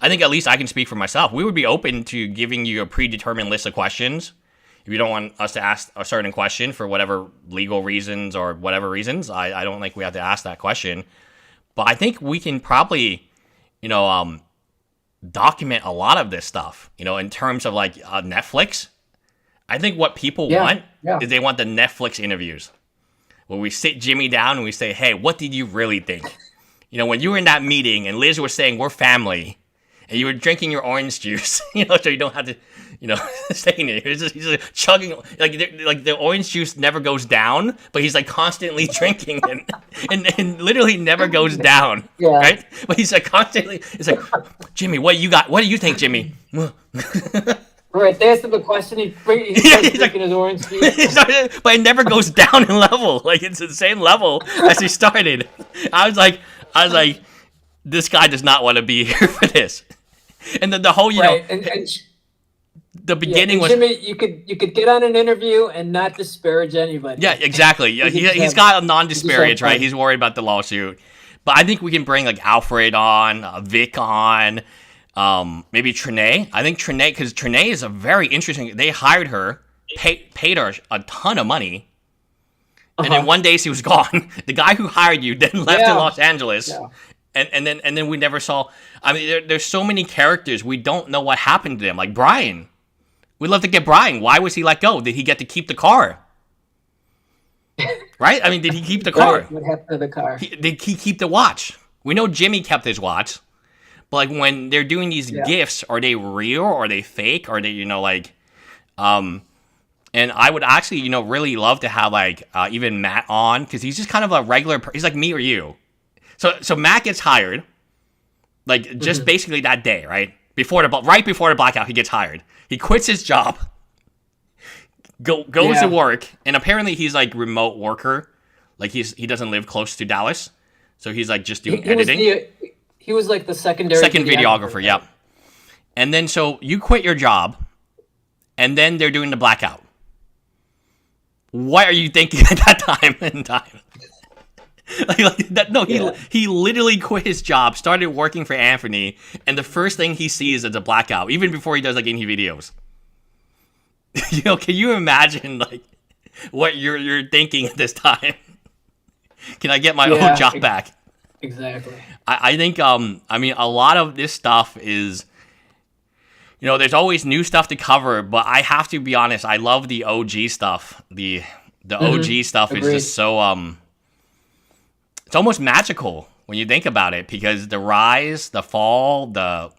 think at least I can speak for myself. We would be open to giving you a predetermined list of questions. If you don't want us to ask a certain question for whatever legal reasons or whatever reasons, I don't think we have to ask that question. But I think we can probably, document a lot of this stuff, in terms of like Netflix. I think what people want is they want the Netflix interviews where we sit Jimmy down and we say, hey, what did you really think? When you were in that meeting and Liz was saying we're family and you were drinking your orange juice, so you don't have to, staying there. He's just chugging, like the orange juice never goes down, but he's like constantly drinking and literally never goes down, right? But he's like constantly, it's like, Jimmy, what you got? What do you think, Jimmy? Right, they asked him a question, he's drinking like, his orange juice. But it never goes down in level. Like, it's the same level as he started. I was like, this guy does not want to be here for this. And then the whole, the beginning was Jimmy. You could get on an interview and not disparage anybody. Yeah, exactly. Yeah, he's got a non-disparage, right? He's worried about the lawsuit, but I think we can bring like Alfred on, Vic on, maybe Trinae. I think Trinae, because Trinae is a very interesting. They hired her, paid her a ton of money, and then one day she was gone. The guy who hired you then left to Los Angeles. Yeah. And then we never saw. I mean, there's so many characters we don't know what happened to them. Like Brian, we'd love to get Brian. Why was he let go? Did he get to keep the car? Right? I mean, did he keep the car? Right. What happened to the car? Did he keep the watch? We know Jimmy kept his watch, but like when they're doing these gifts, are they real? Or are they fake? Or are they and I would actually really love to have like even Matt on because he's just kind of a regular. He's like me or you. So Matt gets hired, like just basically that day, right before the blackout, he gets hired. He quits his job, goes to work, and apparently he's like remote worker, like he doesn't live close to Dallas, so he's like just doing editing. He was like the second videographer, yep. And then so you quit your job, and then they're doing the blackout. What are you thinking at that time in time? like that? No, he literally quit his job, started working for Anthony, and the first thing he sees is a blackout, even before he does like any videos. Can you imagine like what you're thinking at this time? Can I get my old job back? Exactly. I think I mean a lot of this stuff is there's always new stuff to cover, but I have to be honest, I love the OG stuff. The OG stuff is just so it's almost magical when you think about it, because the rise, the fall, the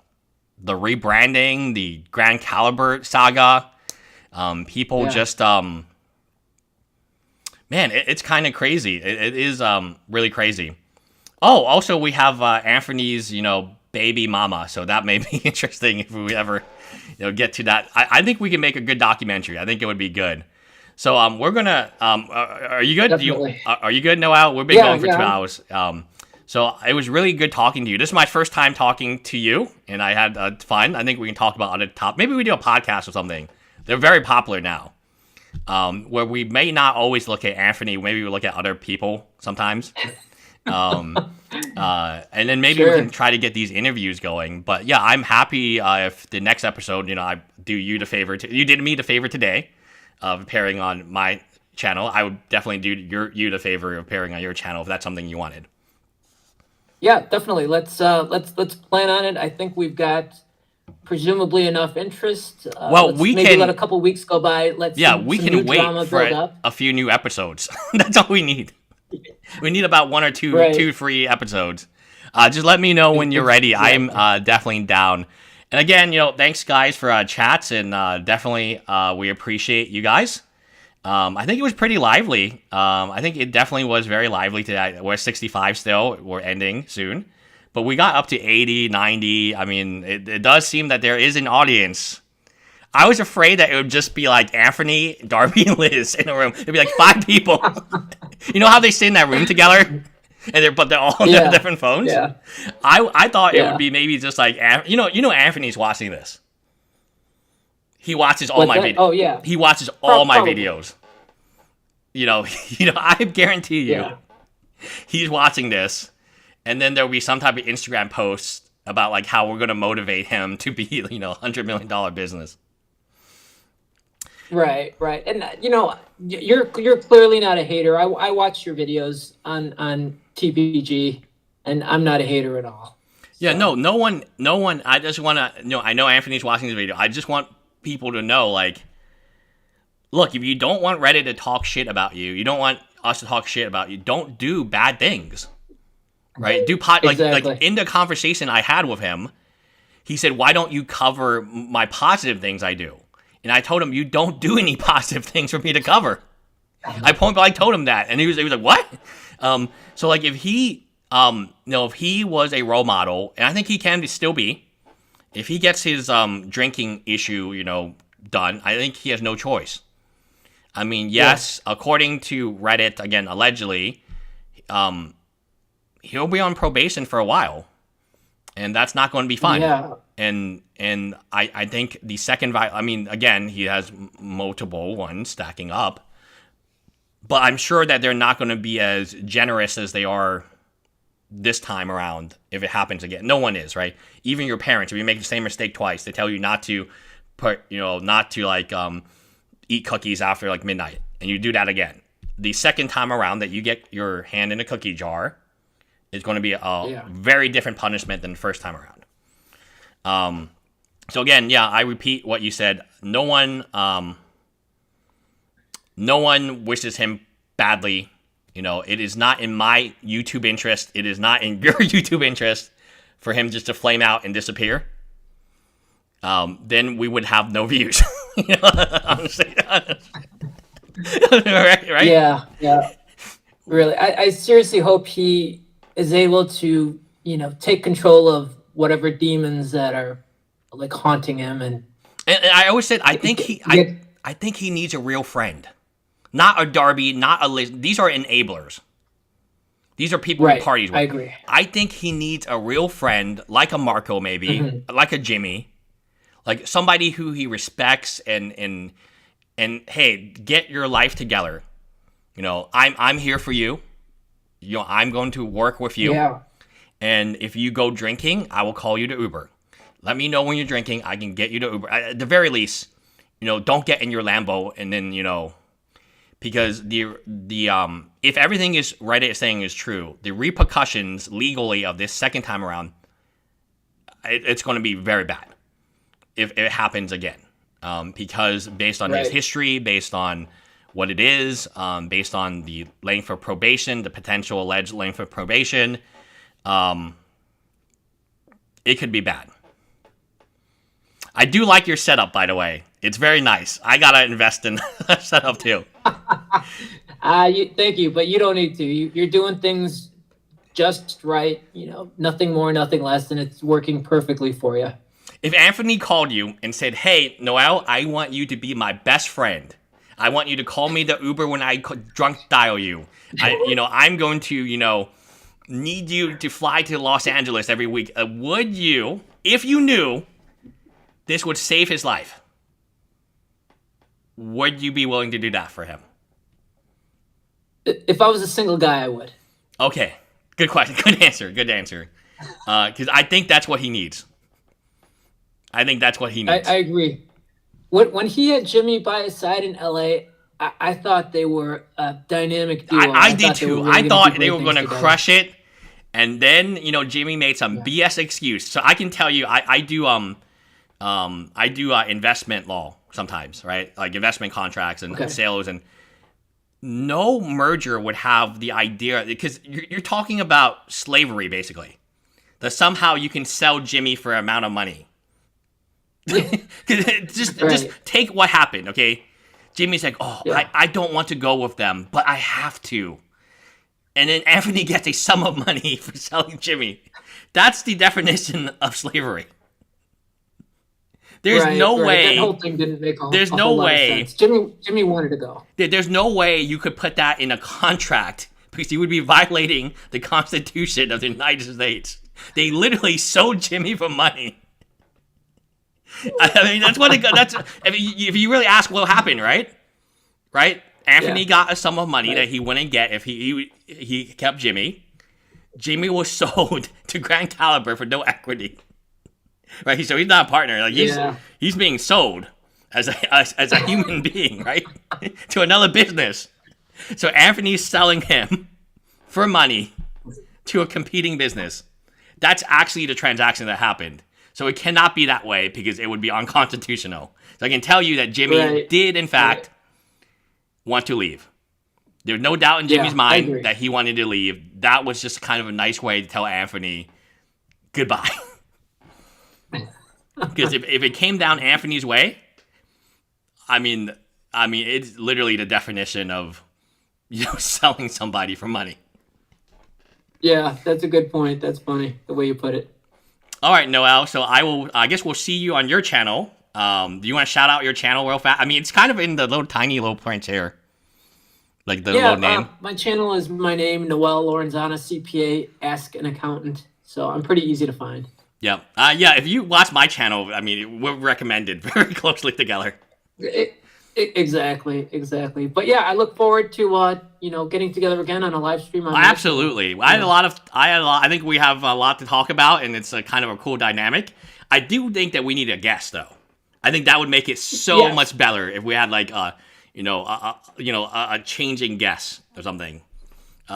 rebranding, the Grand Caliber saga, people just man, it's kind of crazy. It is really crazy. Oh, also we have Anthony's baby mama. So that may be interesting if we ever, get to that. I think we can make a good documentary. I think it would be good. So we're gonna. Are you good? Definitely. Are you good, Noel? We've been going for 2 hours. So it was really good talking to you. This is my first time talking to you, and I had fun. I think we can talk about other top. Maybe we do a podcast or something. They're very popular now, where we may not always look at Anthony. Maybe we look at other people sometimes, and then maybe we can try to get these interviews going. But yeah, I'm happy if the next episode, I do you the favor. You did me the favor today of appearing on my channel. I would definitely do you the favor of appearing on your channel if that's something you wanted. Yeah, definitely. Let's plan on it. I think we've got presumably enough interest. We maybe can let a couple weeks go by. We can wait for a few new episodes. That's all we need. We need about 1 or 2 free episodes. Just let me know when you're ready. I'm definitely down. And again, thanks guys for chats, and definitely we appreciate you guys. I think it was pretty lively. I think it definitely was very lively today. We're 65 still. We're ending soon. But we got up to 80, 90. I mean, it does seem that there is an audience. I was afraid that it would just be like Anthony, Darby, and Liz in a room. It'd be like 5 people. You know how they sit in that room together? But they're all on their different phones? Yeah. I thought it would be maybe just like, Anthony's watching this. He watches all my videos. Oh, yeah. He watches all my videos. I guarantee you, he's watching this, and then there'll be some type of Instagram post about like how we're gonna motivate him to be, $100 million business. Right. And you're clearly not a hater. I watch your videos on TPG, and I'm not a hater at all. Yeah, so. No one. I just want to. I know Anthony's watching this video. I just want people to know, like, look, if you don't want Reddit to talk shit about you, you don't want us to talk shit about you, don't do bad things, right? Do exactly. like in the conversation I had with him, he said, why don't you cover my positive things I do? And I told him, you don't do any positive things for me to cover. I point blank told him that, and he was like, what? So like if he if he was a role model, and I think he can still be, if he gets his drinking issue, done, I think he has no choice. I mean, yes, according to Reddit, again, allegedly, he'll be on probation for a while, and that's not going to be fun. Yeah. And I think the second, again, he has multiple ones stacking up, but I'm sure that they're not going to be as generous as they are this time around if it happens again. No one is, right? Even your parents, if you make the same mistake twice, they tell you not to eat cookies after like midnight, and you do that again. The second time around that you get your hand in a cookie jar is going to be a very different punishment than the first time around. So again, I repeat what you said. No one wishes him badly. It is not in my YouTube interest. It is not in your YouTube interest for him just to flame out and disappear. Then we would have no views. Honestly. right? Yeah. Really, I seriously hope he is able to, take control of whatever demons that are like haunting him. And I always said, I think he needs a real friend. Not a Darby, not a Liz. These are enablers. These are people he parties with. I agree. I think he needs a real friend, like a Marco maybe, like a Jimmy, like somebody who he respects and hey, get your life together. I'm here for you. I'm going to work with you. Yeah. And if you go drinking, I will call you to Uber. Let me know when you're drinking. I can get you to Uber. At the very least, don't get in your Lambo and then, because the if everything is Reddit is saying is true, the repercussions legally of this second time around, it's going to be very bad if it happens again. Because based on his history, based on what it is, based on the length of probation, the potential alleged length of probation, it could be bad. I do like your setup, by the way. It's very nice. I gotta invest in that setup too. Thank you, but you don't need to. You're doing things just right, nothing more, nothing less, and it's working perfectly for you. If Anthony called you and said, "Hey, Noel, I want you to be my best friend. I want you to call me the Uber when I drunk dial you. I'm going to, need you to fly to Los Angeles every week." Would you, if you knew this would save his life, would you be willing to do that for him? If I was a single guy, I would. Okay. Good question. Good answer. Because I think that's what he needs. I agree. When he had Jimmy by his side in LA, I thought they were a dynamic duo. I did too. I thought they were going to crush it. And then, Jimmy made some BS excuse. So I can tell you, I do investment law sometimes, right? Like investment contracts and sales, and no merger would have the idea, because you're talking about slavery, basically. That somehow you can sell Jimmy for an amount of money. just take what happened, okay? Jimmy's like, I don't want to go with them, but I have to. And then Anthony gets a sum of money for selling Jimmy. That's the definition of slavery. There's no way. That whole thing didn't make a there's whole no lot way. Of sense. Jimmy wanted to go. There's no way you could put that in a contract, because you would be violating the Constitution of the United States. They literally sold Jimmy for money. I mean, that's what if you really ask what happened, right? Anthony got a sum of money that he wouldn't get if he kept Jimmy. Jimmy was sold to Grand Caliber for no equity. Right, so he's not a partner. Like he's being sold as a human being, right, to another business. So Anthony's selling him for money to a competing business. That's actually the transaction that happened. So it cannot be that way, because it would be unconstitutional. So I can tell you that Jimmy did, in fact, want to leave. There's no doubt in Jimmy's mind that he wanted to leave. That was just kind of a nice way to tell Anthony goodbye. Because if it came down Anthony's way, I mean, it's literally the definition of, selling somebody for money. Yeah, that's a good point. That's funny, the way you put it. All right, Noel. So I guess we'll see you on your channel. Do you want to shout out your channel real fast? I mean, it's kind of in the tiny little print here. Like the little name. My channel is my name, Noel Lorenzana, CPA, Ask an Accountant. So I'm pretty easy to find. Yeah. If you watch my channel, I mean, we're recommended very closely together. Exactly. But yeah, I look forward to getting together again on a live stream. Absolutely. I think we have a lot to talk about, and it's a kind of a cool dynamic. I do think that we need a guest, though. I think that would make it so much better if we had like a changing guest or something.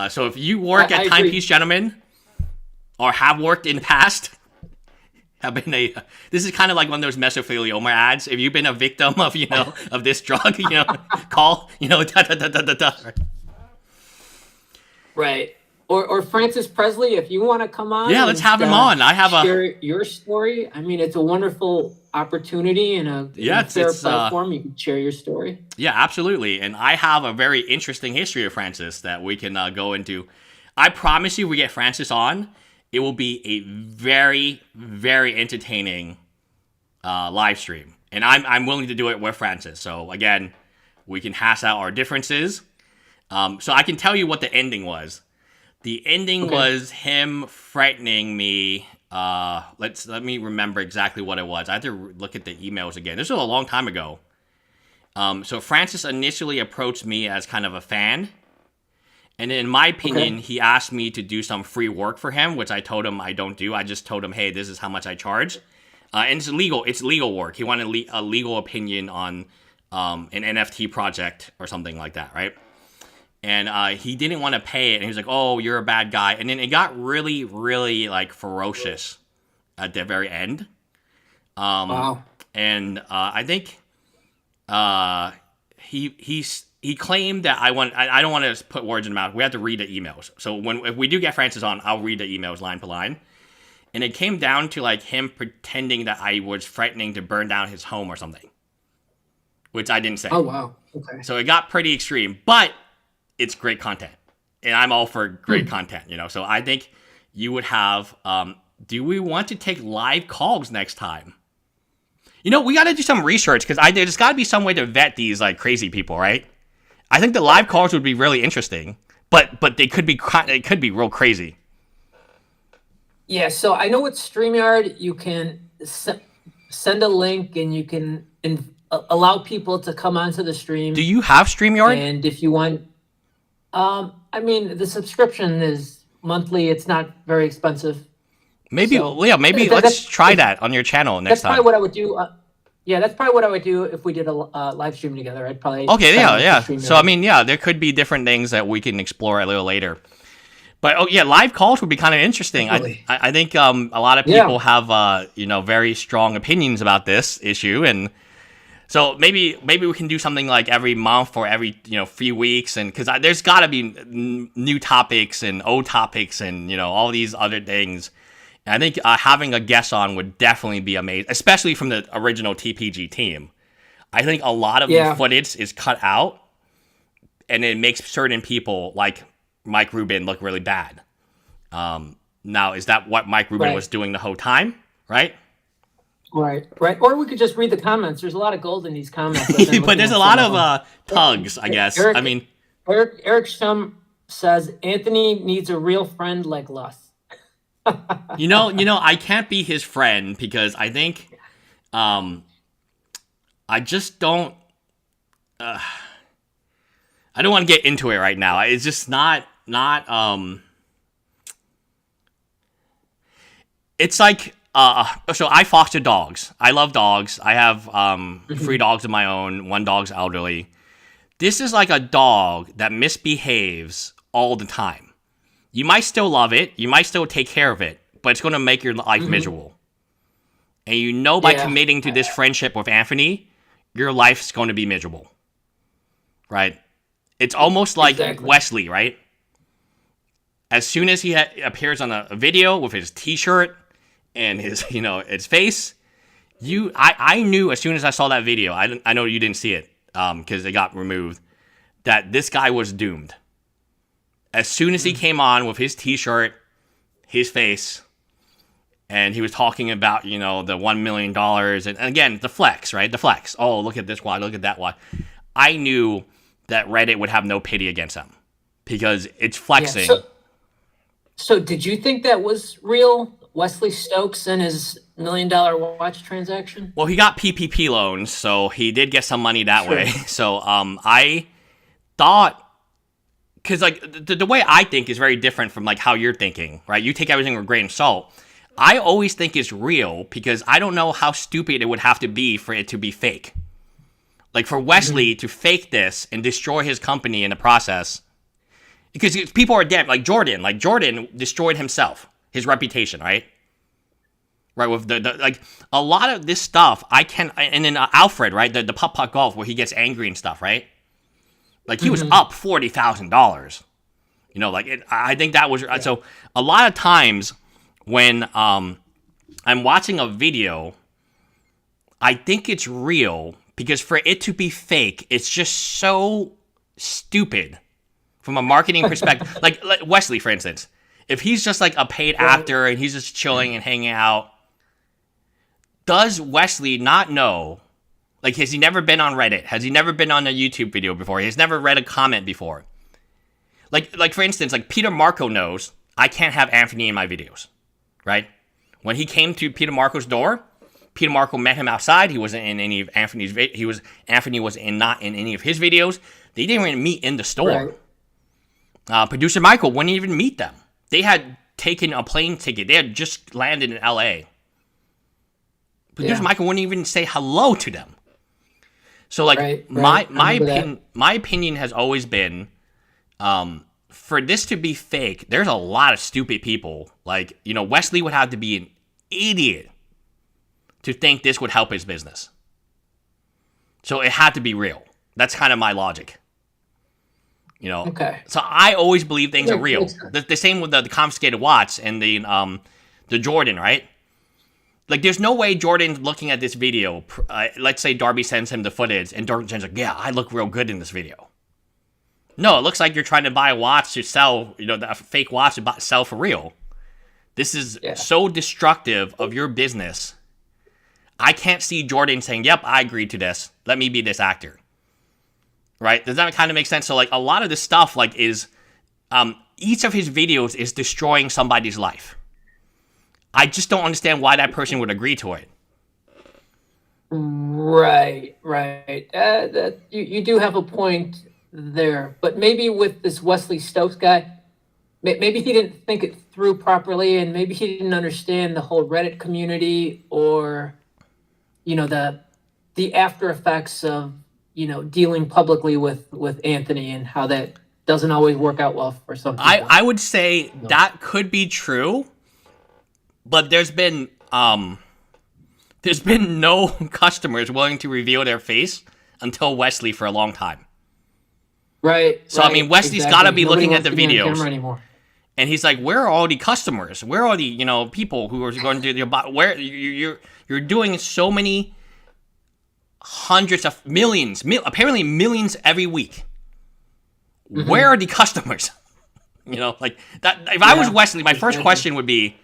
So if you work at Timepiece Gentleman, or have worked in the past, this is kind of like one of those mesothelioma ads. If you've been a victim of of this drug, call Right. Or Francis Presley, if you want to come on. Yeah, let's have him on. Share your story. I mean, it's a wonderful opportunity and a fair platform. You can share your story. Yeah, absolutely. And I have a very interesting history of Francis that we can go into. I promise you, we get Francis on, it will be a very, very entertaining live stream. And I'm willing to do it with Francis. So again, we can hash out our differences. So I can tell you what the ending was. The ending was him threatening me. Let me remember exactly what it was. I have to look at the emails again. This was a long time ago. So Francis initially approached me as kind of a fan. And in my opinion, he asked me to do some free work for him, which I told him I don't do. I just told him, hey, this is how much I charge. And it's legal work. He wanted a legal opinion on an NFT project or something like that, right? And he didn't want to pay it. And he was like, oh, you're a bad guy. And then it got really, really like ferocious at the very end. Wow. And I think he claimed that I don't want to put words in the mouth. We have to read the emails. So if we do get Francis on, I'll read the emails line per line. And it came down to like him pretending that I was threatening to burn down his home or something, which I didn't say. Oh, wow. Okay. So it got pretty extreme, but it's great content. and I'm all for great content, you know. So I think you would have. Do we want to take live calls next time? You know, we got to do some research because there's got to be some way to vet these like crazy people, right? I think the live calls would be really interesting, but they could be real crazy. Yeah, so I know with StreamYard you can send a link and you can allow people to come onto the stream. Do you have StreamYard? And if you want, I mean, the subscription is monthly. It's not very expensive. Maybe, so, yeah, maybe let's try that on your channel next time. That's probably what I would do. Yeah, that's probably what I would do if we did a live stream together. I'd probably yeah. So I mean, yeah, there could be different things that we can explore a little later. But yeah, live calls would be kind of interesting. I think a lot of people have very strong opinions about this issue, and so maybe we can do something like every month or every few weeks, and because there's got to be new topics and old topics and all these other things. And I think having a guest on would definitely be amazing, especially from the original TPG team. I think a lot of the footage is cut out, and it makes certain people like Mike Rubin look really bad. Now, is that what Mike Rubin was doing the whole time? Right. Or we could just read the comments. There's a lot of gold in these comments. But there's a lot of tugs, I guess. Eric Shum says Anthony needs a real friend like Lus. I can't be his friend because I think, I just don't. I don't want to get into it right now. It's just not. It's like so I foster dogs. I love dogs. I have 3 dogs of my own. 1 dog's elderly. This is like a dog that misbehaves all the time. You might still love it. You might still take care of it, but it's going to make your life miserable. And by committing to this friendship with Anthony, your life's going to be miserable. Right? It's almost like Wesley, right? As soon as he appears on a video with his T-shirt and his, his face, I knew as soon as I saw that video, I know you didn't see it because it got removed, that this guy was doomed. As soon as he came on with his T-shirt, his face, and he was talking about, the $1 million, and again, the flex, right? The flex. Oh, look at this one, look at that one. I knew that Reddit would have no pity against him because it's flexing. Yeah, so did you think that was real, Wesley Stokes and his $1 million watch transaction? Well, he got PPP loans, so he did get some money that way. So I thought, because like the way I think is very different from like how you're thinking, right? You take everything with a grain of salt. I always think it's real because I don't know how stupid it would have to be for it to be fake. Like for Wesley to fake this and destroy his company in the process, because people are dead. Like Jordan destroyed himself, his reputation, right? Right, with the like a lot of this stuff, and then Alfred, right, the putt golf where he gets angry and stuff, right? Like he was up $40,000, I think that was so. A lot of times when I'm watching a video, I think it's real because for it to be fake, it's just so stupid from a marketing perspective. like Wesley, for instance, if he's just like a paid actor and he's just chilling and hanging out, does Wesley not know? Like, has he never been on Reddit? Has he never been on a YouTube video before? He's never read a comment before. Like for instance, like Peter Marco knows I can't have Anthony in my videos, right? When he came to Peter Marco's door, Peter Marco met him outside. He wasn't in any of Anthony's. Anthony was not in any of his videos. They didn't even meet in the store. Right. Producer Michael wouldn't even meet them. They had taken a plane ticket. They had just landed in LA. Producer Michael wouldn't even say hello to them. So, like, my opinion has always been, for this to be fake, there's a lot of stupid people. Like, Wesley would have to be an idiot to think this would help his business. So it had to be real. That's kind of my logic. Okay. So I always believe things are real. The same with the confiscated watch and the Jordan, right? Like, there's no way Jordan's looking at this video. Let's say Darby sends him the footage, and Jordan's like, yeah, I look real good in this video. No, it looks like you're trying to buy a watch to sell, a fake watch to sell for real. This is so destructive of your business. I can't see Jordan saying, yep, I agreed to this. Let me be this actor. Right? Does that kind of make sense? So, like, a lot of this stuff, like, is, each of his videos is destroying somebody's life. I just don't understand why that person would agree to it. Right. That you do have a point there, but maybe with this Wesley Stokes guy, maybe he didn't think it through properly, and maybe he didn't understand the whole Reddit community, or the after effects of dealing publicly with Anthony, and how that doesn't always work out well for some people. I would say that could be true, but there's been no customers willing to reveal their face until Wesley for a long time. Right. So, I mean, Wesley's got to be looking at the videos. Anymore. And he's like, where are all the customers? Where are the, people who are going to do where you're doing so many hundreds of millions, apparently millions every week. Mm-hmm. Where are the customers? Like that. If I was Wesley, my first question would be,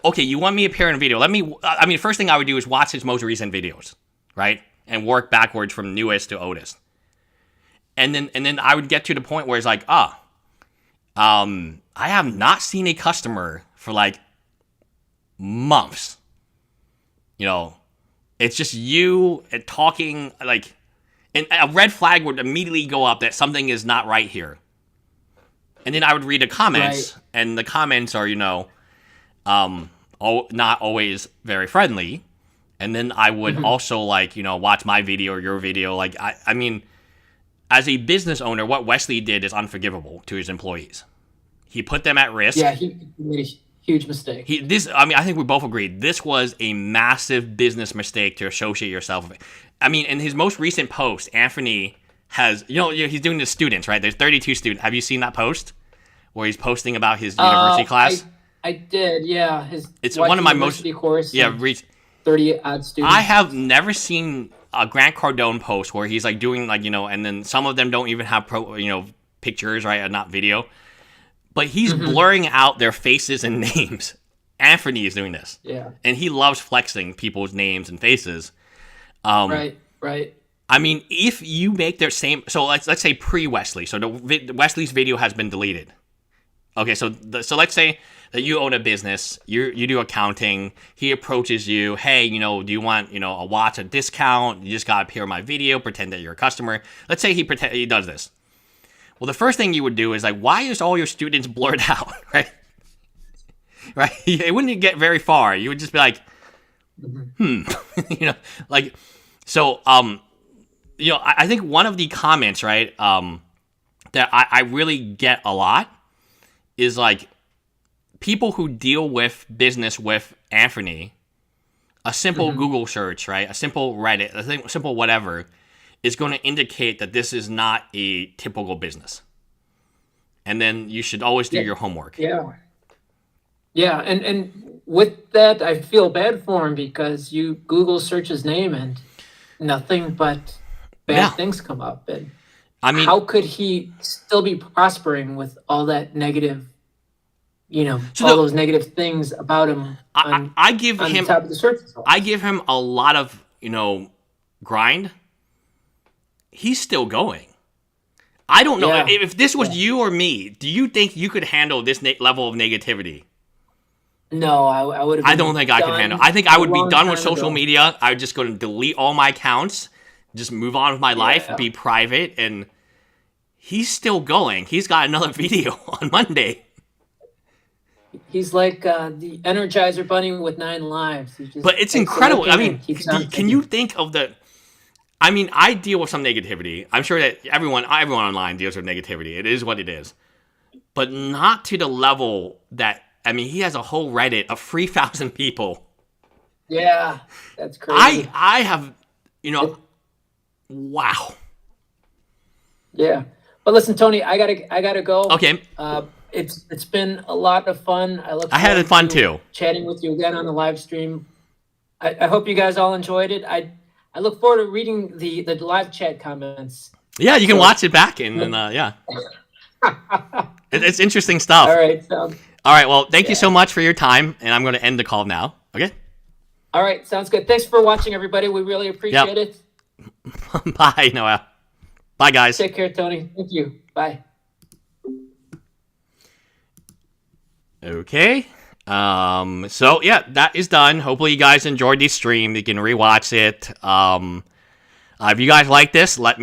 okay, you want me to appear in a video? The first thing I would do is watch his most recent videos, right? And work backwards from newest to oldest. And then I would get to the point where it's like, I have not seen a customer for like months. It's just you talking, like, and a red flag would immediately go up that something is not right here. And then I would read the comments, and the comments are, not always very friendly. And then I would also, like, watch my video or your video. Like, I mean, as a business owner, what Wesley did is unforgivable to his employees. He put them at risk. Yeah, he made a huge mistake. I think we both agreed this was a massive business mistake to associate yourself with. I mean, in his most recent post, Anthony has, he's doing the students, right? There's 32 students. Have you seen that post where he's posting about his university class? I did, yeah. It's one of my most course. Yeah, 30 odd students. I have never seen a Grant Cardone post where he's like doing like, and then some of them don't even have pictures, right? Not video. But he's blurring out their faces and names. Anthony is doing this. Yeah. And he loves flexing people's names and faces. Right. I mean, if you make their same, so let's say pre-Wesley. So Wesley's video has been deleted. Okay, so let's say that you own a business, you do accounting, he approaches you, hey, do you want, a watch, a discount? You just got to appear in my video, pretend that you're a customer. Let's say he does this. Well, the first thing you would do is like, why is all your students blurred out, right? Right? It wouldn't get very far. You would just be like, like, so, I think one of the comments, right, that I really get a lot is like people who deal with business with Anthony, a simple Google search, right, a simple Reddit, a simple whatever, is going to indicate that this is not a typical business. And then you should always do your homework. Yeah. Yeah, and with that, I feel bad for him because you Google search his name and nothing but bad things come up. And I mean, how could he still be prospering with all that negative, those negative things about him? I give him top of the search results? I give him a lot of grind. He's still going. I don't know if this was you or me. Do you think you could handle this level of negativity? No, I would have. I don't think I could handle. I think I would be done with social media. I would just go to delete all my accounts, just move on with my life, be private, and he's still going. He's got another video on Monday. He's like the Energizer Bunny with 9 lives. But it's incredible. I mean, can you think of the? I mean, I deal with some negativity. I'm sure that everyone online deals with negativity. It is what it is, but not to the level that. I mean, he has a whole Reddit of 3,000 people. Yeah, that's crazy. I have, wow. Yeah, but listen, Tony, I gotta go. Okay. It's been a lot of fun. I had fun too. Chatting with you again on the live stream. I hope you guys all enjoyed it. I look forward to reading the live chat comments. Yeah, you can watch it back and then It's interesting stuff. All right. All right. Well, thank you so much for your time, and I'm going to end the call now. Okay. All right. Sounds good. Thanks for watching, everybody. We really appreciate it. Bye, Noel. Bye, guys. Take care, Tony. Thank you. Bye. Okay. So yeah, that is done. Hopefully you guys enjoyed the stream. You can rewatch it. If you guys like this, let me